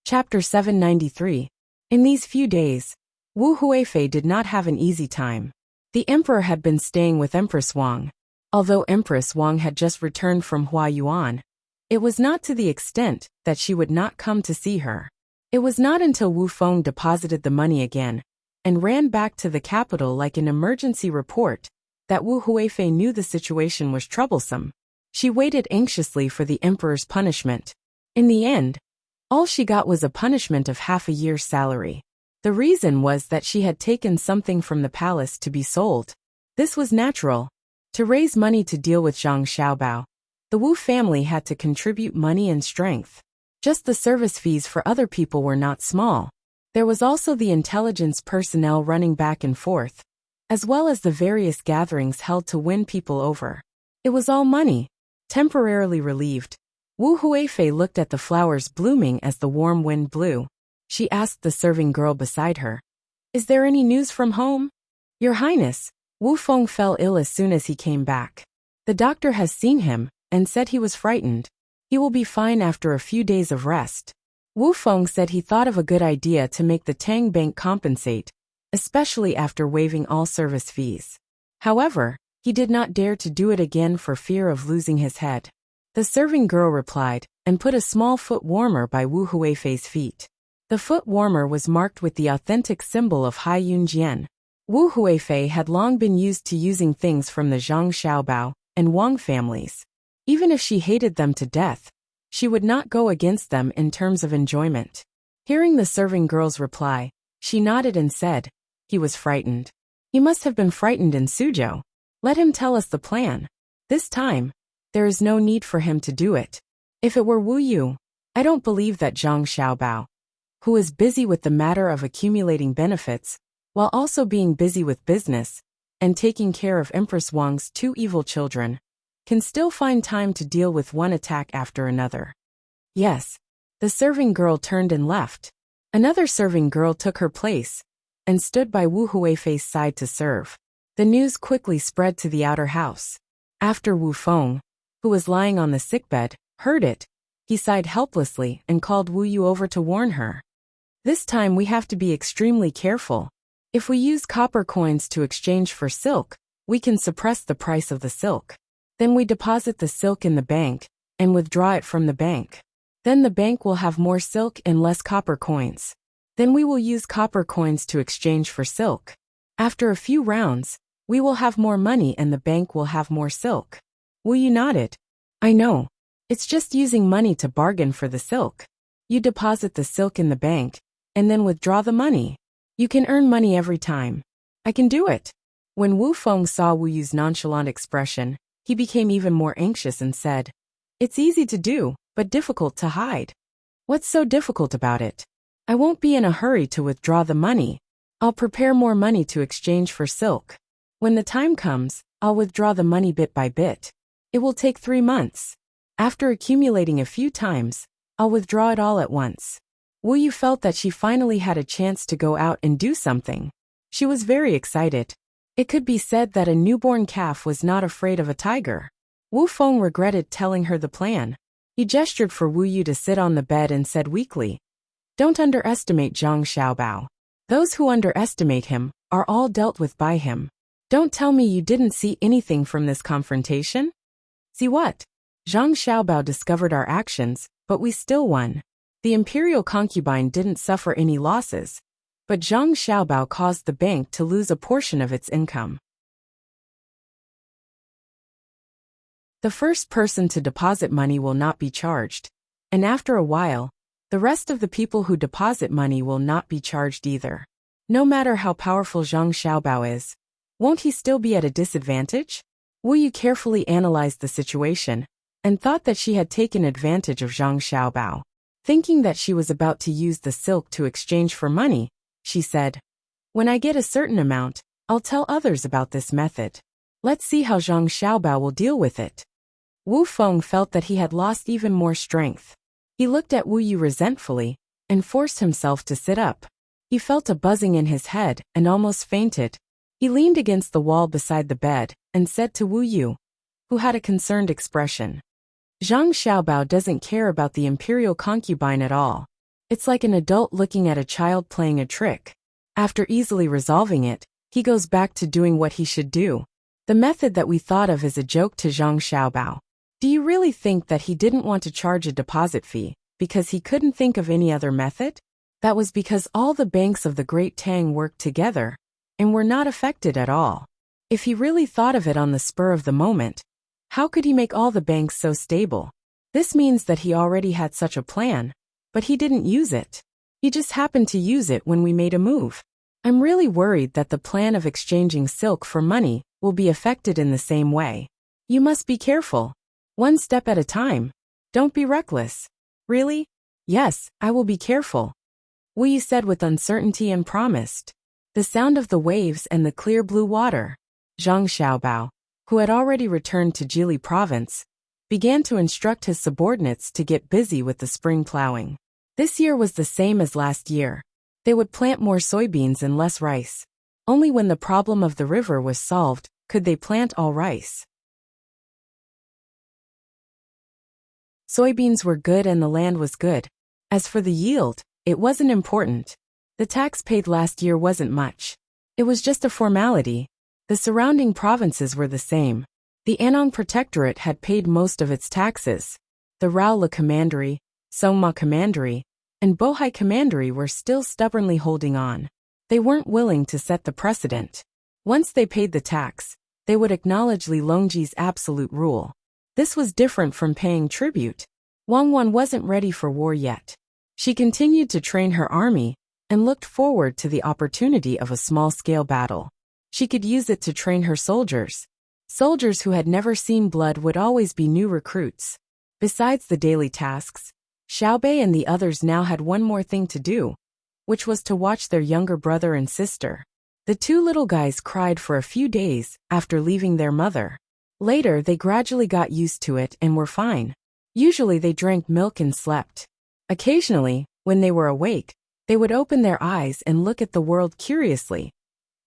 Chapter 793. In these few days, Wu Huifei did not have an easy time. The emperor had been staying with Empress Wang. Although Empress Wang had just returned from Huayuan, it was not to the extent that she would not come to see her. It was not until Wu Feng deposited the money again and ran back to the capital like an emergency report that Wu Huifei knew the situation was troublesome. She waited anxiously for the emperor's punishment. In the end, all she got was a punishment of half a year's salary. The reason was that she had taken something from the palace to be sold. This was natural. To raise money to deal with Zhang Xiaobao, the Wu family had to contribute money and strength. Just the service fees for other people were not small. There was also the intelligence personnel running back and forth, as well as the various gatherings held to win people over. It was all money. Temporarily relieved, Wu Huifei looked at the flowers blooming as the warm wind blew. She asked the serving girl beside her, "Is there any news from home?" "Your Highness, Wu Feng fell ill as soon as he came back. The doctor has seen him and said he was frightened. He will be fine after a few days of rest." Wu Feng said he thought of a good idea to make the Tang Bank compensate, especially after waiving all service fees. However, he did not dare to do it again for fear of losing his head. The serving girl replied and put a small foot warmer by Wu Huifei's feet. The foot warmer was marked with the authentic symbol of Hai Yun Jian. Wu Huifei had long been used to using things from the Zhang Xiaobao and Wang families. Even if she hated them to death, she would not go against them in terms of enjoyment. Hearing the serving girl's reply, she nodded and said, "He was frightened. He must have been frightened in Suzhou. Let him tell us the plan. This time, there is no need for him to do it. If it were Wu Yu, I don't believe that Zhang Xiaobao, who is busy with the matter of accumulating benefits, while also being busy with business and taking care of Empress Wang's two evil children, can still find time to deal with one attack after another." Yes. The serving girl turned and left. Another serving girl took her place and stood by Wu Huifei's side to serve. The news quickly spread to the outer house. After Wu Feng, who was lying on the sickbed, heard it, he sighed helplessly and called Wu Yu over to warn her. "This time we have to be extremely careful. If we use copper coins to exchange for silk, we can suppress the price of the silk. Then we deposit the silk in the bank and withdraw it from the bank. Then the bank will have more silk and less copper coins. Then we will use copper coins to exchange for silk. After a few rounds, we will have more money and the bank will have more silk. Wu Yu nodded. I know. It's just using money to bargain for the silk. You deposit the silk in the bank, and then withdraw the money. You can earn money every time. I can do it. When Wu Feng saw Wu Yu's nonchalant expression, he became even more anxious and said, It's easy to do, but difficult to hide. What's so difficult about it? I won't be in a hurry to withdraw the money. I'll prepare more money to exchange for silk. When the time comes, I'll withdraw the money bit by bit. It will take 3 months. After accumulating a few times, I'll withdraw it all at once. Wu Yu felt that she finally had a chance to go out and do something. She was very excited. It could be said that a newborn calf was not afraid of a tiger. Wu Feng regretted telling her the plan. He gestured for Wu Yu to sit on the bed and said weakly, Don't underestimate Zhang Xiaobao. Those who underestimate him are all dealt with by him. Don't tell me you didn't see anything from this confrontation? See what? Zhang Xiaobao discovered our actions, but we still won. The imperial concubine didn't suffer any losses, but Zhang Xiaobao caused the bank to lose a portion of its income. The first person to deposit money will not be charged, and after a while, the rest of the people who deposit money will not be charged either. No matter how powerful Zhang Xiaobao is, won't he still be at a disadvantage? Wu Yu carefully analyzed the situation and thought that she had taken advantage of Zhang Xiaobao. Thinking that she was about to use the silk to exchange for money, she said, When I get a certain amount, I'll tell others about this method. Let's see how Zhang Xiaobao will deal with it. Wu Feng felt that he had lost even more strength. He looked at Wu Yu resentfully and forced himself to sit up. He felt a buzzing in his head and almost fainted. He leaned against the wall beside the bed and said to Wu Yu, who had a concerned expression, Zhang Xiaobao doesn't care about the imperial concubine at all. It's like an adult looking at a child playing a trick. After easily resolving it, he goes back to doing what he should do. The method that we thought of is a joke to Zhang Xiaobao. Do you really think that he didn't want to charge a deposit fee because he couldn't think of any other method? That was because all the banks of the Great Tang worked together and were not affected at all. If he really thought of it on the spur of the moment, how could he make all the banks so stable? This means that he already had such a plan, but he didn't use it. He just happened to use it when we made a move. I'm really worried that the plan of exchanging silk for money will be affected in the same way. You must be careful. One step at a time. Don't be reckless. Really? Yes, I will be careful. Wu Yu said with uncertainty and promised. The sound of the waves and the clear blue water. Zhang Xiaobao, who had already returned to Jili province, began to instruct his subordinates to get busy with the spring plowing. This year was the same as last year. They would plant more soybeans and less rice. Only when the problem of the river was solved could they plant all rice. Soybeans were good and the land was good. As for the yield, it wasn't important. The tax paid last year wasn't much. It was just a formality. The surrounding provinces were the same. The Anong Protectorate had paid most of its taxes. The Raola Commandery, Songma Commandery, and Bohai Commandery were still stubbornly holding on. They weren't willing to set the precedent. Once they paid the tax, they would acknowledge Li Longji's absolute rule. This was different from paying tribute. Wang Wan wasn't ready for war yet. She continued to train her army and looked forward to the opportunity of a small-scale battle. She could use it to train her soldiers. Soldiers who had never seen blood would always be new recruits. Besides the daily tasks, Xiaobei and the others now had one more thing to do, which was to watch their younger brother and sister. The two little guys cried for a few days after leaving their mother. Later, they gradually got used to it and were fine. Usually they drank milk and slept. Occasionally, when they were awake, they would open their eyes and look at the world curiously,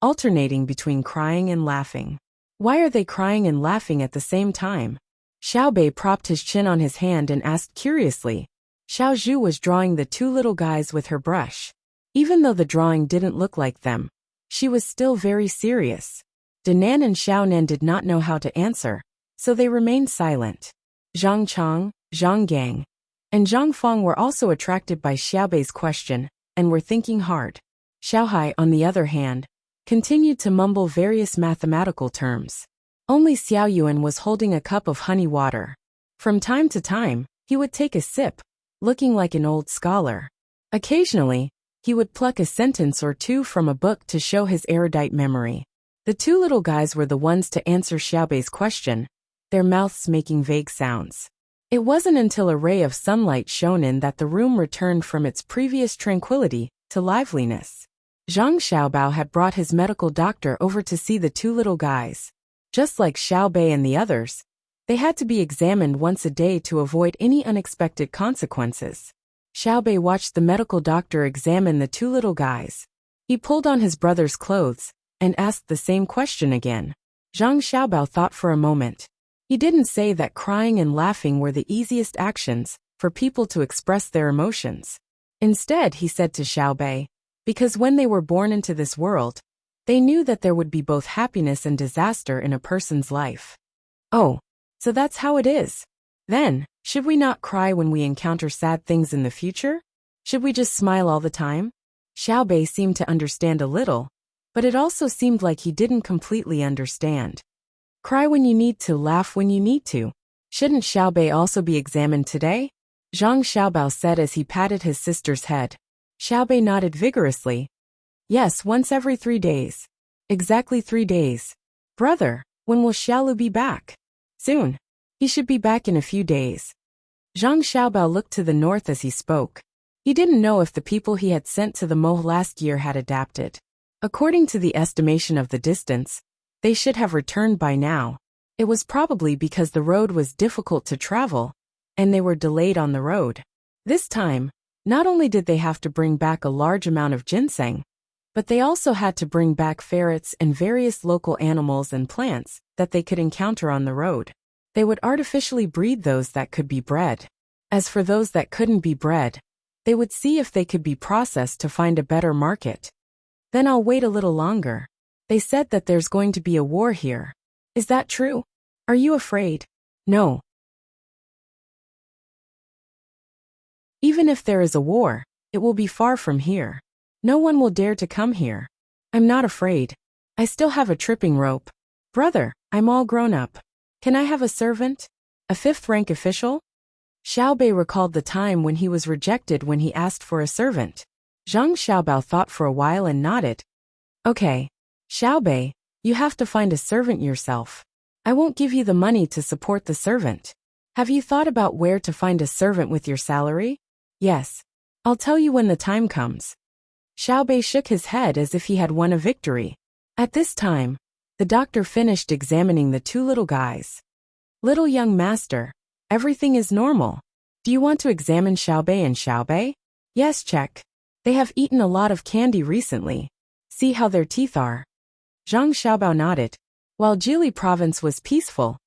alternating between crying and laughing. Why are they crying and laughing at the same time? Xiaobei propped his chin on his hand and asked curiously. Xiao Zhu was drawing the two little guys with her brush. Even though the drawing didn't look like them, she was still very serious. Danan and Xiaonan did not know how to answer, so they remained silent. Zhang Chang, Zhang Gang, and Zhang Feng were also attracted by Xiaobei's question and were thinking hard. Xiao Hai, on the other hand, continued to mumble various mathematical terms. Only Xiao Yuan was holding a cup of honey water. From time to time, he would take a sip, looking like an old scholar. Occasionally, he would pluck a sentence or two from a book to show his erudite memory. The two little guys were the ones to answer Xiaobei's question, their mouths making vague sounds. It wasn't until a ray of sunlight shone in that the room returned from its previous tranquility to liveliness. Zhang Xiaobao had brought his medical doctor over to see the two little guys. Just like Xiaobei and the others, they had to be examined once a day to avoid any unexpected consequences. Xiaobei watched the medical doctor examine the two little guys. He pulled on his brother's clothes and asked the same question again. Zhang Xiaobao thought for a moment. He didn't say that crying and laughing were the easiest actions for people to express their emotions. Instead, he said to Xiaobei, because when they were born into this world, they knew that there would be both happiness and disaster in a person's life. Oh, so that's how it is. Then, should we not cry when we encounter sad things in the future? Should we just smile all the time? Xiaobei seemed to understand a little, but it also seemed like he didn't completely understand. Cry when you need to, laugh when you need to. Shouldn't Xiaobei also be examined today? Zhang Xiaobao said as he patted his sister's head. Xiaobei nodded vigorously. Yes, once every 3 days. Exactly 3 days. Brother, when will Xiaolu be back? Soon. He should be back in a few days. Zhang Xiaobao looked to the north as he spoke. He didn't know if the people he had sent to the Mo last year had adapted. According to the estimation of the distance, they should have returned by now. It was probably because the road was difficult to travel, and they were delayed on the road. This time, not only did they have to bring back a large amount of ginseng, but they also had to bring back ferrets and various local animals and plants that they could encounter on the road. They would artificially breed those that could be bred. As for those that couldn't be bred, they would see if they could be processed to find a better market. Then I'll wait a little longer. They said that there's going to be a war here. Is that true? Are you afraid? No. Even if there is a war, it will be far from here. No one will dare to come here. I'm not afraid. I still have a tripping rope. Brother, I'm all grown up. Can I have a servant? A 5th-rank official? Xiaobei recalled the time when he was rejected when he asked for a servant. Zhang Xiaobao thought for a while and nodded. Okay. Xiaobei, you have to find a servant yourself. I won't give you the money to support the servant. Have you thought about where to find a servant with your salary? Yes. I'll tell you when the time comes. Xiaobei shook his head as if he had won a victory. At this time, the doctor finished examining the two little guys. Little young master, everything is normal. Do you want to examine Xiaobei and Xiaobei? Yes, check. They have eaten a lot of candy recently. See how their teeth are. Zhang Xiaobao nodded. While Jili province was peaceful,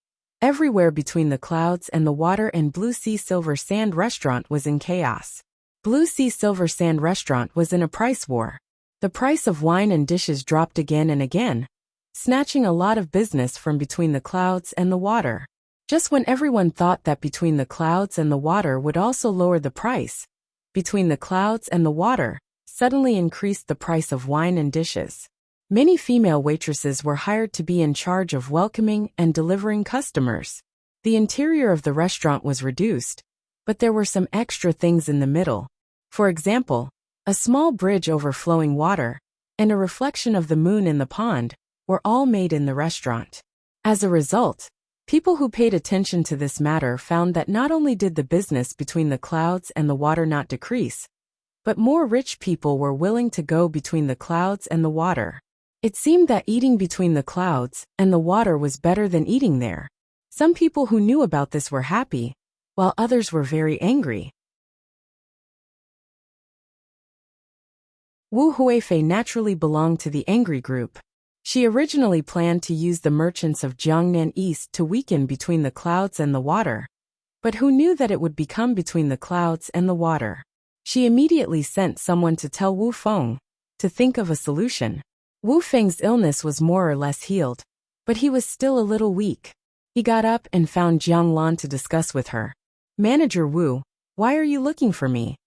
everywhere between the clouds and the water and Blue Sea Silver Sand restaurant was in chaos. Blue Sea Silver Sand restaurant was in a price war. The price of wine and dishes dropped again and again, snatching a lot of business from between the clouds and the water. Just when everyone thought that between the clouds and the water would also lower the price, between the clouds and the water suddenly increased the price of wine and dishes. Many female waitresses were hired to be in charge of welcoming and delivering customers. The interior of the restaurant was reduced, but there were some extra things in the middle. For example, a small bridge over flowing water and a reflection of the moon in the pond were all made in the restaurant. As a result, people who paid attention to this matter found that not only did the business between the clouds and the water not decrease, but more rich people were willing to go between the clouds and the water. It seemed that eating between the clouds and the water was better than eating there. Some people who knew about this were happy, while others were very angry. Wu Huifei naturally belonged to the angry group. She originally planned to use the merchants of Jiangnan East to weaken between the clouds and the water. But who knew that it would become between the clouds and the water? She immediately sent someone to tell Wu Feng to think of a solution. Wu Feng's illness was more or less healed, but he was still a little weak. He got up and found Jiang Lan to discuss with her. Manager Wu, why are you looking for me?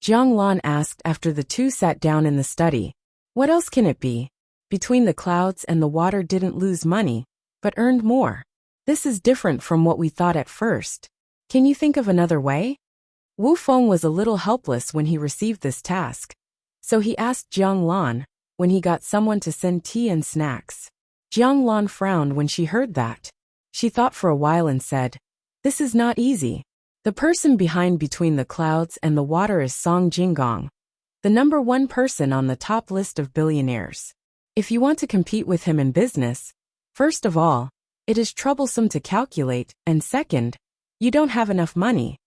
Jiang Lan asked after the two sat down in the study. What else can it be? Between the clouds and the water didn't lose money, but earned more. This is different from what we thought at first. Can you think of another way? Wu Feng was a little helpless when he received this task, so he asked Jiang Lan when he got someone to send tea and snacks. Jiang Lan frowned when she heard that. She thought for a while and said, "This is not easy. The person behind Between the Clouds and the Water is Song Jinggong, the #1 person on the top list of billionaires. If you want to compete with him in business, first of all, it is troublesome to calculate, and second, you don't have enough money."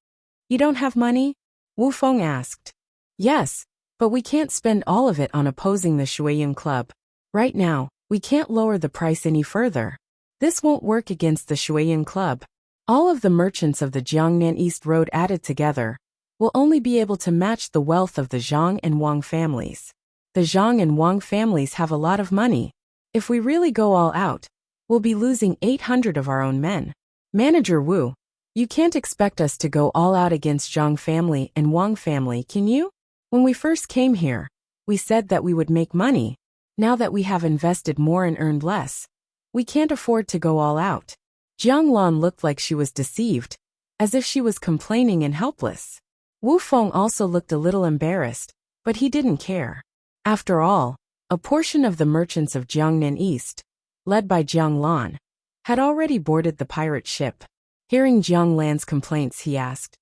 "You don't have money?" Wu Feng asked. "Yes, but we can't spend all of it on opposing the Shuiying Club. Right now, we can't lower the price any further. This won't work against the Shuiying Club. All of the merchants of the Jiangnan East Road added together will only be able to match the wealth of the Zhang and Wang families. The Zhang and Wang families have a lot of money. If we really go all out, we'll be losing 800 of our own men. Manager Wu, you can't expect us to go all out against Zhang family and Wang family, can you? When we first came here, we said that we would make money. Now that we have invested more and earned less, we can't afford to go all out." Jiang Lan looked like she was deceived, as if she was complaining and helpless. Wu Feng also looked a little embarrassed, but he didn't care. After all, a portion of the merchants of Jiangnan East, led by Jiang Lan, had already boarded the pirate ship. Hearing Jiang Lan's complaints, he asked,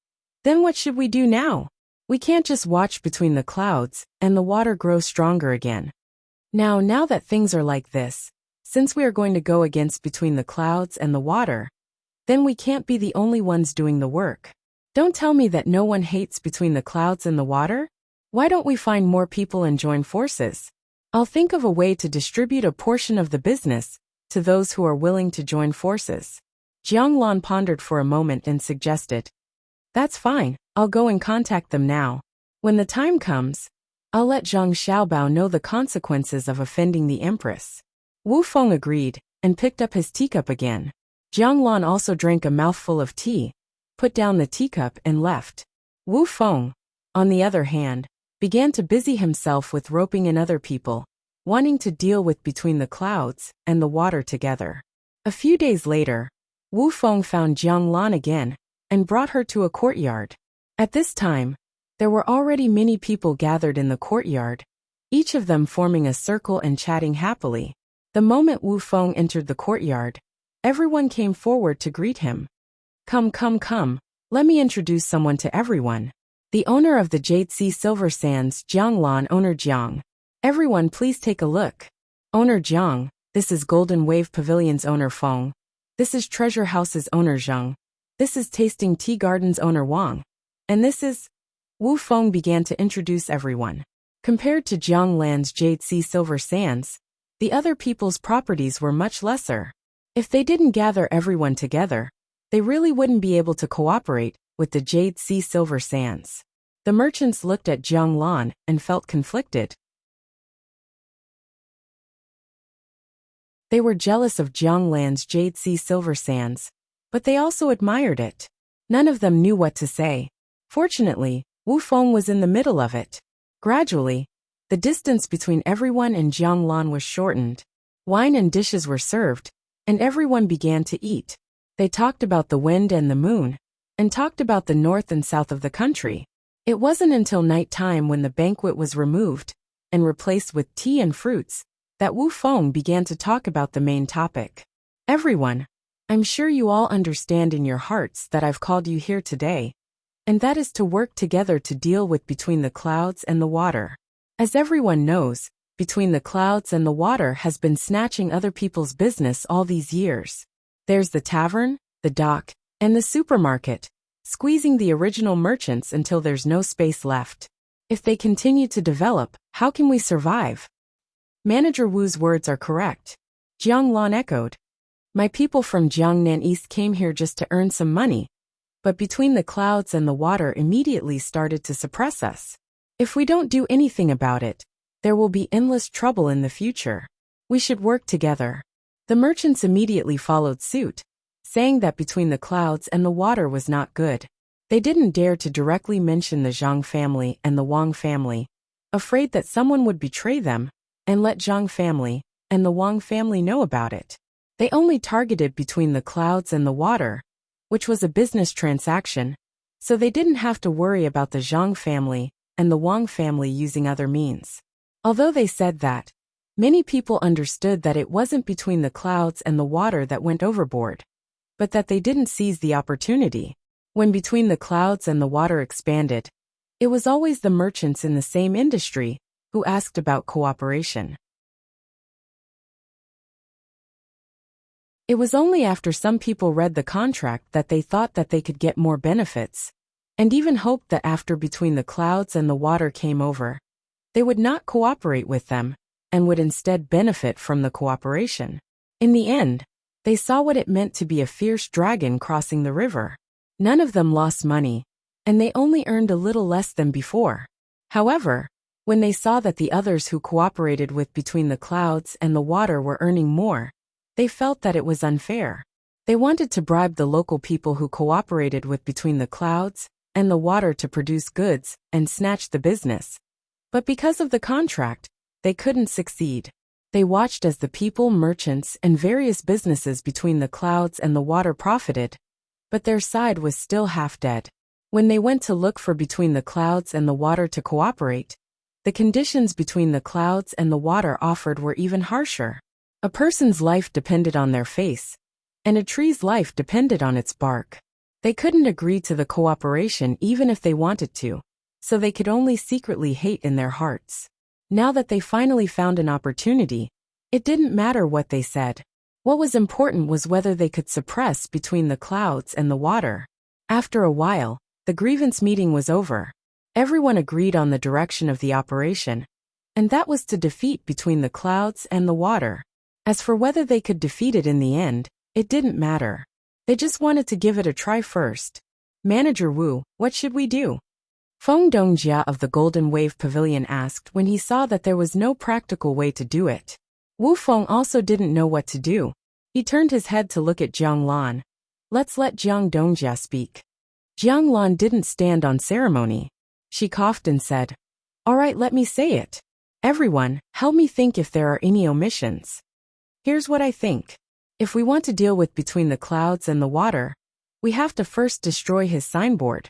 "Then what should we do now? We can't just watch Between the Clouds and the Water grow stronger again. Now that things are like this, since we are going to go against Between the Clouds and the Water, then we can't be the only ones doing the work. Don't tell me that no one hates Between the Clouds and the Water. Why don't we find more people and join forces? I'll think of a way to distribute a portion of the business to those who are willing to join forces." Jiang Lan pondered for a moment and suggested, "That's fine, I'll go and contact them now. When the time comes, I'll let Zhang Xiaobao know the consequences of offending the Empress." Wu Feng agreed and picked up his teacup again. Jiang Lan also drank a mouthful of tea, put down the teacup and left. Wu Feng, on the other hand, began to busy himself with roping in other people, wanting to deal with Between the Clouds and the Water together. A few days later, Wu Feng found Jiang Lan again and brought her to a courtyard. At this time, there were already many people gathered in the courtyard, each of them forming a circle and chatting happily. The moment Wu Feng entered the courtyard, everyone came forward to greet him. Come, let me introduce someone to everyone. The owner of the Jade Sea Silver Sands, Jiang Lan, owner Jiang. Everyone please take a look. Owner Jiang, this is Golden Wave Pavilion's owner Feng. This is Treasure House's owner Zhang. This is Tasting Tea Garden's owner Wang. And this is... Wu Feng began to introduce everyone. Compared to Jiang Lan's Jade Sea Silver Sands, the other people's properties were much lesser. If they didn't gather everyone together, they really wouldn't be able to cooperate with the Jade Sea Silver Sands. The merchants looked at Jiang Lan and felt conflicted. They were jealous of Jiang Lan's Jade Sea Silver Sands, but they also admired it. None of them knew what to say. Fortunately, Wu Feng was in the middle of it. Gradually, the distance between everyone and Jiang Lan was shortened. Wine and dishes were served, and everyone began to eat. They talked about the wind and the moon, and talked about the north and south of the country. It wasn't until night time, when the banquet was removed and replaced with tea and fruits, that Wu Feng began to talk about the main topic. "Everyone, I'm sure you all understand in your hearts that I've called you here today, and that is to work together to deal with Between the Clouds and the Water. As everyone knows, Between the Clouds and the Water has been snatching other people's business all these years. There's the tavern, the dock, and the supermarket, squeezing the original merchants until there's no space left. If they continue to develop, how can we survive?" Manager Wu's words are correct. Jiang Lan echoed. "My people from Jiangnan East came here just to earn some money, but Between the Clouds and the Water immediately started to suppress us. If we don't do anything about it, there will be endless trouble in the future. We should work together." The merchants immediately followed suit, saying that Between the Clouds and the Water was not good. They didn't dare to directly mention the Zhang family and the Wang family, afraid that someone would betray them and let Zhang family and the Wang family know about it. They only targeted between the clouds and the water, which was a business transaction, so they didn't have to worry about the Zhang family and the Wang family using other means. Although they said that, many people understood that it wasn't between the clouds and the water that went overboard, but that they didn't seize the opportunity. When between the clouds and the water expanded, it was always the merchants in the same industry who asked about cooperation. It was only after some people read the contract that they thought that they could get more benefits, and even hoped that after between the clouds and the water came over, they would not cooperate with them, and would instead benefit from the cooperation. In the end, they saw what it meant to be a fierce dragon crossing the river. None of them lost money, and they only earned a little less than before. However, when they saw that the others who cooperated with between the clouds and the water were earning more, they felt that it was unfair. They wanted to bribe the local people who cooperated with between the clouds and the water to produce goods and snatch the business. But because of the contract, they couldn't succeed. They watched as the people, merchants, and various businesses between the clouds and the water profited, but their side was still half dead. When they went to look for between the clouds and the water to cooperate, the conditions between the clouds and the water offered were even harsher. A person's life depended on their face, and a tree's life depended on its bark. They couldn't agree to the cooperation even if they wanted to, so they could only secretly hate in their hearts. Now that they finally found an opportunity, it didn't matter what they said. What was important was whether they could suppress between the clouds and the water. After a while, the grievance meeting was over. Everyone agreed on the direction of the operation, and that was to defeat between the clouds and the water. As for whether they could defeat it in the end, it didn't matter. They just wanted to give it a try first. Manager Wu, what should we do? Feng Dongjia of the Golden Wave Pavilion asked when he saw that there was no practical way to do it. Wu Feng also didn't know what to do. He turned his head to look at Jiang Lan. Let's let Jiang Dongjia speak. Jiang Lan didn't stand on ceremony. She coughed and said, "All right, let me say it. Everyone, help me think if there are any omissions. Here's what I think. If we want to deal with between the clouds and the water, we have to first destroy his signboard,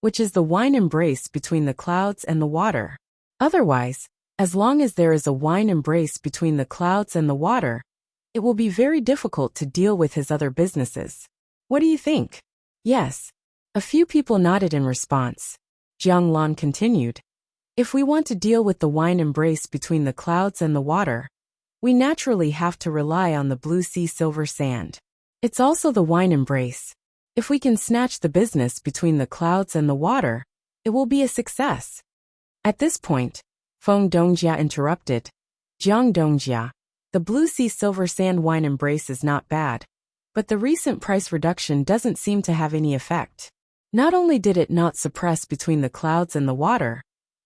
which is the wine embrace between the clouds and the water. Otherwise, as long as there is a wine embrace between the clouds and the water, it will be very difficult to deal with his other businesses. What do you think?" Yes. A few people nodded in response. Jiang Lan continued. If we want to deal with the wine embrace between the clouds and the water, we naturally have to rely on the blue sea silver sand. It's also the wine embrace. If we can snatch the business between the clouds and the water, it will be a success. At this point, Feng Dongjia interrupted. Jiang Dongjia, the blue sea silver sand wine embrace is not bad, but the recent price reduction doesn't seem to have any effect. Not only did it not suppress between the clouds and the water,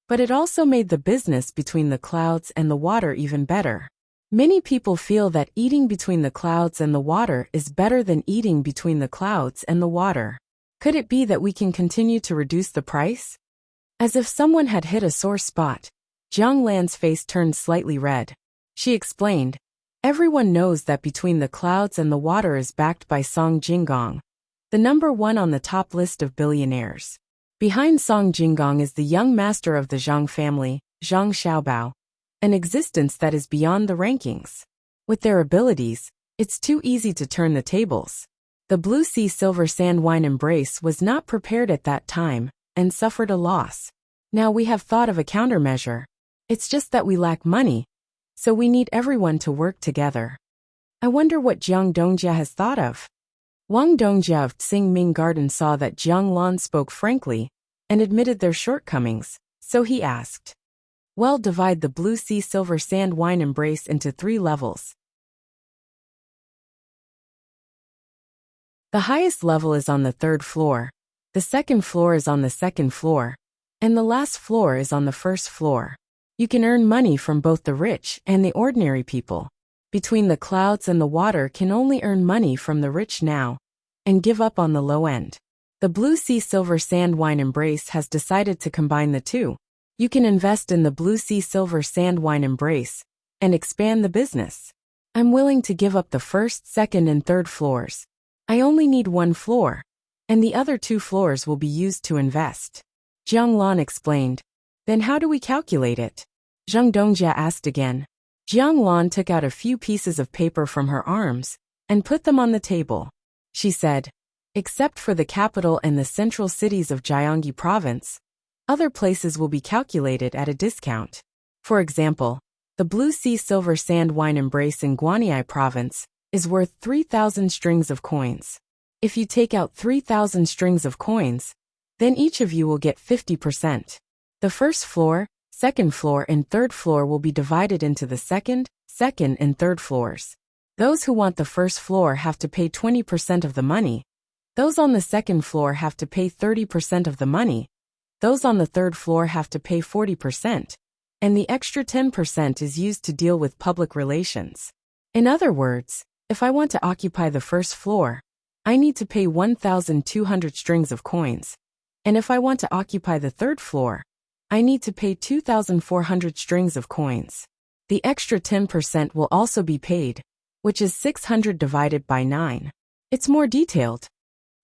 but it also made the business between the clouds and the water even better. Many people feel that eating between the clouds and the water is better than eating between the clouds and the water. Could it be that we can continue to reduce the price? As if someone had hit a sore spot, Jiang Lan's face turned slightly red. She explained, everyone knows that between the clouds and the water is backed by Song Jinggong, the number one on the top list of billionaires. Behind Song Jinggong is the young master of the Zhang family, Zhang Xiaobao, an existence that is beyond the rankings. With their abilities, it's too easy to turn the tables. The blue sea silver sand wine embrace was not prepared at that time, and suffered a loss. Now we have thought of a countermeasure. It's just that we lack money, so we need everyone to work together. I wonder what Jiang Dongjia has thought of. Wang Dongjia of Tsingming Garden saw that Jiang Lan spoke frankly, and admitted their shortcomings, so he asked, well, divide the blue sea silver sand wine embrace into 3 levels. The highest level is on the 3rd floor, the 2nd floor is on the 2nd floor, and the last floor is on the 1st floor. You can earn money from both the rich and the ordinary people. Between the clouds and the water can only earn money from the rich now, and give up on the low end. The blue sea silver sand wine embrace has decided to combine the two. You can invest in the blue sea silver sand wine embrace, and expand the business. I'm willing to give up the first, second, and third floors. I only need one floor, and the other 2 floors will be used to invest. Jiang Lan explained. Then how do we calculate it? Zhang Dongjia asked again. Jiang Lan took out a few pieces of paper from her arms and put them on the table. She said, except for the capital and the central cities of Jiangxi province, other places will be calculated at a discount. For example, the Blue Sea Silver Sand Wine Embrace in Guanyi province is worth 3,000 strings of coins. If you take out 3,000 strings of coins, then each of you will get 50%. The first floor, second floor, and third floor will be divided into the second, and third floors. Those who want the first floor have to pay 20% of the money. Those on the second floor have to pay 30% of the money. Those on the third floor have to pay 40%. And the extra 10% is used to deal with public relations. In other words, if I want to occupy the first floor, I need to pay 1,200 strings of coins. And if I want to occupy the third floor, I need to pay 2,400 strings of coins. The extra 10% will also be paid, which is 600 divided by 9. It's more detailed.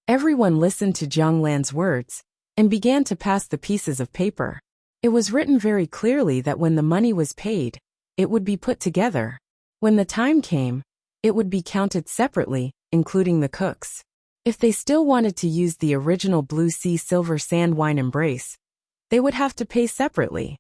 Everyone listened to Jiang Lan's words and began to pass the pieces of paper. It was written very clearly that when the money was paid, it would be put together. When the time came, it would be counted separately, including the cooks. If they still wanted to use the original Blue Sea Silver Sand Wine Embrace, they would have to pay separately.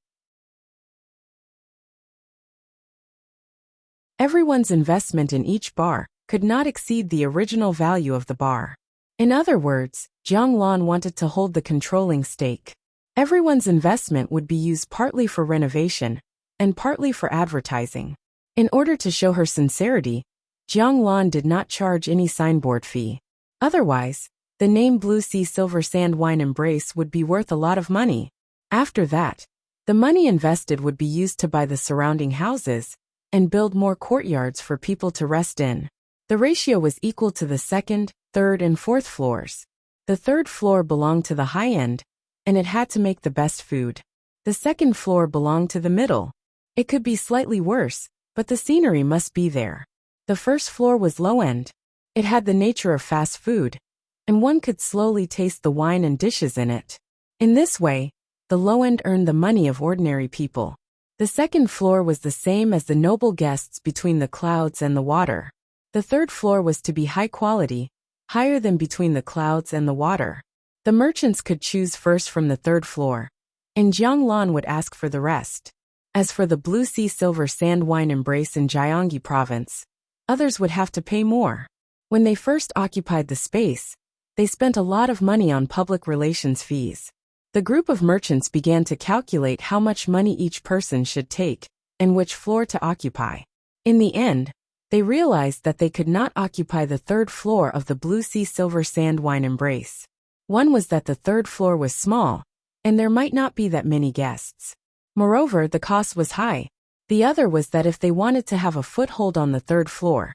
Everyone's investment in each bar could not exceed the original value of the bar. In other words, Jiang Lan wanted to hold the controlling stake. Everyone's investment would be used partly for renovation and partly for advertising. In order to show her sincerity, Jiang Lan did not charge any signboard fee. Otherwise, the name Blue Sea Silver Sand Wine Embrace would be worth a lot of money. After that, the money invested would be used to buy the surrounding houses and build more courtyards for people to rest in. The ratio was equal to the second, third, and fourth floors. The third floor belonged to the high end, and it had to make the best food. The second floor belonged to the middle. It could be slightly worse, but the scenery must be there. The first floor was low end. It had the nature of fast food, and one could slowly taste the wine and dishes in it. In this way, the low end earned the money of ordinary people. The second floor was the same as the noble guests between the clouds and the water. The third floor was to be high quality, higher than between the clouds and the water. The merchants could choose first from the third floor, and Jiang Lan would ask for the rest. As for the Blue Sea Silver Sand Wine Embrace in Jiangxi province, others would have to pay more. When they first occupied the space, they spent a lot of money on public relations fees. The group of merchants began to calculate how much money each person should take and which floor to occupy. In the end, they realized that they could not occupy the third floor of the Blue Sea Silver Sand Wine Embrace. One was that the third floor was small, and there might not be that many guests. Moreover, the cost was high. The other was that if they wanted to have a foothold on the third floor,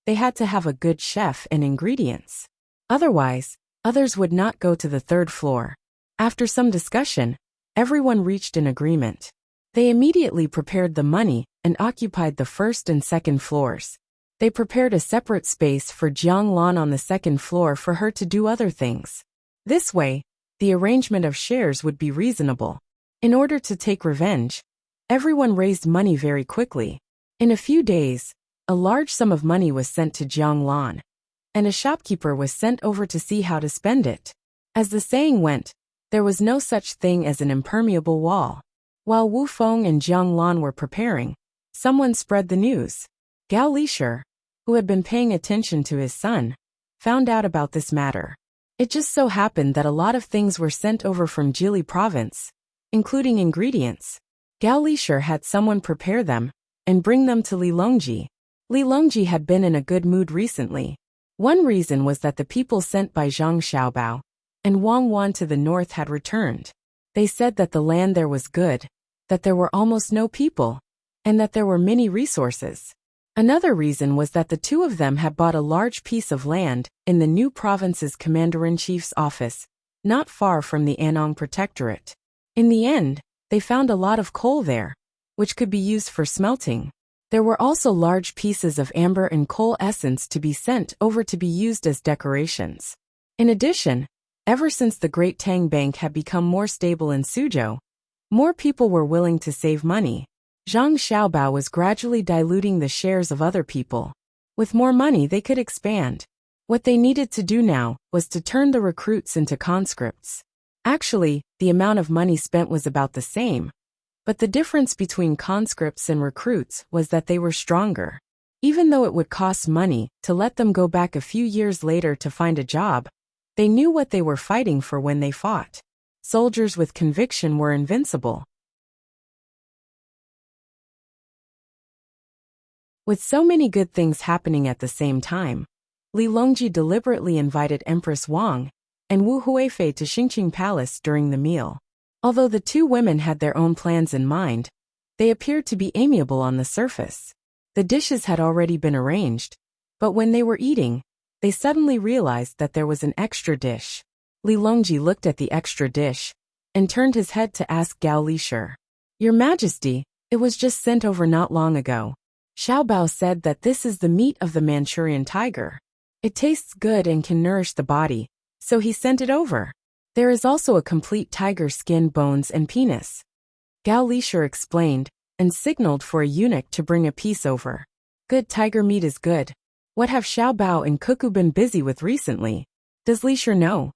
they had to have a good chef and ingredients. Otherwise, others would not go to the third floor. After some discussion, everyone reached an agreement. They immediately prepared the money and occupied the first and second floors. They prepared a separate space for Jiang Lan on the second floor for her to do other things. This way, the arrangement of shares would be reasonable. In order to take revenge, everyone raised money very quickly. In a few days, a large sum of money was sent to Jiang Lan, and a shopkeeper was sent over to see how to spend it. As the saying went, there was no such thing as an impermeable wall. While Wu Feng and Jiang Lan were preparing, someone spread the news. Gao Lishir, who had been paying attention to his son, found out about this matter. It just so happened that a lot of things were sent over from Jili province, including ingredients. Gao Lishir had someone prepare them and bring them to Li Longji. Li Longji had been in a good mood recently. One reason was that the people sent by Zhang Xiaobao and Wang Wan to the north had returned. They said that the land there was good, that there were almost no people, and that there were many resources. Another reason was that the two of them had bought a large piece of land in the new province's commander-in-chief's office, not far from the Anong Protectorate. In the end, they found a lot of coal there, which could be used for smelting. There were also large pieces of amber and coal essence to be sent over to be used as decorations. In addition, ever since the Great Tang Bank had become more stable in Suzhou, more people were willing to save money. Zhang Xiaobao was gradually diluting the shares of other people. With more money they could expand. What they needed to do now was to turn the recruits into conscripts. Actually, the amount of money spent was about the same. But the difference between conscripts and recruits was that they were stronger. Even though it would cost money to let them go back a few years later to find a job, they knew what they were fighting for when they fought. Soldiers with conviction were invincible. With so many good things happening at the same time, Li Longji deliberately invited Empress Wang and Wu Huifei to Xingqing Palace during the meal. Although the two women had their own plans in mind, they appeared to be amiable on the surface. The dishes had already been arranged, but when they were eating, they suddenly realized that there was an extra dish. Li Longji looked at the extra dish and turned his head to ask Gao Lishur, "Your Majesty, it was just sent over not long ago. Xiaobao said that this is the meat of the Manchurian tiger. It tastes good and can nourish the body, so he sent it over. There is also a complete tiger skin, bones and penis." Gao Lishur explained and signaled for a eunuch to bring a piece over. Good tiger meat is good. What have Xiaobao and Cuckoo been busy with recently? Does Lishur know?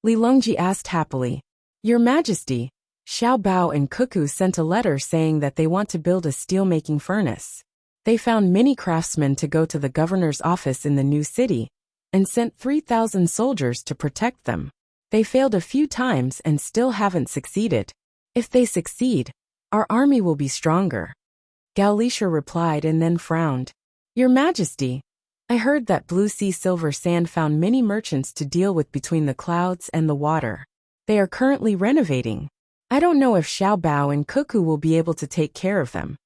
Li Longji asked happily. "Your Majesty, Xiaobao and Cuckoo sent a letter saying that they want to build a steel-making furnace. They found many craftsmen to go to the governor's office in the new city and sent 3,000 soldiers to protect them. They failed a few times and still haven't succeeded. If they succeed, our army will be stronger." Gao Lishur replied and then frowned. "Your Majesty, I heard that Blue Sea Silver Sand found many merchants to deal with between the clouds and the water. They are currently renovating. I don't know if Xiaobao and Cuckoo will be able to take care of them."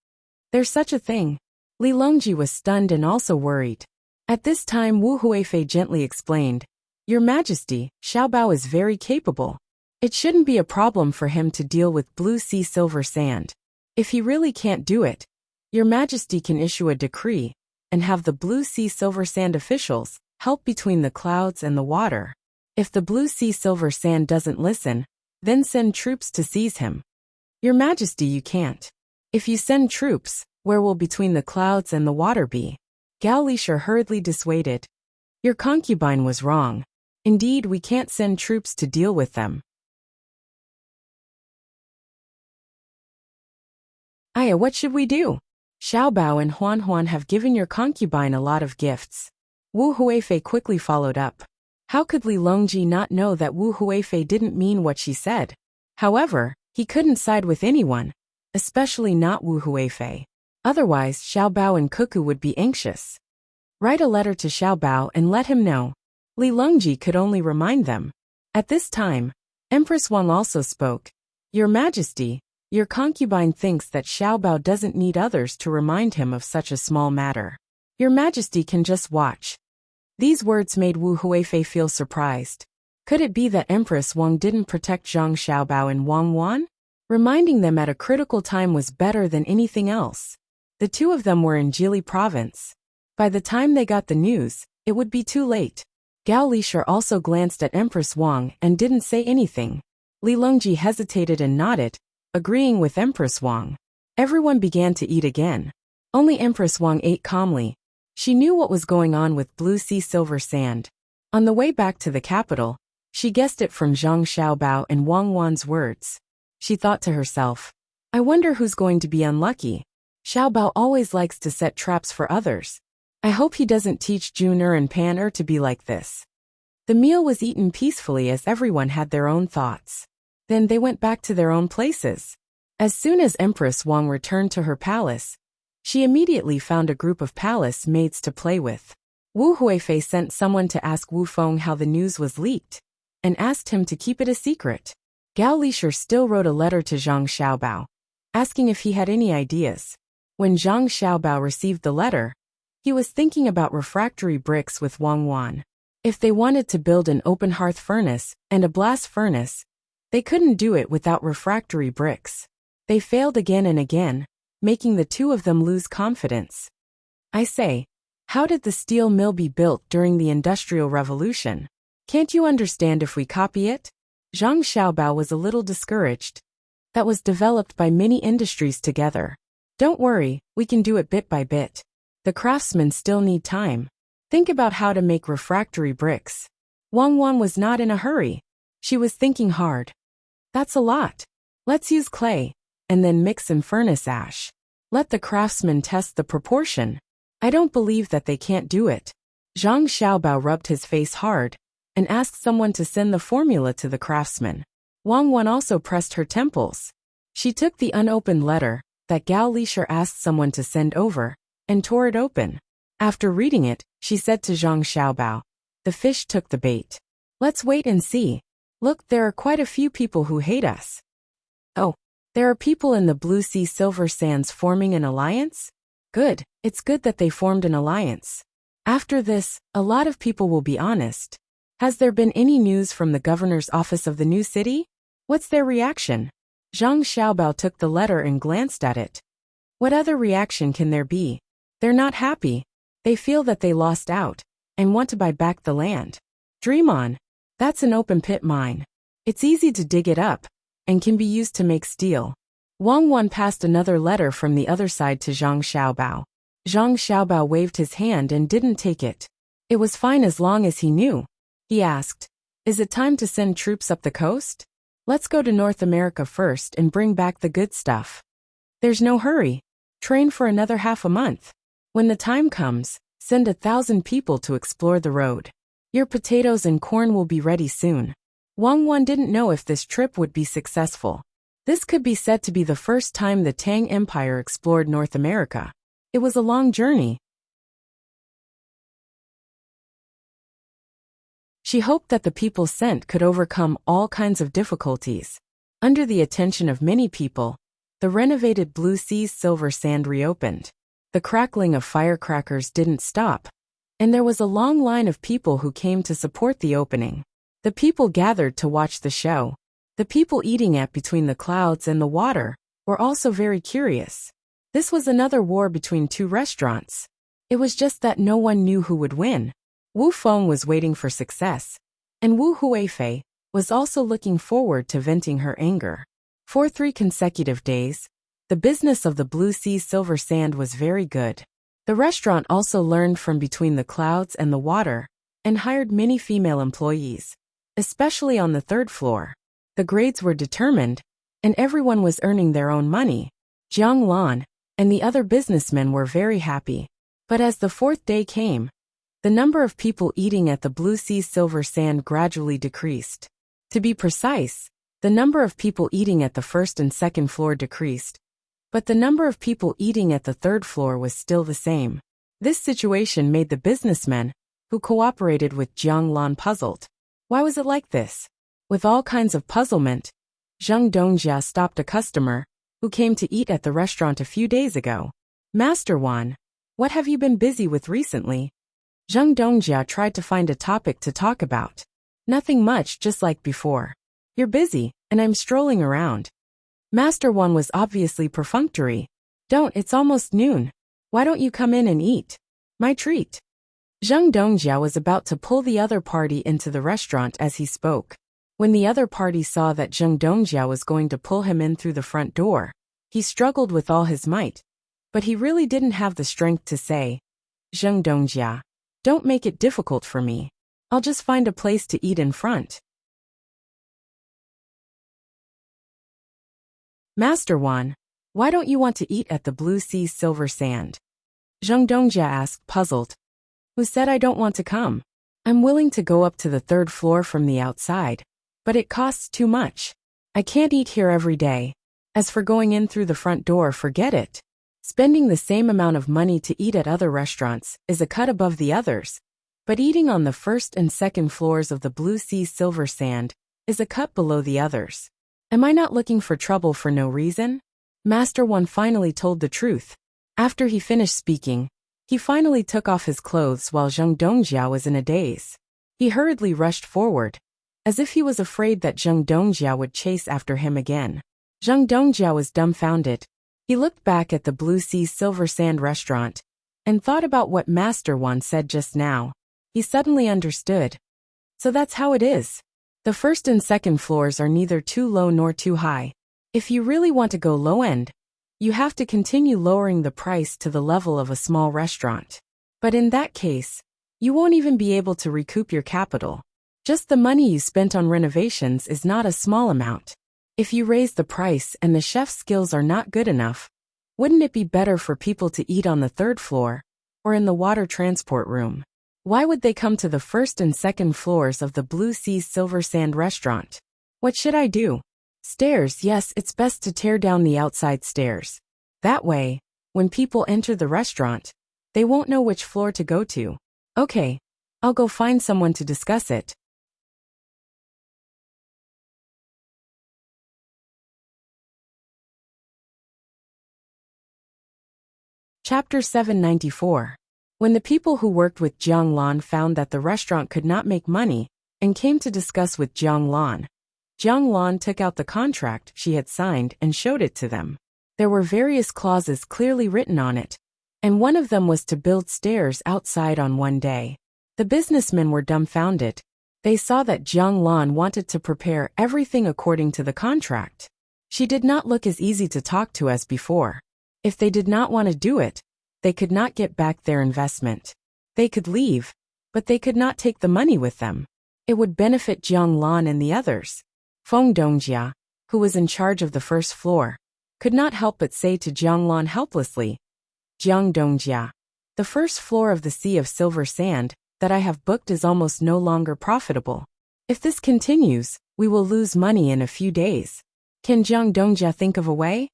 "There's such a thing." Li Longji was stunned and also worried. At this time Wu Huifei gently explained, "Your Majesty, Xiaobao is very capable. It shouldn't be a problem for him to deal with Blue Sea Silver Sand. If he really can't do it, Your Majesty can issue a decree and have the Blue Sea Silver Sand officials help between the clouds and the water. If the Blue Sea Silver Sand doesn't listen, then send troops to seize him." "Your Majesty, you can't. If you send troops, where will between the clouds and the water be?" Gao Lishur hurriedly dissuaded. "Your concubine was wrong. Indeed, we can't send troops to deal with them." "Aya, what should we do? Xiaobao and Huan have given your concubine a lot of gifts." Wu Huifei quickly followed up. How could Li Longji not know that Wu Huifei didn't mean what she said? However, he couldn't side with anyone, especially not Wu Huifei. Otherwise, Xiaobao and Cuckoo would be anxious. "Write a letter to Xiaobao and let him know." Li Longji could only remind them. At this time, Empress Wang also spoke. "Your Majesty, your concubine thinks that Xiaobao doesn't need others to remind him of such a small matter. Your Majesty can just watch." These words made Wu Huifei feel surprised. Could it be that Empress Wang didn't protect Zhang Xiaobao and Wang Wan? Reminding them at a critical time was better than anything else. The two of them were in Jili province. By the time they got the news, it would be too late. Gao Lishur also glanced at Empress Wang and didn't say anything. Li Longji hesitated and nodded, agreeing with Empress Wang. Everyone began to eat again. Only Empress Wang ate calmly. She knew what was going on with Blue Sea Silver Sand. On the way back to the capital, she guessed it from Zhang Xiaobao and Wang Wan's words. She thought to herself, "I wonder who's going to be unlucky. Xiaobao always likes to set traps for others. I hope he doesn't teach Jun and Pan to be like this." The meal was eaten peacefully as everyone had their own thoughts. Then they went back to their own places. As soon as Empress Wang returned to her palace, she immediately found a group of palace maids to play with. Wu Huifei sent someone to ask Wu Feng how the news was leaked, and asked him to keep it a secret. Gao Lishur still wrote a letter to Zhang Xiaobao, asking if he had any ideas. When Zhang Xiaobao received the letter, he was thinking about refractory bricks with Wang Wan. If they wanted to build an open hearth furnace and a blast furnace, they couldn't do it without refractory bricks. They failed again and again, making the two of them lose confidence. I say, how did the steel mill be built during the Industrial Revolution? Can't you understand if we copy it? Zhang Xiaobao was a little discouraged. That was developed by many industries together. Don't worry, we can do it bit by bit. The craftsmen still need time. Think about how to make refractory bricks. Wang Wan was not in a hurry. She was thinking hard. That's a lot. Let's use clay, and then mix in furnace ash. Let the craftsmen test the proportion. I don't believe that they can't do it. Zhang Xiaobao rubbed his face hard, and asked someone to send the formula to the craftsman. Wang Wan also pressed her temples. She took the unopened letter that Gao Lisher asked someone to send over, and tore it open. After reading it, she said to Zhang Xiaobao, "The fish took the bait. Let's wait and see. Look, there are quite a few people who hate us." "Oh, there are people in the Blue Sea Silver Sands forming an alliance? Good, it's good that they formed an alliance. After this, a lot of people will be honest. Has there been any news from the governor's office of the new city? What's their reaction?" Zhang Xiaobao took the letter and glanced at it. What other reaction can there be? They're not happy. They feel that they lost out, and want to buy back the land. Dream on. That's an open-pit mine. It's easy to dig it up, and can be used to make steel. Wang Wan passed another letter from the other side to Zhang Xiaobao. Zhang Xiaobao waved his hand and didn't take it. It was fine as long as he knew. He asked, "Is it time to send troops up the coast? Let's go to North America first and bring back the good stuff." "There's no hurry. Train for another half a month. When the time comes, send 1,000 people to explore the road. Your potatoes and corn will be ready soon." Wang Wan didn't know if this trip would be successful. This could be said to be the first time the Tang Empire explored North America. It was a long journey. She hoped that the people sent could overcome all kinds of difficulties. Under the attention of many people, the renovated Blue Sea's Silver Sand reopened. The crackling of firecrackers didn't stop, and there was a long line of people who came to support the opening. The people gathered to watch the show. The people eating at Between the Clouds and the Water were also very curious. This was another war between two restaurants. It was just that no one knew who would win. Wu Feng was waiting for success, and Wu Huifei was also looking forward to venting her anger. For 3 consecutive days, the business of the Blue Sea's Silver Sand was very good. The restaurant also learned from Between the Clouds and the Water, and hired many female employees, especially on the 3rd floor. The grades were determined, and everyone was earning their own money. Jiang Lan and the other businessmen were very happy. But as the 4th day came, the number of people eating at the Blue Sea's Silver Sand gradually decreased. To be precise, the number of people eating at the 1st and 2nd floor decreased, but the number of people eating at the 3rd floor was still the same. This situation made the businessmen, who cooperated with Jiang Lan, puzzled. Why was it like this? With all kinds of puzzlement, Zheng Dongjia stopped a customer who came to eat at the restaurant a few days ago. "Master Wan, what have you been busy with recently?" Zheng Dongjia tried to find a topic to talk about. "Nothing much, just like before. You're busy, and I'm strolling around." Master Wan was obviously perfunctory. It's almost noon. Why don't you come in and eat? My treat." Zheng Dongjia was about to pull the other party into the restaurant as he spoke. When the other party saw that Zheng Dongjia was going to pull him in through the front door, he struggled with all his might. But he really didn't have the strength to say, "Zheng Dongjia, don't make it difficult for me. I'll just find a place to eat in front." "Master Wan, why don't you want to eat at the Blue Sea's Silver Sand?" Zheng Dongjia asked, puzzled. "Who said I don't want to come? I'm willing to go up to the 3rd floor from the outside, but it costs too much. I can't eat here every day. As for going in through the front door, forget it. Spending the same amount of money to eat at other restaurants is a cut above the others, but eating on the 1st and 2nd floors of the Blue Sea's Silver Sand is a cut below the others. Am I not looking for trouble for no reason?" Master Wan finally told the truth. After he finished speaking, he finally took off his clothes while Zheng Dongjia was in a daze. He hurriedly rushed forward, as if he was afraid that Zheng Dongjia would chase after him again. Zheng Dongjia was dumbfounded. He looked back at the Blue Sea's Silver Sand restaurant and thought about what Master Wan said just now. He suddenly understood. So that's how it is. The first and second floors are neither too low nor too high. If you really want to go low end, you have to continue lowering the price to the level of a small restaurant. But in that case, you won't even be able to recoup your capital. Just the money you spent on renovations is not a small amount. If you raise the price and the chef's skills are not good enough, wouldn't it be better for people to eat on the third floor or in the water transport room? Why would they come to the first and second floors of the Blue Sea's Silver Sand restaurant? What should I do? Stairs, yes, it's best to tear down the outside stairs. That way, when people enter the restaurant, they won't know which floor to go to. Okay, I'll go find someone to discuss it. Chapter 794. When the people who worked with Jiang Lan found that the restaurant could not make money and came to discuss with Jiang Lan took out the contract she had signed and showed it to them. There were various clauses clearly written on it, and one of them was to build stairs outside on one day. The businessmen were dumbfounded. They saw that Jiang Lan wanted to prepare everything according to the contract. She did not look as easy to talk to as before. If they did not want to do it, they could not get back their investment. They could leave, but they could not take the money with them. It would benefit Jiang Lan and the others. Feng Dongjia, who was in charge of the first floor, could not help but say to Jiang Lan helplessly, Jiang Dongjia, the first floor of the Sea of Silver Sand that I have booked is almost no longer profitable. If this continues, we will lose money in a few days. Can Jiang Dongjia think of a way?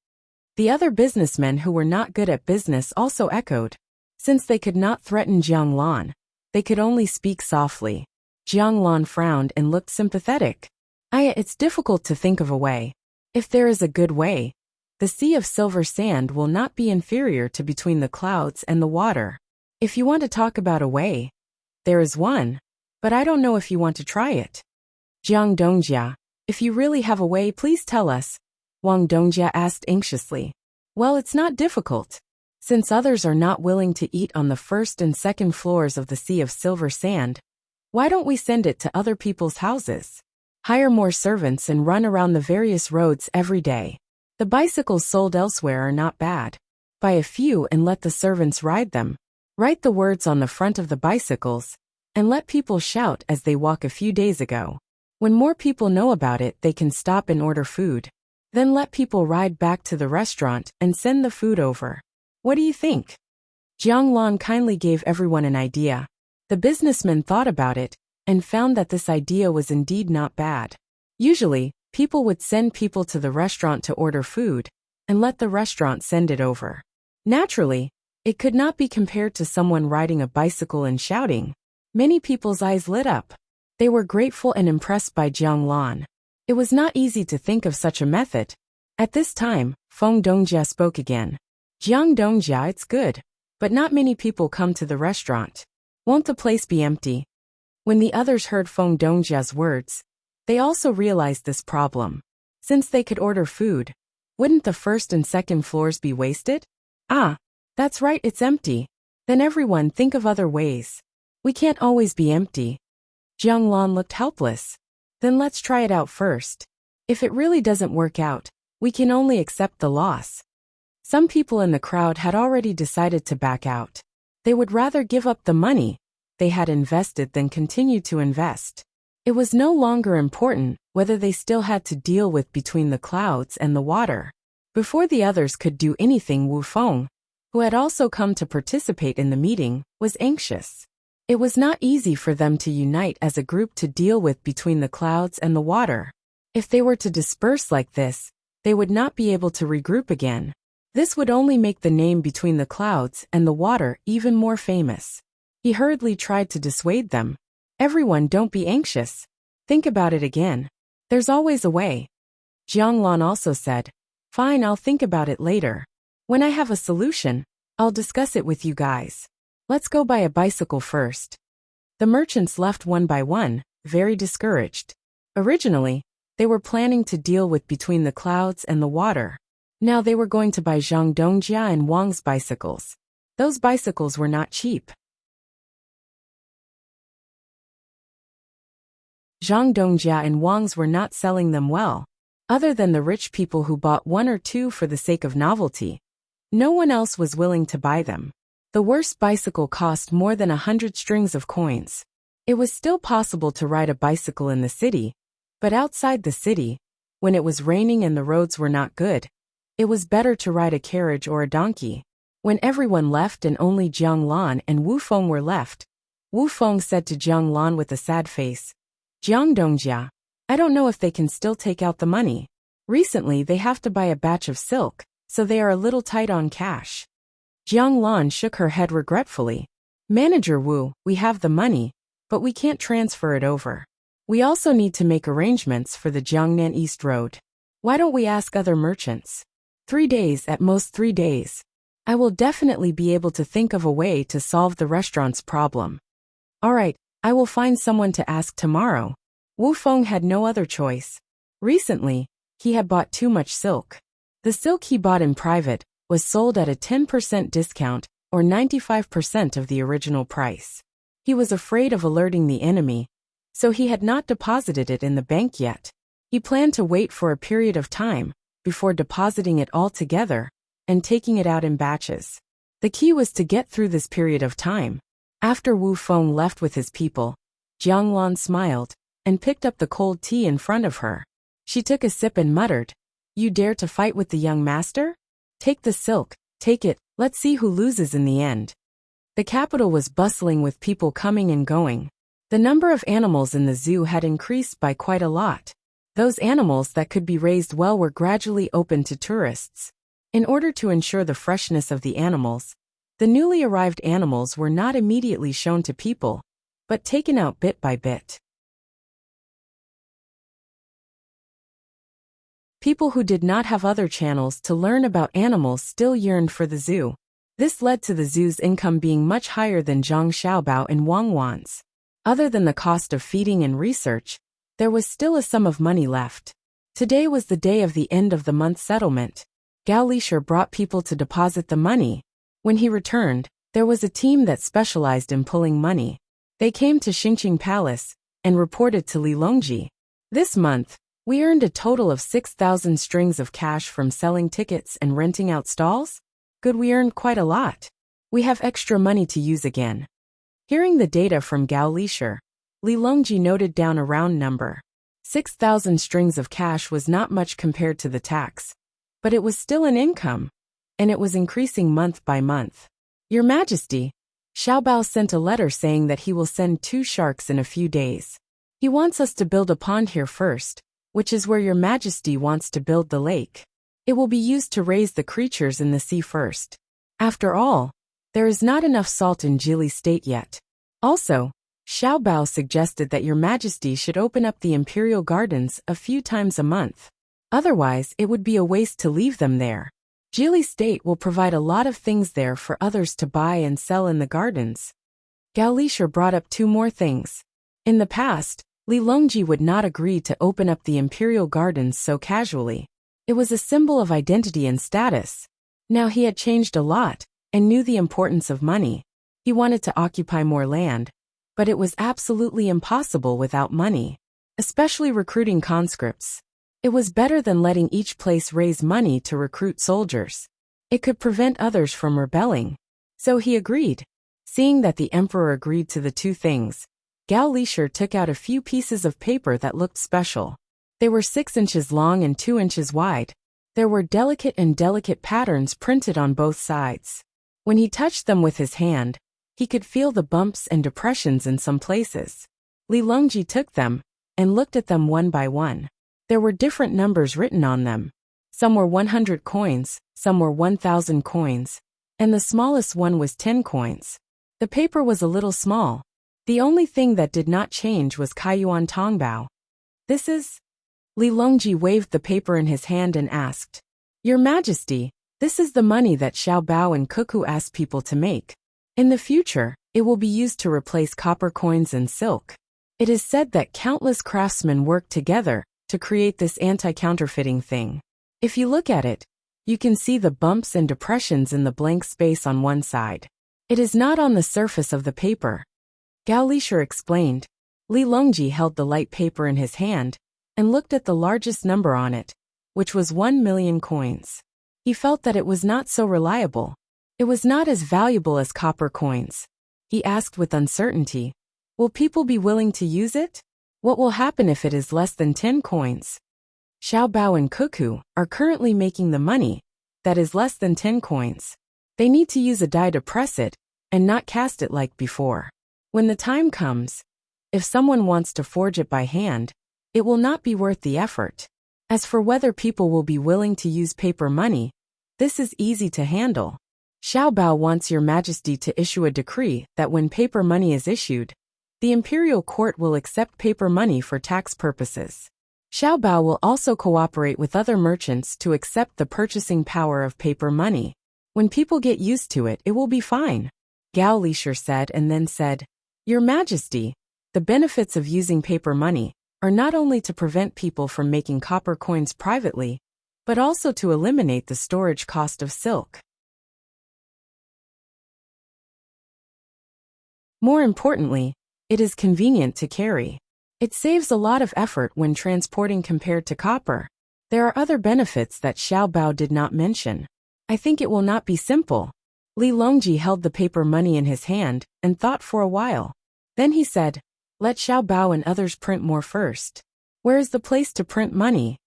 The other businessmen who were not good at business also echoed. Since they could not threaten Jiang Lan, they could only speak softly. Jiang Lan frowned and looked sympathetic. It's difficult to think of a way. If there is a good way, the Sea of Silver Sand will not be inferior to between the clouds and the water. If you want to talk about a way, there is one, but I don't know if you want to try it. Jiang Dongjia, if you really have a way, please tell us. Wang Dongjia asked anxiously. Well, it's not difficult. Since others are not willing to eat on the first and second floors of the Sea of Silver Sand, why don't we send it to other people's houses? Hire more servants and run around the various roads every day. The bicycles sold elsewhere are not bad. Buy a few and let the servants ride them. Write the words on the front of the bicycles and let people shout as they walk. A few days ago, when more people know about it, they can stop and order food. Then let people ride back to the restaurant and send the food over. What do you think? Jiang Lan kindly gave everyone an idea. The businessmen thought about it and found that this idea was indeed not bad. Usually, people would send people to the restaurant to order food and let the restaurant send it over. Naturally, it could not be compared to someone riding a bicycle and shouting. Many people's eyes lit up. They were grateful and impressed by Jiang Lan. It was not easy to think of such a method. At this time, Feng Dongjia spoke again. Jiang Dongjia, it's good, but not many people come to the restaurant. Won't the place be empty? When the others heard Feng Dongjia's words, they also realized this problem. Since they could order food, wouldn't the first and second floors be wasted? That's right, it's empty. Then everyone think of other ways. We can't always be empty. Jiang Lan looked helpless. Then let's try it out first. If it really doesn't work out, we can only accept the loss. Some people in the crowd had already decided to back out. They would rather give up the money they had invested than continue to invest. It was no longer important whether they still had to deal with between the clouds and the water. Before the others could do anything, Wu Feng, who had also come to participate in the meeting, was anxious. It was not easy for them to unite as a group to deal with between the clouds and the water. If they were to disperse like this, they would not be able to regroup again. This would only make the name between the clouds and the water even more famous. He hurriedly tried to dissuade them. Everyone, don't be anxious. Think about it again. There's always a way. Jiang Lan also said, Fine, I'll think about it later. When I have a solution, I'll discuss it with you guys. Let's go buy a bicycle first. The merchants left one by one, very discouraged. Originally, they were planning to deal with between the clouds and the water. Now they were going to buy Zhang Dongjia and Wang's bicycles. Those bicycles were not cheap. Zhang Dongjia and Wang's were not selling them well. Other than the rich people who bought one or two for the sake of novelty, no one else was willing to buy them. The worst bicycle cost more than 100 strings of coins. It was still possible to ride a bicycle in the city, but outside the city, when it was raining and the roads were not good, it was better to ride a carriage or a donkey. When everyone left and only Jiang Lan and Wu Feng were left, Wu Feng said to Jiang Lan with a sad face, "Jiang Dongjia, I don't know if they can still take out the money. Recently they have to buy a batch of silk, so they are a little tight on cash." Jiang Lan shook her head regretfully. "Manager Wu, we have the money, but we can't transfer it over. We also need to make arrangements for the Jiangnan East Road. Why don't we ask other merchants? 3 days, at most 3 days. I will definitely be able to think of a way to solve the restaurant's problem." "All right, I will find someone to ask tomorrow." Wu Feng had no other choice. Recently, he had bought too much silk. The silk he bought in private was sold at a 10% discount, or 95% of the original price. He was afraid of alerting the enemy, so he had not deposited it in the bank yet. He planned to wait for a period of time before depositing it all together and taking it out in batches. The key was to get through this period of time. After Wu Feng left with his people, Jiang Lan smiled and picked up the cold tea in front of her. She took a sip and muttered, "You dare to fight with the young master? Take the silk, take it, let's see who loses in the end." The capital was bustling with people coming and going. The number of animals in the zoo had increased by quite a lot. Those animals that could be raised well were gradually opened to tourists. In order to ensure the freshness of the animals, the newly arrived animals were not immediately shown to people, but taken out bit by bit. People who did not have other channels to learn about animals still yearned for the zoo. This led to the zoo's income being much higher than Zhang Xiaobao and Wang Wan's. Other than the cost of feeding and research, there was still a sum of money left. Today was the day of the end of the month settlement. Gao Lisher brought people to deposit the money. When he returned, there was a team that specialized in pulling money. They came to Xingqing Palace and reported to Li Longji. "This month, we earned a total of 6,000 strings of cash from selling tickets and renting out stalls. Good, we earned quite a lot. We have extra money to use again." Hearing the data from Gao Lisher, Li Longji noted down a round number. 6,000 strings of cash was not much compared to the tax, but it was still an income, and it was increasing month by month. "Your Majesty, Xiaobao sent a letter saying that he will send 2 sharks in a few days. He wants us to build a pond here first, which is where Your Majesty wants to build the lake. It will be used to raise the creatures in the sea first. After all, there is not enough salt in Jili State yet. Also, Xiaobao suggested that Your Majesty should open up the imperial gardens a few times a month. Otherwise, it would be a waste to leave them there. Jili State will provide a lot of things there for others to buy and sell in the gardens." Gao Lisher brought up 2 more things. In the past, Li Longji would not agree to open up the imperial gardens so casually. It was a symbol of identity and status. Now he had changed a lot and knew the importance of money. He wanted to occupy more land, but it was absolutely impossible without money, especially recruiting conscripts. It was better than letting each place raise money to recruit soldiers. It could prevent others from rebelling. So he agreed. Seeing that the emperor agreed to the 2 things, Gao Lisher took out a few pieces of paper that looked special. They were 6 inches long and 2 inches wide. There were delicate patterns printed on both sides. When he touched them with his hand, he could feel the bumps and depressions in some places. Li Longji took them and looked at them one by one. There were different numbers written on them. Some were 100 coins, some were 1,000 coins, and the smallest one was 10 coins. The paper was a little small. The only thing that did not change was Kaiyuan Tongbao. "This is?" Li Longji waved the paper in his hand and asked, "Your Majesty, this is the money that Xiaobao and Cuckoo asked people to make. In the future, it will be used to replace copper coins and silk. It is said that countless craftsmen worked together to create this anti-counterfeiting thing. If you look at it, You can see the bumps and depressions in the blank space on one side. It is not on the surface of the paper. Gao Lisher explained. Li Longji held the light paper in his hand and looked at the largest number on it, which was 1,000,000 coins. He felt that it was not so reliable. It was not as valuable as copper coins. He asked with uncertainty, will people be willing to use it? What will happen if it is less than 10 coins? Xiao Bao and Cuckoo are currently making the money that is less than 10 coins. They need to use a die to press it and not cast it like before. When the time comes, if someone wants to forge it by hand, it will not be worth the effort. As for whether people will be willing to use paper money, this is easy to handle. Xiao Bao wants Your Majesty to issue a decree that when paper money is issued, the imperial court will accept paper money for tax purposes. Xiao Bao will also cooperate with other merchants to accept the purchasing power of paper money. When people get used to it, it will be fine. Gao Lisher said and then said, Your Majesty, the benefits of using paper money are not only to prevent people from making copper coins privately, but also to eliminate the storage cost of silk. More importantly, it is convenient to carry. It saves a lot of effort when transporting compared to copper. There are other benefits that Xiao Bao did not mention. I think it will not be simple. Li Longji held the paper money in his hand and thought for a while. Then he said, Let Xiao Bao and others print more first. Where is the place to print money?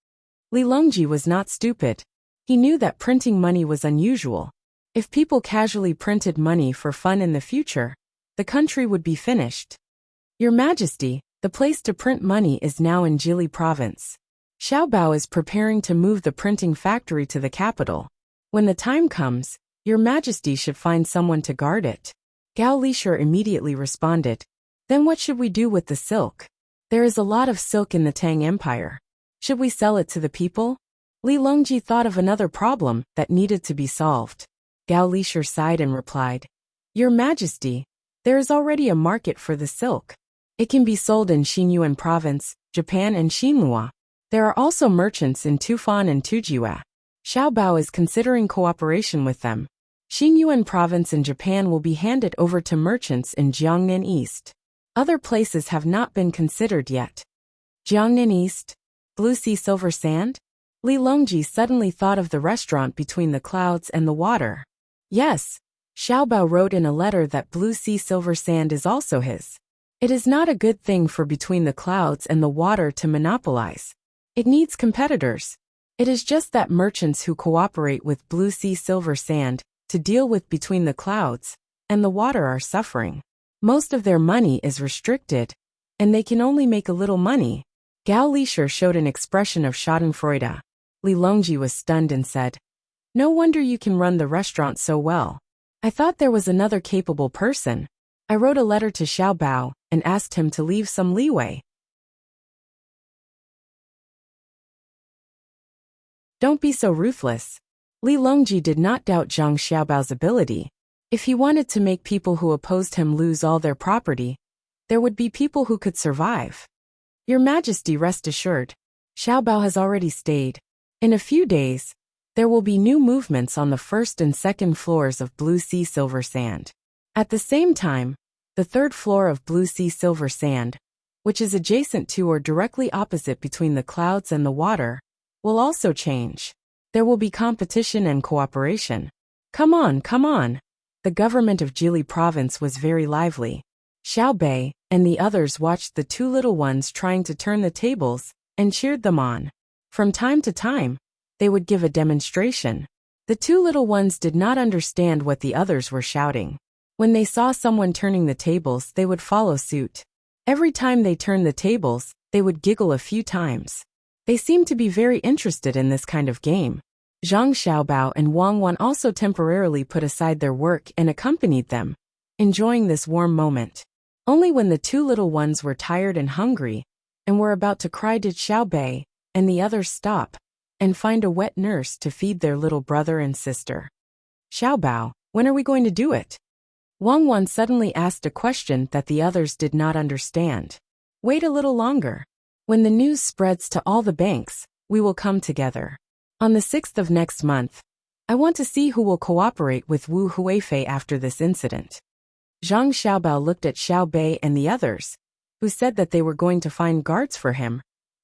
Li Longji was not stupid. He knew that printing money was unusual. If people casually printed money for fun in the future, the country would be finished. Your Majesty, the place to print money is now in Idyll province. Xiao Bao is preparing to move the printing factory to the capital. When the time comes, Your Majesty should find someone to guard it. Gao Lisher immediately responded, Then what should we do with the silk? There is a lot of silk in the Tang Empire. Should we sell it to the people? Li Longji thought of another problem that needed to be solved. Gao Lisher sighed and replied, Your Majesty, there is already a market for the silk. It can be sold in Xinyuan province, Japan and Xinhua. There are also merchants in Tufan and Tujiwa. Xiao Bao is considering cooperation with them. Xinyuan province in Japan will be handed over to merchants in Jiangnan East. Other places have not been considered yet. Jiangnan East? Blue Sea Silver Sand? Li Longji suddenly thought of the restaurant between the clouds and the water. Yes, Xiao Bao wrote in a letter that Blue Sea Silver Sand is also his. It is not a good thing for between the clouds and the water to monopolize. It needs competitors. It is just that merchants who cooperate with Blue Sea Silver Sand to deal with between the clouds and the water are suffering. Most of their money is restricted, and they can only make a little money. Gao Lisher showed an expression of schadenfreude. Li Longji was stunned and said, No wonder you can run the restaurant so well. I thought there was another capable person. I wrote a letter to Xiao Bao and asked him to leave some leeway. Don't be so ruthless. Li Longji did not doubt Zhang Xiaobao's ability. If he wanted to make people who opposed him lose all their property, there would be people who could survive. Your Majesty, rest assured, Xiao Bao has already stayed. In a few days, there will be new movements on the first and second floors of Blue Sea Silver Sand. At the same time, the third floor of Blue Sea Silver Sand, which is adjacent to or directly opposite between the clouds and the water, will also change. There will be competition and cooperation. Come on, come on. The government of Idyll province was very lively. Xiao Bei and the others watched the two little ones trying to turn the tables and cheered them on. From time to time, they would give a demonstration. The two little ones did not understand what the others were shouting. When they saw someone turning the tables, they would follow suit. Every time they turned the tables, they would giggle a few times. They seemed to be very interested in this kind of game. Zhang Xiaobao and Wang Wan also temporarily put aside their work and accompanied them, enjoying this warm moment. Only when the two little ones were tired and hungry, and were about to cry did Xiao Bei and the others stop and find a wet nurse to feed their little brother and sister. Xiao Bao, when are we going to do it? Wang Wan suddenly asked a question that the others did not understand. Wait a little longer. When the news spreads to all the banks, we will come together. On the 6th of next month, I want to see who will cooperate with Wu Huifei after this incident. Zhang Xiaobao looked at Xiao Bei and the others, who said that they were going to find guards for him,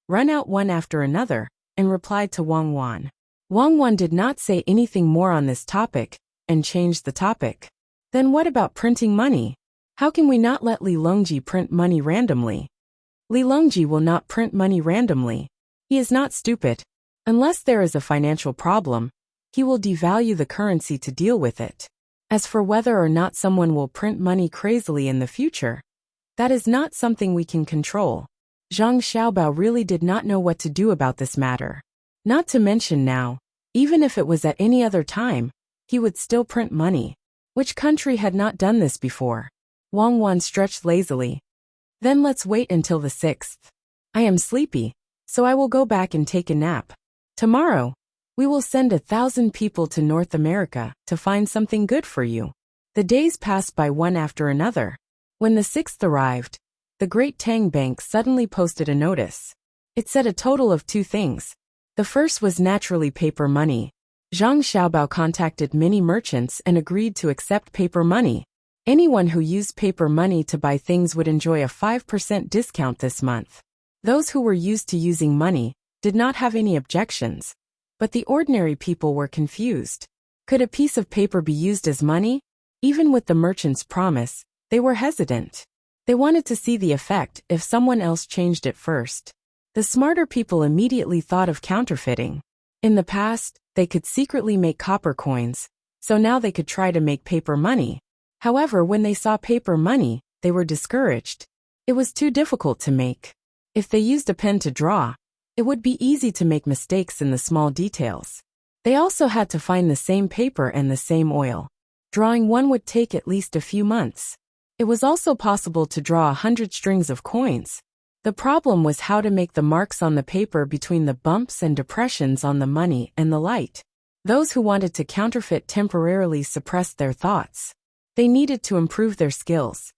run out one after another, and replied to Wang Wan. Wang Wan did not say anything more on this topic, and changed the topic. Then what about printing money? How can we not let Li Longji print money randomly? Li Longji will not print money randomly. He is not stupid. Unless there is a financial problem, he will devalue the currency to deal with it. As for whether or not someone will print money crazily in the future, that is not something we can control. Zhang Xiaobao really did not know what to do about this matter. Not to mention now, even if it was at any other time, he would still print money. Which country had not done this before? Wang Wan stretched lazily. Then let's wait until the 6th. I am sleepy, so I will go back and take a nap. Tomorrow, we will send 1,000 people to North America to find something good for you. The days passed by one after another. When the 6th arrived, the great Tang Bank suddenly posted a notice. It said a total of 2 things. The first was naturally paper money. Zhang Xiaobao contacted many merchants and agreed to accept paper money. Anyone who used paper money to buy things would enjoy a 5% discount this month. Those who were used to using money did not have any objections, but the ordinary people were confused. Could a piece of paper be used as money? Even with the merchant's promise, they were hesitant. They wanted to see the effect if someone else changed it first. The smarter people immediately thought of counterfeiting. In the past, they could secretly make copper coins, so now they could try to make paper money. However, when they saw paper money, they were discouraged. It was too difficult to make. If they used a pen to draw, it would be easy to make mistakes in the small details. They also had to find the same paper and the same oil. Drawing one would take at least a few months. It was also possible to draw 100 strings of coins. The problem was how to make the marks on the paper between the bumps and depressions on the money and the light. Those who wanted to counterfeit temporarily suppressed their thoughts. They needed to improve their skills.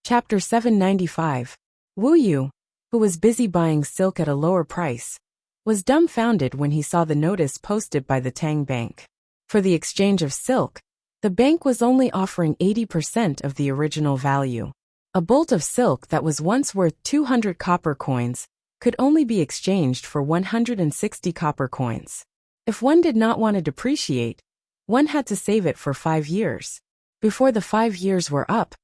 Chapter 795. Wu Yu, who was busy buying silk at a lower price, was dumbfounded when he saw the notice posted by the Tang Bank. For the exchange of silk, the bank was only offering 80% of the original value. A bolt of silk that was once worth 200 copper coins could only be exchanged for 160 copper coins. If one did not want to depreciate, one had to save it for 5 years. Before the 5 years were up,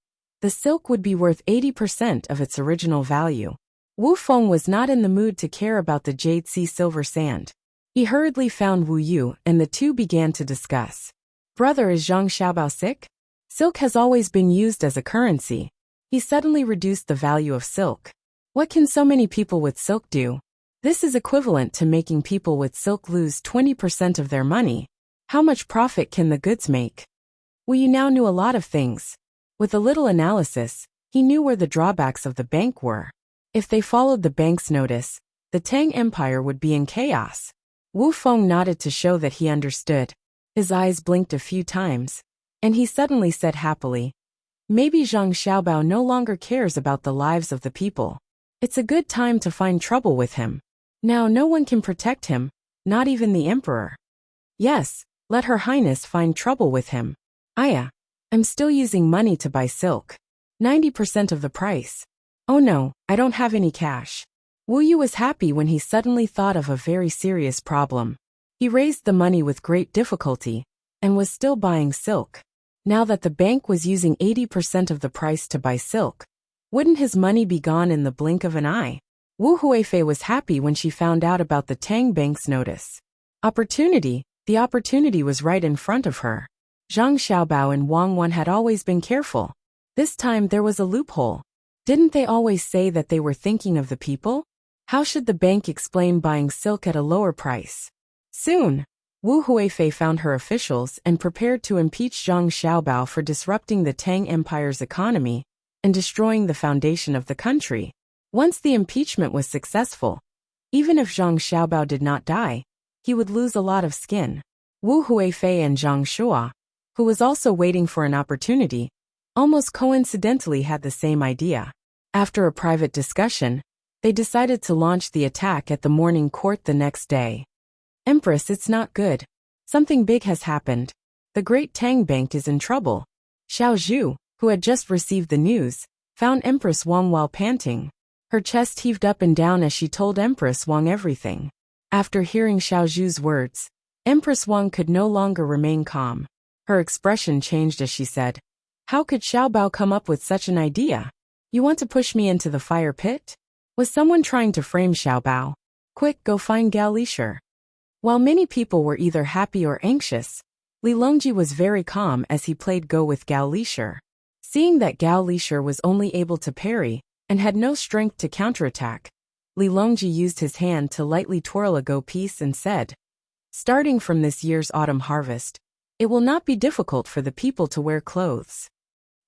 the silk would be worth 80% of its original value. Wu Feng was not in the mood to care about the Jade Sea silver sand. He hurriedly found Wu Yu and the two began to discuss. Brother, is Zhang Xiaobao sick? Silk has always been used as a currency. He suddenly reduced the value of silk. What can so many people with silk do? This is equivalent to making people with silk lose 20% of their money. How much profit can the goods make? Wu Yu now knew a lot of things. With a little analysis, he knew where the drawbacks of the bank were. If they followed the bank's notice, the Tang Empire would be in chaos. Wu Feng nodded to show that he understood. His eyes blinked a few times, and he suddenly said happily, maybe Zhang Xiaobao no longer cares about the lives of the people. It's a good time to find trouble with him. Now no one can protect him, not even the emperor. Yes, let Her Highness find trouble with him. I'm still using money to buy silk. 90% of the price. Oh no, I don't have any cash. Wu Yu was happy when he suddenly thought of a very serious problem. He raised the money with great difficulty, and was still buying silk. Now that the bank was using 80% of the price to buy silk, wouldn't his money be gone in the blink of an eye? Wu Huifei was happy when she found out about the Tang Bank's notice. The opportunity was right in front of her. Zhang Xiaobao and Wang Wan had always been careful. This time there was a loophole. Didn't they always say that they were thinking of the people? How should the bank explain buying silk at a lower price? Soon, Wu Huifei found her officials and prepared to impeach Zhang Xiaobao for disrupting the Tang Empire's economy and destroying the foundation of the country. Once the impeachment was successful, even if Zhang Xiaobao did not die, he would lose a lot of skin. Wu Huifei and Zhang Shua, who was also waiting for an opportunity, almost coincidentally had the same idea. After a private discussion, they decided to launch the attack at the morning court the next day. Empress, it's not good. Something big has happened. The great Tang Bank is in trouble. Xiao Zhu, who had just received the news, found Empress Wang while panting. Her chest heaved up and down as she told Empress Wang everything. After hearing Xiao Zhu's words, Empress Wang could no longer remain calm. Her expression changed as she said, "How could Xiao Bao come up with such an idea? You want to push me into the fire pit? Was someone trying to frame Xiao Bao? Quick, go find Gao Lisher." While many people were either happy or anxious, Li Longji was very calm as he played Go with Gao Lisher. Seeing that Gao Lisher was only able to parry and had no strength to counterattack, Li Longji used his hand to lightly twirl a Go piece and said, "Starting from this year's autumn harvest, it will not be difficult for the people to wear clothes."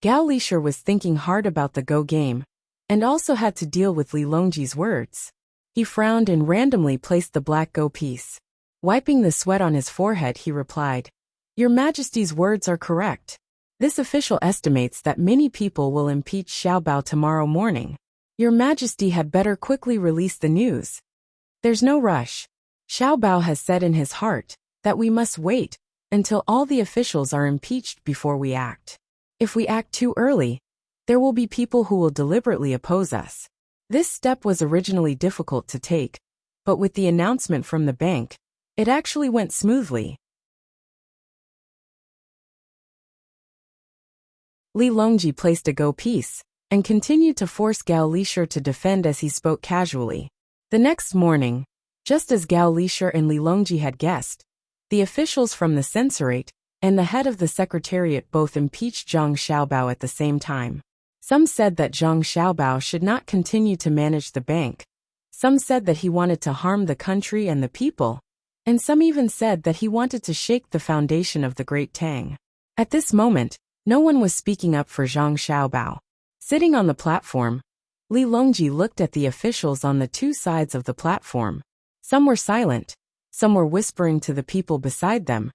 Gao Lisher was thinking hard about the Go game and also had to deal with Li Longji's words. He frowned and randomly placed the black Go piece. Wiping the sweat on his forehead, he replied, "Your Majesty's words are correct. This official estimates that many people will impeach Xiao Bao tomorrow morning. Your Majesty had better quickly release the news. There's no rush. Xiao Bao has said in his heart that we must wait until all the officials are impeached before we act. If we act too early, there will be people who will deliberately oppose us." This step was originally difficult to take, but with the announcement from the bank, it actually went smoothly. Li Longji placed a Go piece and continued to force Gao Lisher to defend as he spoke casually. The next morning, just as Gao Lisher and Li Longji had guessed, the officials from the censorate and the head of the secretariat both impeached Zhang Xiaobao at the same time. Some said that Zhang Xiaobao should not continue to manage the bank. Some said that he wanted to harm the country and the people. And some even said that he wanted to shake the foundation of the Great Tang. At this moment, no one was speaking up for Zhang Xiaobao. Sitting on the platform, Li Longji looked at the officials on the two sides of the platform. Some were silent, some were whispering to the people beside them,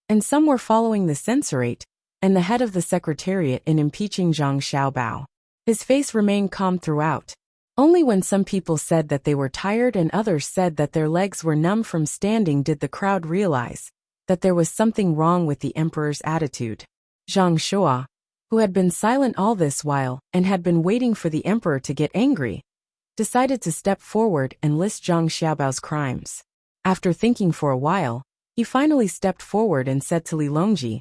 and some were following the censorate and the head of the secretariat in impeaching Zhang Xiaobao. His face remained calm throughout. Only when some people said that they were tired and others said that their legs were numb from standing did the crowd realize that there was something wrong with the emperor's attitude. Zhang Shua, who had been silent all this while and had been waiting for the emperor to get angry, decided to step forward and list Zhang Xiaobao's crimes. After thinking for a while, he finally stepped forward and said to Li Longji,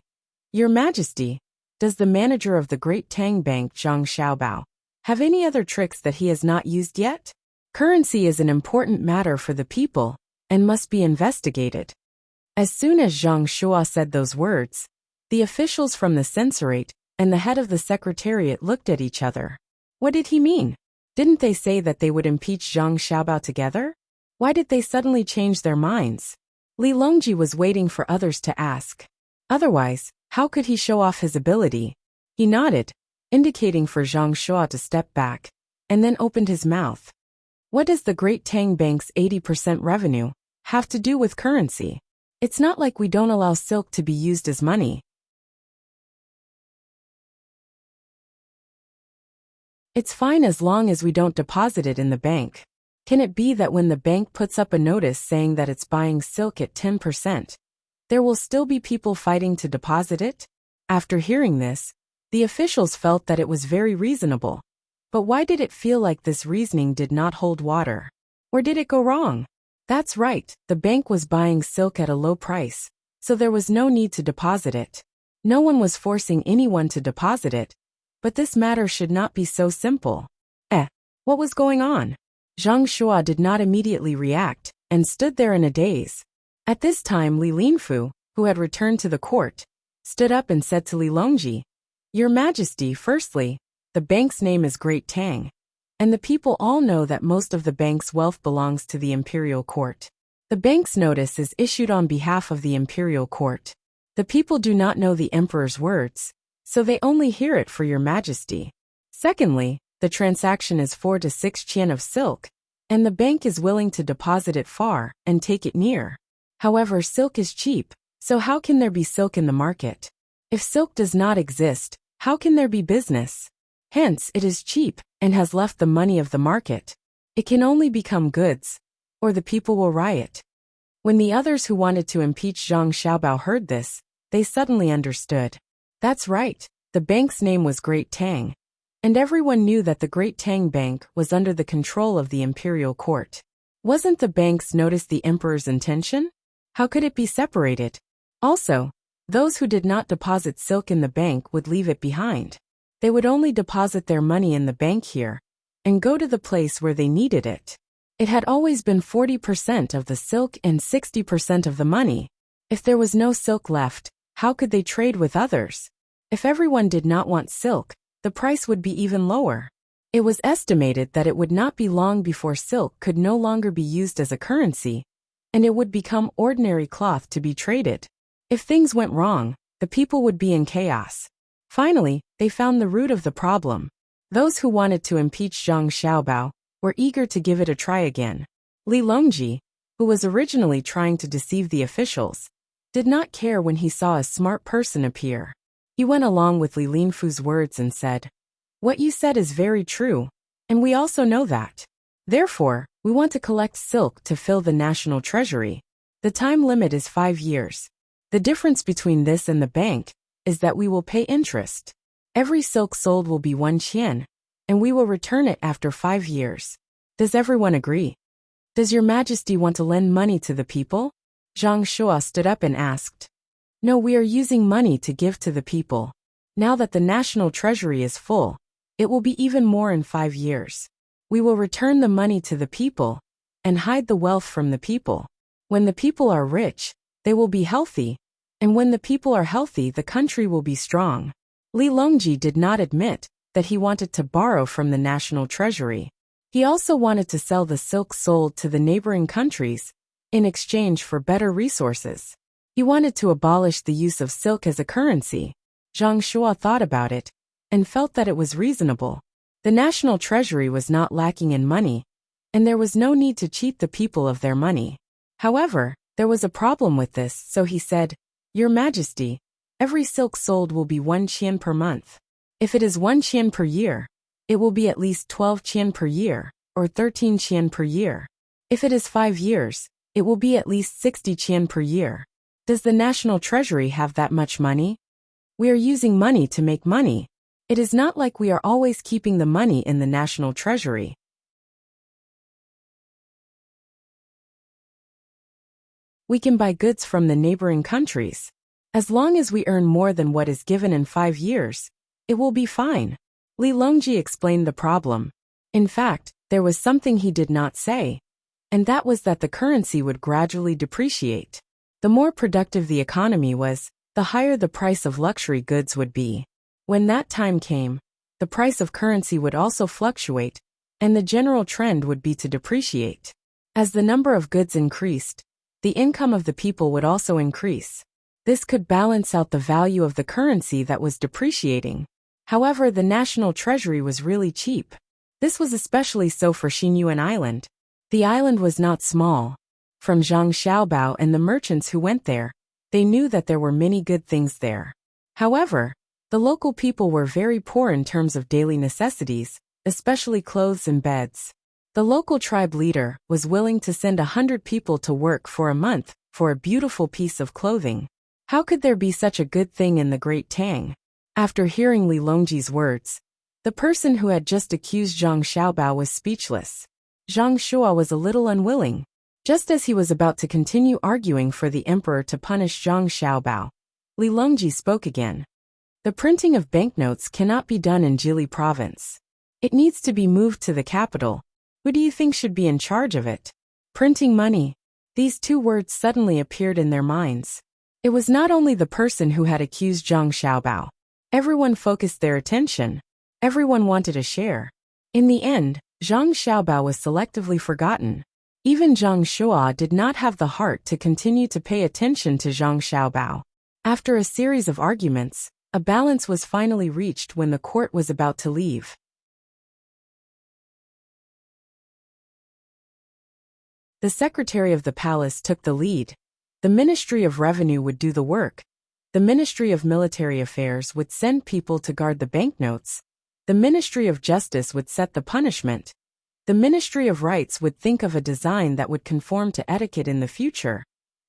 "Your Majesty, does the manager of the Great Tang Bank, Zhang Xiaobao, have any other tricks that he has not used yet? Currency is an important matter for the people and must be investigated." As soon as Zhang Shua said those words, the officials from the censorate and the head of the secretariat looked at each other. What did he mean? Didn't they say that they would impeach Zhang Xiaobao together? Why did they suddenly change their minds? Li Longji was waiting for others to ask. Otherwise, how could he show off his ability? He nodded, indicating for Zhang Shua to step back, and then opened his mouth. What does the Great Tang Bank's 80% revenue have to do with currency? It's not like we don't allow silk to be used as money. It's fine as long as we don't deposit it in the bank. Can it be that when the bank puts up a notice saying that it's buying silk at 10%, there will still be people fighting to deposit it? After hearing this, the officials felt that it was very reasonable. But why did it feel like this reasoning did not hold water? Where did it go wrong? That's right, the bank was buying silk at a low price, so there was no need to deposit it. No one was forcing anyone to deposit it, but this matter should not be so simple. What was going on? Zhang Shua did not immediately react, and stood there in a daze. At this time Li Linfu, who had returned to the court, stood up and said to Li Longji, "Your Majesty, firstly, the bank's name is Great Tang, and the people all know that most of the bank's wealth belongs to the imperial court. The bank's notice is issued on behalf of the imperial court. The people do not know the emperor's words, so they only hear it for your Majesty. Secondly, the transaction is 4 to 6 qian of silk, and the bank is willing to deposit it far and take it near. However, silk is cheap, so how can there be silk in the market? If silk does not exist, How can there be business? Hence, it is cheap and has left the money of the market. It can only become goods, or the people will riot. When the others who wanted to impeach Zhang Xiaobao heard this, they suddenly understood. That's right, the bank's name was Great Tang. And everyone knew that the Great Tang Bank was under the control of the imperial court. Wasn't the bank's notice the emperor's intention? How could it be separated? Also, those who did not deposit silk in the bank would leave it behind. They would only deposit their money in the bank here and go to the place where they needed it. It had always been 40% of the silk and 60% of the money. If there was no silk left, how could they trade with others? If everyone did not want silk, the price would be even lower. It was estimated that it would not be long before silk could no longer be used as a currency, and it would become ordinary cloth to be traded. If things went wrong, the people would be in chaos. Finally, they found the root of the problem. Those who wanted to impeach Zhang Xiaobao were eager to give it a try again. Li Longji, who was originally trying to deceive the officials, did not care when he saw a smart person appear. He went along with Li Linfu's words and said, "What you said is very true, and we also know that. Therefore, we want to collect silk to fill the national treasury. The time limit is 5 years. The difference between this and the bank is that we will pay interest. Every silk sold will be 1 qian, and we will return it after 5 years. Does everyone agree? Does your majesty want to lend money to the people?" Zhang Shua stood up and asked. "No, we are using money to give to the people. Now that the national treasury is full, it will be even more in 5 years. We will return the money to the people and hide the wealth from the people. When the people are rich, they will be healthy, and when the people are healthy, the country will be strong." Li Longji did not admit that he wanted to borrow from the national treasury. He also wanted to sell the silk sold to the neighboring countries in exchange for better resources. He wanted to abolish the use of silk as a currency. Zhang Shua thought about it and felt that it was reasonable. The national treasury was not lacking in money, and there was no need to cheat the people of their money. However, there was a problem with this, so he said, "Your Majesty, every silk sold will be 1 qian per month. If it is 1 qian per year, it will be at least 12 qian per year, or 13 qian per year. If it is 5 years, it will be at least 60 qian per year. Does the national treasury have that much money? We are using money to make money. It is not like we are always keeping the money in the national treasury." We can buy goods from the neighboring countries. As long as we earn more than what is given in 5 years, it will be fine. Li Longji explained the problem. In fact, there was something he did not say, and that was that the currency would gradually depreciate. The more productive the economy was, the higher the price of luxury goods would be. When that time came, the price of currency would also fluctuate, and the general trend would be to depreciate. As the number of goods increased, the income of the people would also increase. This could balance out the value of the currency that was depreciating. However, the national treasury was really cheap. This was especially so for Xinyuan Island. The island was not small. From Zhang Xiaobao and the merchants who went there, they knew that there were many good things there. However, the local people were very poor in terms of daily necessities, especially clothes and beds. The local tribe leader was willing to send 100 people to work for a month for a beautiful piece of clothing. How could there be such a good thing in the Great Tang? After hearing Li Longji's words, the person who had just accused Zhang Xiaobao was speechless. Zhang Shua was a little unwilling. Just as he was about to continue arguing for the emperor to punish Zhang Xiaobao, Li Longji spoke again. "The printing of banknotes cannot be done in Jili province. It needs to be moved to the capital. Who do you think should be in charge of it? Printing money." These 2 words suddenly appeared in their minds. It was not only the person who had accused Zhang Xiaobao. Everyone focused their attention. Everyone wanted a share. In the end, Zhang Xiaobao was selectively forgotten. Even Zhang Shua did not have the heart to continue to pay attention to Zhang Xiaobao. After a series of arguments, a balance was finally reached when the court was about to leave. The secretary of the palace took the lead. The Ministry of Revenue would do the work. The Ministry of Military Affairs would send people to guard the banknotes. The Ministry of Justice would set the punishment. The Ministry of Rights would think of a design that would conform to etiquette in the future.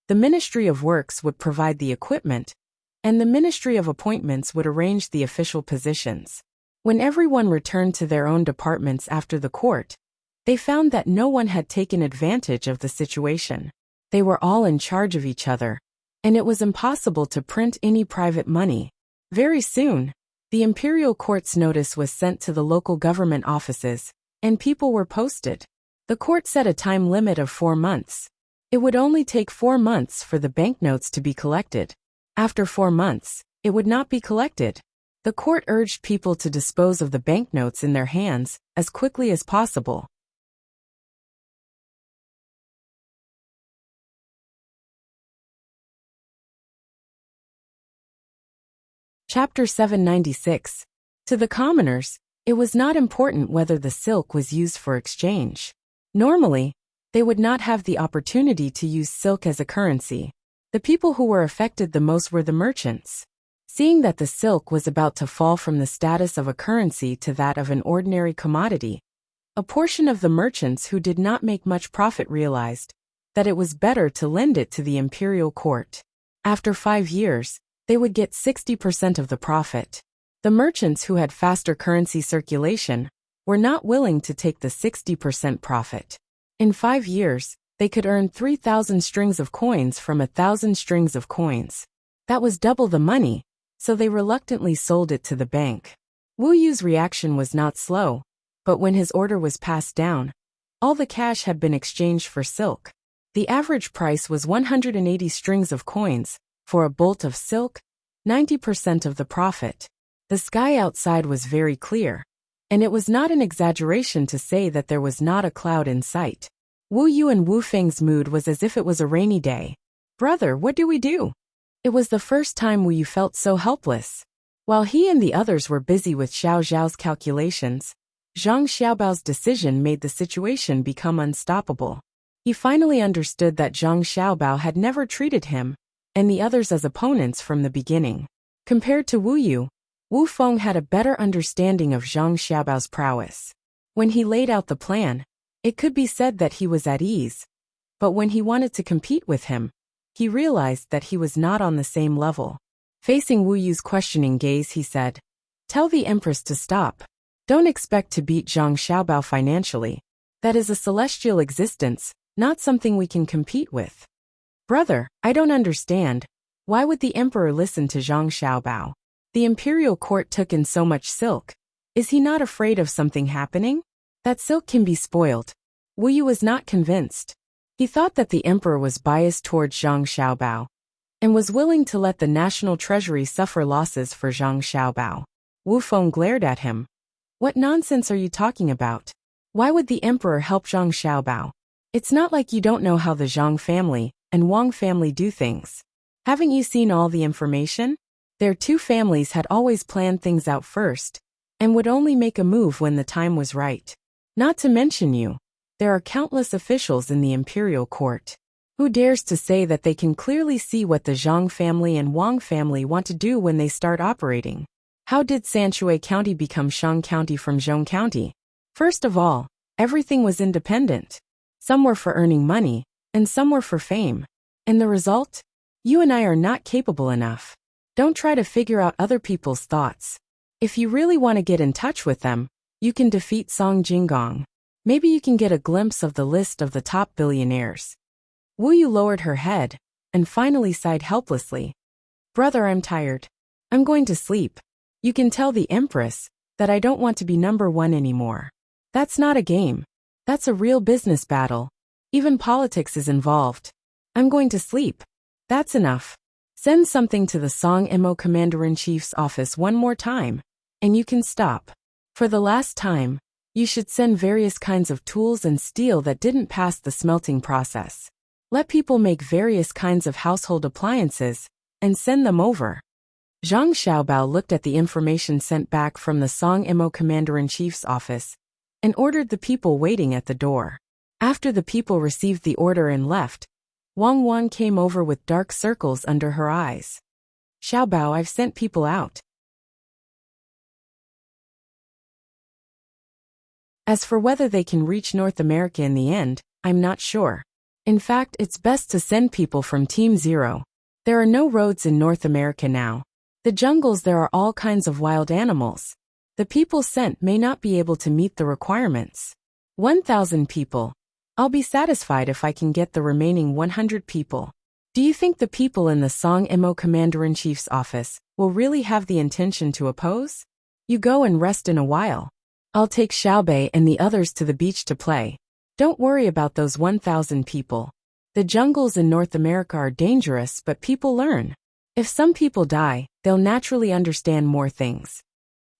The Ministry of Works would provide the equipment, and the Ministry of Appointments would arrange the official positions. When everyone returned to their own departments after the court, they found that no one had taken advantage of the situation. They were all in charge of each other, and it was impossible to print any private money. Very soon, the imperial court's notice was sent to the local government offices, and people were posted. The court set a time limit of 4 months. It would only take 4 months for the banknotes to be collected. After 4 months, it would not be collected. The court urged people to dispose of the banknotes in their hands as quickly as possible. Chapter 796. To the commoners, it was not important whether the silk was used for exchange. Normally, they would not have the opportunity to use silk as a currency. The people who were affected the most were the merchants. Seeing that the silk was about to fall from the status of a currency to that of an ordinary commodity, a portion of the merchants who did not make much profit realized that it was better to lend it to the imperial court. After 5 years, they would get 60% of the profit. The merchants who had faster currency circulation were not willing to take the 60% profit. In 5 years, they could earn 3,000 strings of coins from 1,000 strings of coins. That was double the money, so they reluctantly sold it to the bank. Wu Yu's reaction was not slow, but when his order was passed down, all the cash had been exchanged for silk. The average price was 180 strings of coins. For a bolt of silk, 90% of the profit. The sky outside was very clear, and it was not an exaggeration to say that there was not a cloud in sight. Wu Yu and Wu Feng's mood was as if it was a rainy day. "Brother, what do we do?" It was the first time Wu Yu felt so helpless. While he and the others were busy with Xiao Zhao's calculations, Zhang Xiaobao's decision made the situation become unstoppable. He finally understood that Zhang Xiaobao had never treated him and the others as opponents from the beginning. Compared to Wu Yu, Wu Feng had a better understanding of Zhang Xiaobao's prowess. When he laid out the plan, it could be said that he was at ease, but when he wanted to compete with him, he realized that he was not on the same level. Facing Wu Yu's questioning gaze, he said, "Tell the Empress to stop. Don't expect to beat Zhang Xiaobao financially. That is a celestial existence, not something we can compete with." "Brother, I don't understand. Why would the emperor listen to Zhang Xiaobao? The imperial court took in so much silk. Is he not afraid of something happening? That silk can be spoiled." Wu Yu was not convinced. He thought that the emperor was biased towards Zhang Xiaobao and was willing to let the national treasury suffer losses for Zhang Xiaobao. Wu Feng glared at him. "What nonsense are you talking about? Why would the emperor help Zhang Xiaobao? It's not like you don't know how the Zhang family and Wang family do things. Haven't you seen all the information? Their two families had always planned things out first and would only make a move when the time was right. Not to mention you, there are countless officials in the imperial court. Who dares to say that they can clearly see what the Zhang family and Wang family want to do when they start operating? How did Sanshui County become Shang County from Zhong County? First of all, everything was independent. Some were for earning money, and some were for fame. And the result? You and I are not capable enough. Don't try to figure out other people's thoughts. If you really want to get in touch with them, you can defeat Song Jinggong. Maybe you can get a glimpse of the list of the top billionaires." Wu Yu lowered her head and finally sighed helplessly. "Brother, I'm tired. I'm going to sleep. You can tell the Empress that I don't want to be number 1 anymore. That's not a game. That's a real business battle. Even politics is involved. I'm going to sleep. That's enough. Send something to the Song Mo Commander-in-Chief's office one more time, and you can stop. For the last time, you should send various kinds of tools and steel that didn't pass the smelting process. Let people make various kinds of household appliances, and send them over." Zhang Xiaobao looked at the information sent back from the Song Mo Commander-in-Chief's office and ordered the people waiting at the door. After the people received the order and left, Wang Wan came over with dark circles under her eyes. Xiaobao, I've sent people out. As for whether they can reach North America in the end, I'm not sure. In fact, it's best to send people from Team Zero. There are no roads in North America now. The jungles, there are all kinds of wild animals. The people sent may not be able to meet the requirements. 1,000 people. I'll be satisfied if I can get the remaining 100 people. Do you think the people in the Song Mo Commander-in-Chief's office will really have the intention to oppose? You go and rest in a while. I'll take Xiaobei and the others to the beach to play. Don't worry about those 1,000 people. The jungles in North America are dangerous, but people learn. If some people die, they'll naturally understand more things.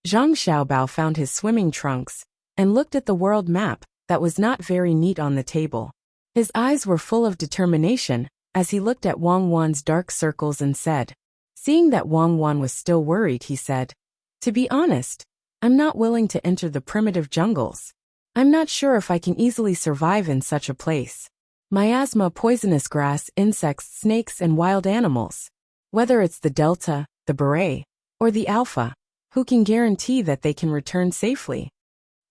Zhang Xiaobao found his swimming trunks and looked at the world map that was not very neat on the table. His eyes were full of determination as he looked at Wang Wan's dark circles and said. Seeing that Wang Wan was still worried, he said, "To be honest, I'm not willing to enter the primitive jungles. I'm not sure if I can easily survive in such a place. Miasma, poisonous grass, insects, snakes, and wild animals. Whether it's the Delta, the Beret, or the Alpha, who can guarantee that they can return safely?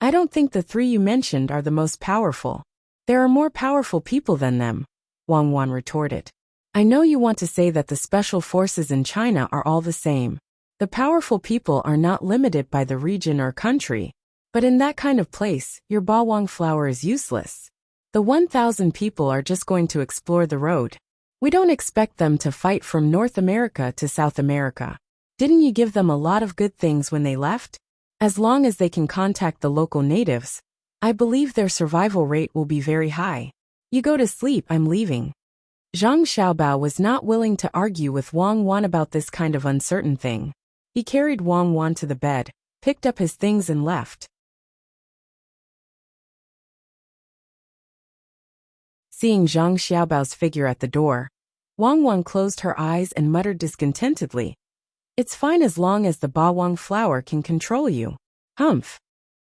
I don't think the three you mentioned are the most powerful. There are more powerful people than them," Wang Wan retorted. "I know you want to say that the special forces in China are all the same. The powerful people are not limited by the region or country, but in that kind of place, your bawang flower is useless. The 1,000 people are just going to explore the road. We don't expect them to fight from North America to South America. Didn't you give them a lot of good things when they left? As long as they can contact the local natives, I believe their survival rate will be very high. You go to sleep, I'm leaving." Zhang Xiaobao was not willing to argue with Wang Wan about this kind of uncertain thing. He carried Wang Wan to the bed, picked up his things and left. Seeing Zhang Xiaobao's figure at the door, Wang Wan closed her eyes and muttered discontentedly, "It's fine as long as the bawang flower can control you. Humph."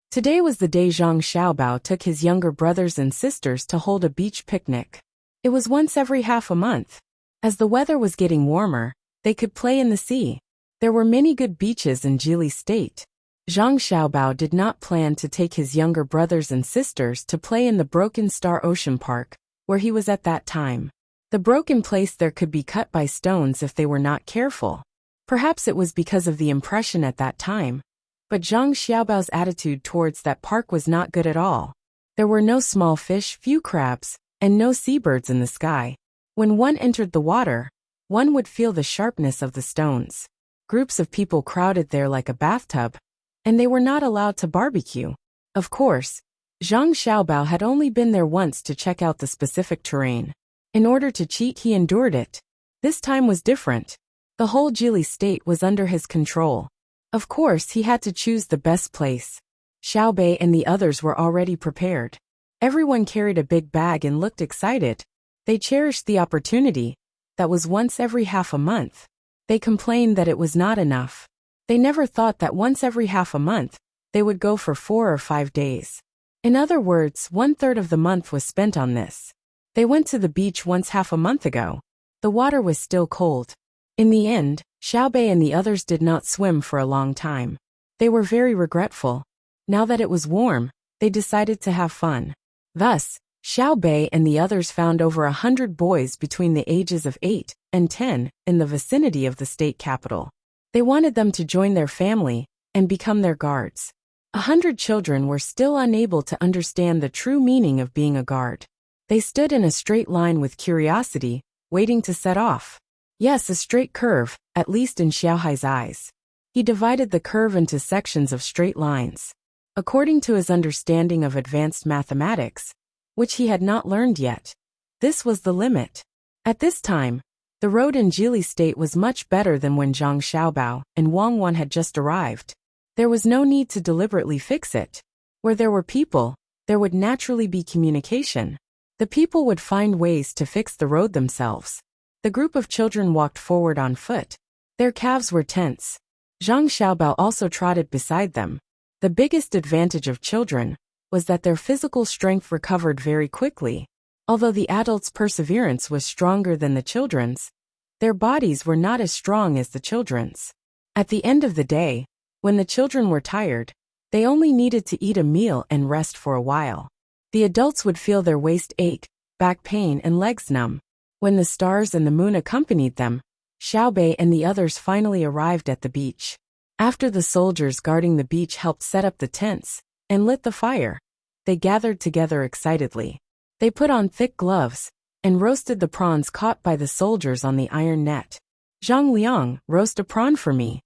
Today was the day Zhang Xiaobao took his younger brothers and sisters to hold a beach picnic. It was once every half a month. As the weather was getting warmer, they could play in the sea. There were many good beaches in Idyll State. Zhang Xiaobao did not plan to take his younger brothers and sisters to play in the Broken Star Ocean Park, where he was at that time. The broken place there could be cut by stones if they were not careful. Perhaps it was because of the impression at that time, but Zhang Xiaobao's attitude towards that park was not good at all. There were no small fish, few crabs, and no seabirds in the sky. When one entered the water, one would feel the sharpness of the stones. Groups of people crowded there like a bathtub, and they were not allowed to barbecue. Of course, Zhang Xiaobao had only been there once to check out the specific terrain. In order to cheat, he endured it. This time was different. The whole Idyll state was under his control. Of course, he had to choose the best place. Xiaobei and the others were already prepared. Everyone carried a big bag and looked excited. They cherished the opportunity. That was once every half a month. They complained that it was not enough. They never thought that once every half a month, they would go for 4 or 5 days. In other words, 1/3 of the month was spent on this. They went to the beach once half a month ago. The water was still cold. In the end, Xiaobei and the others did not swim for a long time. They were very regretful. Now that it was warm, they decided to have fun. Thus, Xiaobei and the others found over 100 boys between the ages of 8 and 10 in the vicinity of the state capital. They wanted them to join their family and become their guards. 100 children were still unable to understand the true meaning of being a guard. They stood in a straight line with curiosity, waiting to set off. Yes, a straight curve, at least in Xiaohai's eyes. He divided the curve into sections of straight lines. According to his understanding of advanced mathematics, which he had not learned yet, this was the limit. At this time, the road in Idyll State was much better than when Zhang Xiaobao and Wang Wan had just arrived. There was no need to deliberately fix it. Where there were people, there would naturally be communication. The people would find ways to fix the road themselves. The group of children walked forward on foot. Their calves were tense. Zhang Xiaobao also trotted beside them. The biggest advantage of children was that their physical strength recovered very quickly. Although the adults' perseverance was stronger than the children's, Their bodies were not as strong as the children's. At the end of the day, when the children were tired, they only needed to eat a meal and rest for a while. The adults would feel their waist ache, back pain and legs numb. When the stars and the moon accompanied them, Xiaobei and the others finally arrived at the beach. After the soldiers guarding the beach helped set up the tents and lit the fire, they gathered together excitedly. They put on thick gloves and roasted the prawns caught by the soldiers on the iron net. "Zhang Liang, roast a prawn for me."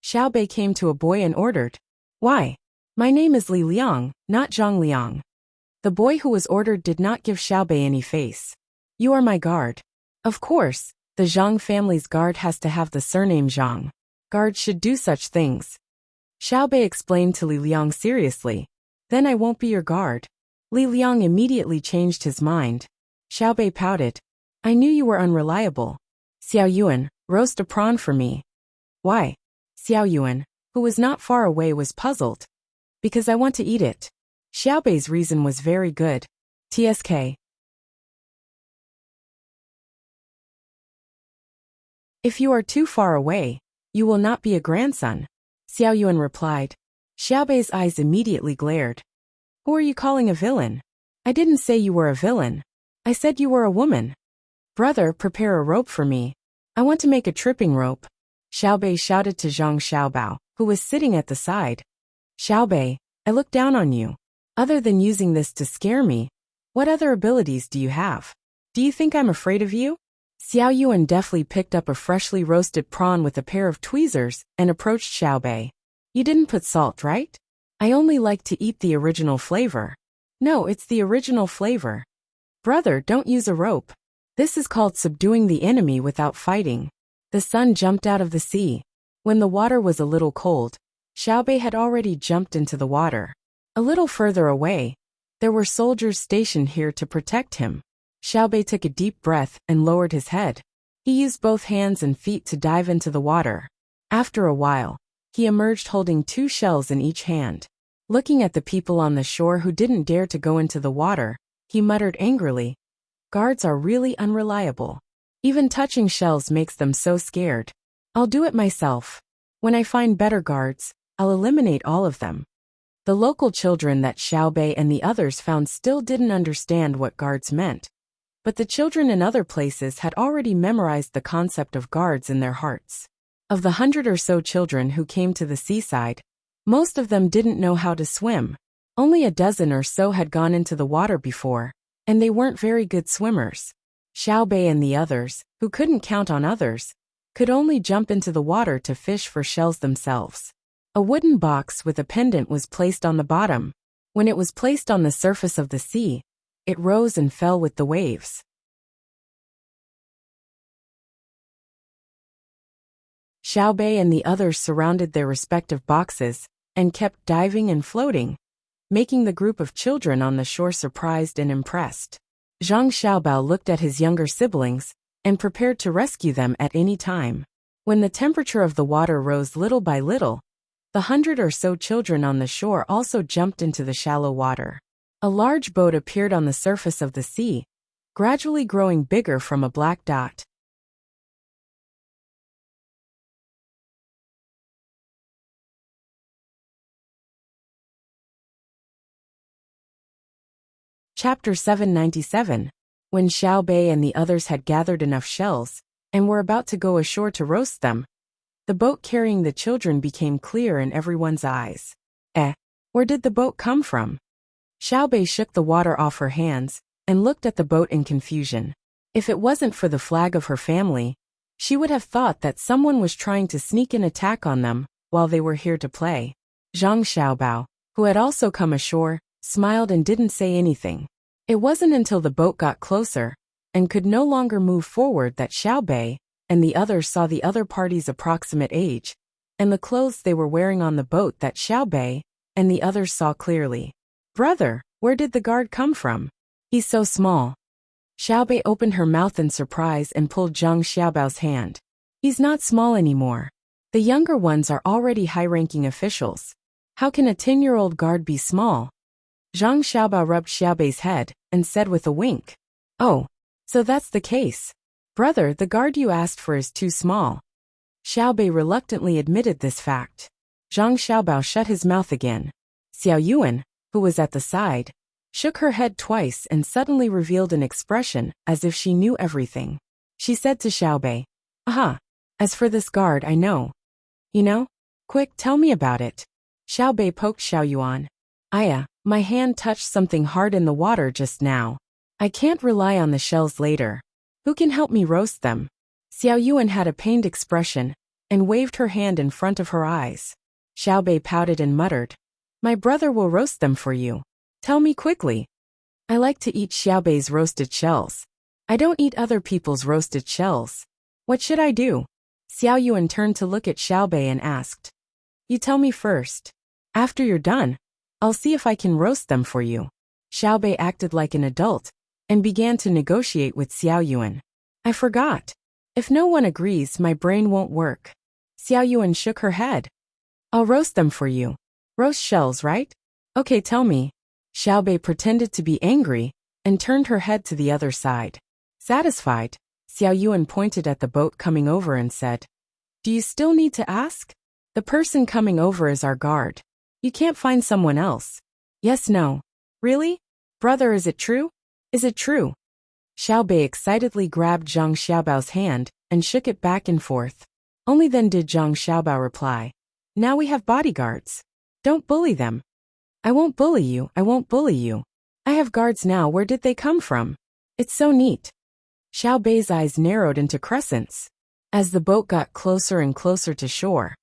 Xiaobei came to a boy and ordered. "Why? My name is Li Liang, not Zhang Liang." The boy who was ordered did not give Xiaobei any face. "You are my guard." Of course, the Zhang family's guard has to have the surname Zhang. Guards should do such things. Xiaobei explained to Li Liang seriously. "Then I won't be your guard." Li Liang immediately changed his mind. Xiaobei pouted. "I knew you were unreliable. Xiao Yuan, roast a prawn for me." "Why?" Xiao Yuan, who was not far away, was puzzled. "Because I want to eat it." Xiaobei's reason was very good. TSK. "If you are too far away, you will not be a grandson," Xiao Yuan replied. Xiaobei's eyes immediately glared. "Who are you calling a villain? I didn't say you were a villain. I said you were a woman." "Brother, prepare a rope for me. I want to make a tripping rope." Xiaobei shouted to Zhang Xiaobao, who was sitting at the side. "Xiaobei, I look down on you. Other than using this to scare me, what other abilities do you have? Do you think I'm afraid of you?" Xiao Yuan deftly picked up a freshly roasted prawn with a pair of tweezers and approached Xiaobei. "You didn't put salt, right? I only like to eat the original flavor." "No, it's the original flavor." "Brother, don't use a rope. This is called subduing the enemy without fighting." The sun jumped out of the sea. When the water was a little cold, Xiaobei had already jumped into the water. A little further away, there were soldiers stationed here to protect him. Xiaobei took a deep breath and lowered his head. He used both hands and feet to dive into the water. After a while, he emerged holding 2 shells in each hand. Looking at the people on the shore who didn't dare to go into the water, he muttered angrily, "Guards are really unreliable. Even touching shells makes them so scared. I'll do it myself. When I find better guards, I'll eliminate all of them." The local children that Xiaobei and the others found still didn't understand what guards meant. But the children in other places had already memorized the concept of guards in their hearts. Of the 100 or so children who came to the seaside, most of them didn't know how to swim. Only a dozen or so had gone into the water before, and they weren't very good swimmers. Xiaobei and the others, who couldn't count on others, could only jump into the water to fish for shells themselves. A wooden box with a pendant was placed on the bottom. When it was placed on the surface of the sea, it rose and fell with the waves. Xiaobei and the others surrounded their respective boxes and kept diving and floating, making the group of children on the shore surprised and impressed. Zhang Xiaobao looked at his younger siblings and prepared to rescue them at any time. When the temperature of the water rose little by little, the 100 or so children on the shore also jumped into the shallow water. A large boat appeared on the surface of the sea, gradually growing bigger from a black dot. Chapter 797. When Xiaobei and the others had gathered enough shells and were about to go ashore to roast them, the boat carrying the children became clear in everyone's eyes. Where did the boat come from? Xiaobei shook the water off her hands and looked at the boat in confusion. If it wasn't for the flag of her family, she would have thought that someone was trying to sneak an attack on them while they were here to play. Zhang Xiaobao, who had also come ashore, smiled and didn't say anything. It wasn't until the boat got closer and could no longer move forward that Xiaobei and the others saw the other party's approximate age and the clothes they were wearing on the boat that Xiaobei and the others saw clearly. "Brother, where did the guard come from? He's so small." Xiaobei opened her mouth in surprise and pulled Zhang Xiaobao's hand. "He's not small anymore. The younger ones are already high-ranking officials. How can a 10-year-old guard be small?" Zhang Xiaobao rubbed Xiaobei's head and said with a wink, "Oh, so that's the case. Brother, the guard you asked for is too small. Xiaobei reluctantly admitted this fact. Zhang Xiaobao shut his mouth again. Xiao Yuan, who was at the side, shook her head twice and suddenly revealed an expression as if she knew everything. She said to Xiaobei, "Aha, as for this guard, I know." "You know? Quick, tell me about it." Xiaobei poked Xiao Yuan. "Aya, my hand touched something hard in the water just now. I can't rely on the shells later. Who can help me roast them?" Xiao Yuan had a pained expression and waved her hand in front of her eyes. Xiaobei pouted and muttered, "My brother will roast them for you. Tell me quickly." "I like to eat Xiaobei's roasted shells. I don't eat other people's roasted shells. What should I do?" Xiao Yuan turned to look at Xiaobei and asked, "You tell me first. After you're done, I'll see if I can roast them for you." Xiaobei acted like an adult and began to negotiate with Xiao Yuan. "I forgot. If no one agrees, my brain won't work." Xiao Yuan shook her head. "I'll roast them for you. Roast shells, right? Okay, tell me." Xiaobei pretended to be angry and turned her head to the other side. Satisfied, Xiao Yuan pointed at the boat coming over and said, "Do you still need to ask? The person coming over is our guard. You can't find someone else." "Yes, no." "Really? Brother, is it true? Is it true?" Xiaobei excitedly grabbed Zhang Xiaobao's hand and shook it back and forth. Only then did Zhang Xiaobao reply, "Now we have bodyguards. Don't bully them." "I won't bully you, I won't bully you. I have guards now, where did they come from? It's so neat." Xiaobei's eyes narrowed into crescents. As the boat got closer and closer to shore,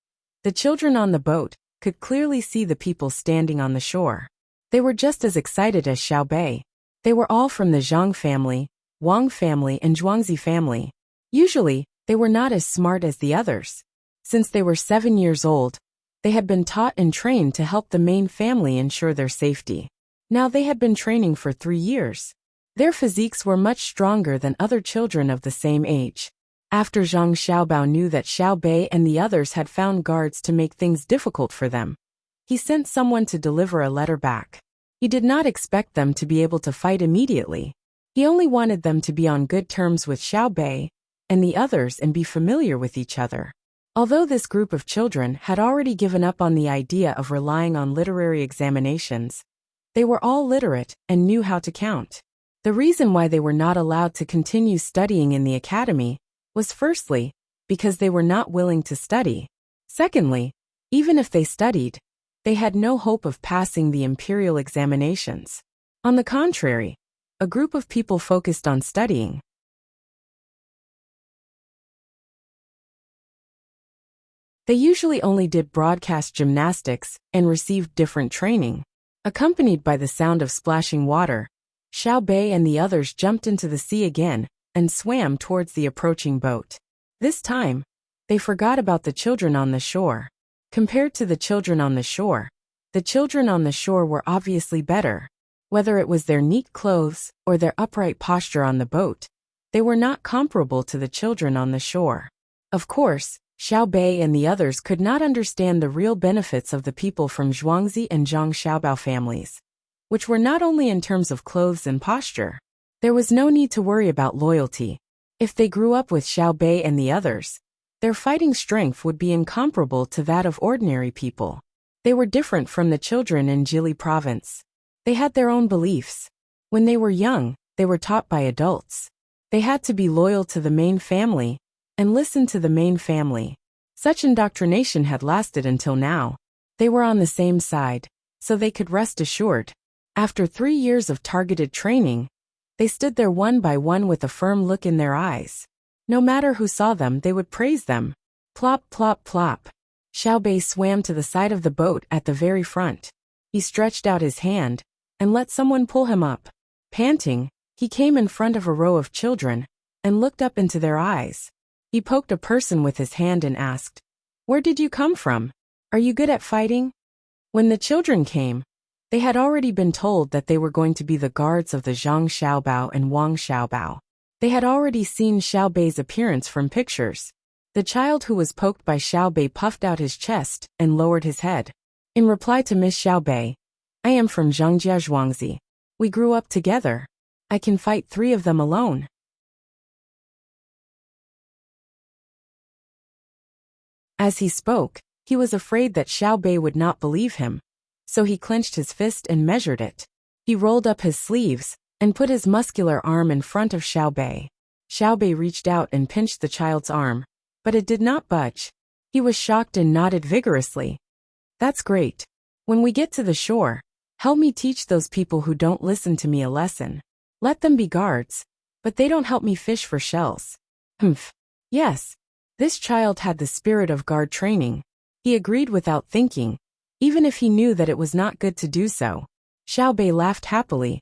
the children on the boat could clearly see the people standing on the shore. They were just as excited as Xiaobei. They were all from the Zhang family, Wang family and Zhuangzi family. Usually, they were not as smart as the others. Since they were 7 years old, they had been taught and trained to help the main family ensure their safety. Now they had been training for 3 years. Their physiques were much stronger than other children of the same age. After Zhang Xiaobao knew that Xiaobei and the others had found guards to make things difficult for them, he sent someone to deliver a letter back. He did not expect them to be able to fight immediately. He only wanted them to be on good terms with Xiaobei and the others and be familiar with each other. Although this group of children had already given up on the idea of relying on literary examinations, they were all literate and knew how to count. The reason why they were not allowed to continue studying in the academy was firstly, because they were not willing to study. Secondly, even if they studied, they had no hope of passing the imperial examinations. On the contrary, a group of people focused on studying. They usually only did broadcast gymnastics and received different training. Accompanied by the sound of splashing water, Xiaobei and the others jumped into the sea again and swam towards the approaching boat. This time, they forgot about the children on the shore. Compared to the children on the shore were obviously better. Whether it was their neat clothes or their upright posture on the boat, they were not comparable to the children on the shore. Of course, Xiaobei and the others could not understand the real benefits of the people from Zhuangzi and Zhang Xiaobao families, which were not only in terms of clothes and posture. There was no need to worry about loyalty. If they grew up with Xiaobei and the others, their fighting strength would be incomparable to that of ordinary people. They were different from the children in Jili province. They had their own beliefs. When they were young, they were taught by adults. They had to be loyal to the main family and listen to the main family. Such indoctrination had lasted until now. They were on the same side, so they could rest assured. After 3 years of targeted training, they stood there one by one with a firm look in their eyes. No matter who saw them, they would praise them. Plop, plop, plop. Xiaobei swam to the side of the boat at the very front. He stretched out his hand and let someone pull him up. Panting, he came in front of a row of children and looked up into their eyes. He poked a person with his hand and asked, "Where did you come from? Are you good at fighting?" When the children came, they had already been told that they were going to be the guards of the Zhang Xiaobao and Wang Xiaobao. They had already seen Xiaobei's appearance from pictures. The child who was poked by Xiaobei puffed out his chest and lowered his head. In reply to Miss Xiaobei, "I am from Zhangjia Zhuangzi. We grew up together. I can fight 3 of them alone." As he spoke, he was afraid that Xiao Bei would not believe him, so he clenched his fist and measured it. He rolled up his sleeves and put his muscular arm in front of Xiao Bei. Xiao Bei reached out and pinched the child's arm, but it did not budge. He was shocked and nodded vigorously. That's great. When we get to the shore, help me teach those people who don't listen to me a lesson. Let them be guards, but they don't help me fish for shells. Humph. Yes. This child had the spirit of guard training. He agreed without thinking, even if he knew that it was not good to do so. Xiao Bei laughed happily.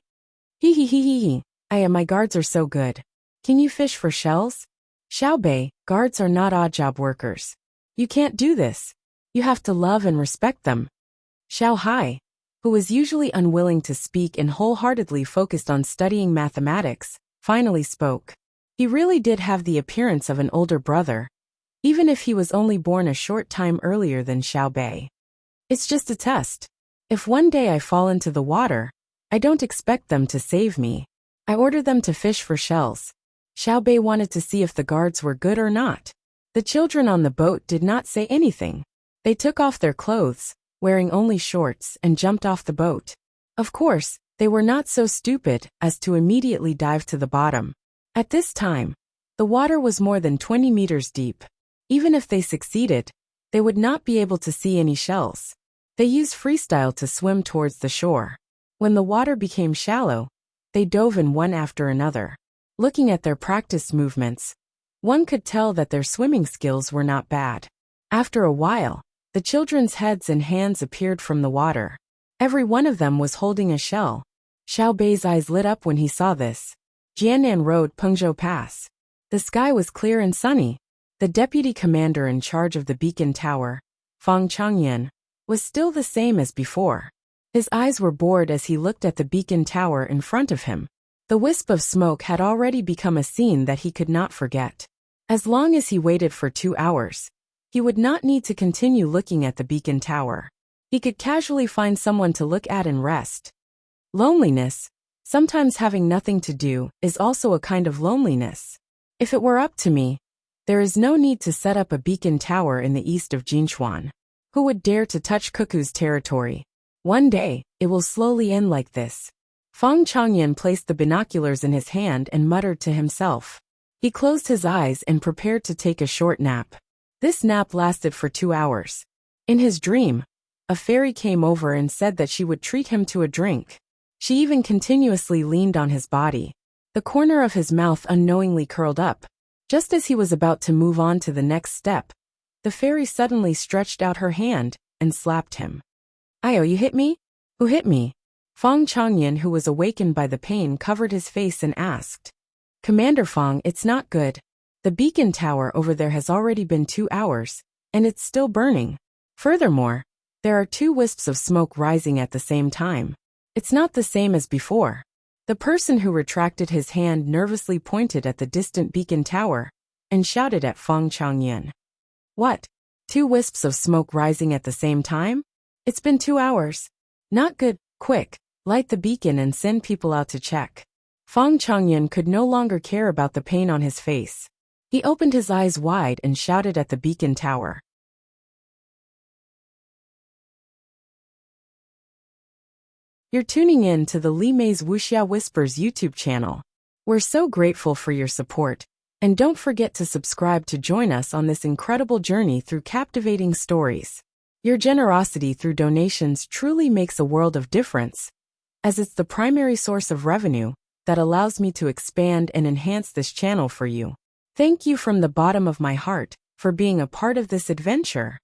Hee. My guards are so good. Can you fish for shells? Xiao Bei, guards are not odd job workers. You can't do this. You have to love and respect them. Xiao Hai, who was usually unwilling to speak and wholeheartedly focused on studying mathematics, finally spoke. He really did have the appearance of an older brother, even if he was only born a short time earlier than Xiao Bei. It's just a test. If one day I fall into the water, I don't expect them to save me. I order them to fish for shells. Xiao Bei wanted to see if the guards were good or not. The children on the boat did not say anything. They took off their clothes, wearing only shorts, and jumped off the boat. Of course, they were not so stupid as to immediately dive to the bottom. At this time, the water was more than 20 meters deep. Even if they succeeded, they would not be able to see any shells. They used freestyle to swim towards the shore. When the water became shallow, they dove in one after another. Looking at their practice movements, one could tell that their swimming skills were not bad. After a while, the children's heads and hands appeared from the water. Every one of them was holding a shell. Xiao Bei's eyes lit up when he saw this. Jiannan Road, Pengzhou Pass. The sky was clear and sunny. The deputy commander in charge of the beacon tower, Fang Changyan, was still the same as before. His eyes were bored as he looked at the beacon tower in front of him. The wisp of smoke had already become a scene that he could not forget. As long as he waited for 2 hours, he would not need to continue looking at the beacon tower. He could casually find someone to look at and rest. Loneliness, sometimes having nothing to do, is also a kind of loneliness. If it were up to me, there is no need to set up a beacon tower in the east of Jinchuan. Who would dare to touch Cuckoo's territory? One day, it will slowly end like this. Fang Changyan placed the binoculars in his hand and muttered to himself. He closed his eyes and prepared to take a short nap. This nap lasted for 2 hours. In his dream, a fairy came over and said that she would treat him to a drink. She even continuously leaned on his body. The corner of his mouth unknowingly curled up. Just as he was about to move on to the next step, the fairy suddenly stretched out her hand and slapped him. "Ayo, you hit me? Who hit me?" Fang Changyan, who was awakened by the pain, covered his face and asked. "Commander Fang, it's not good. The beacon tower over there has already been 2 hours, and it's still burning. Furthermore, there are 2 wisps of smoke rising at the same time. It's not the same as before." The person who retracted his hand nervously pointed at the distant beacon tower and shouted at Fang Changyan. "What? 2 wisps of smoke rising at the same time? It's been 2 hours. Not good. Quick, light the beacon and send people out to check." Fang Changyan could no longer care about the pain on his face. He opened his eyes wide and shouted at the beacon tower. You're tuning in to the Li Mei's Wuxia Whispers YouTube channel. We're so grateful for your support, and don't forget to subscribe to join us on this incredible journey through captivating stories. Your generosity through donations truly makes a world of difference, as it's the primary source of revenue that allows me to expand and enhance this channel for you. Thank you from the bottom of my heart for being a part of this adventure.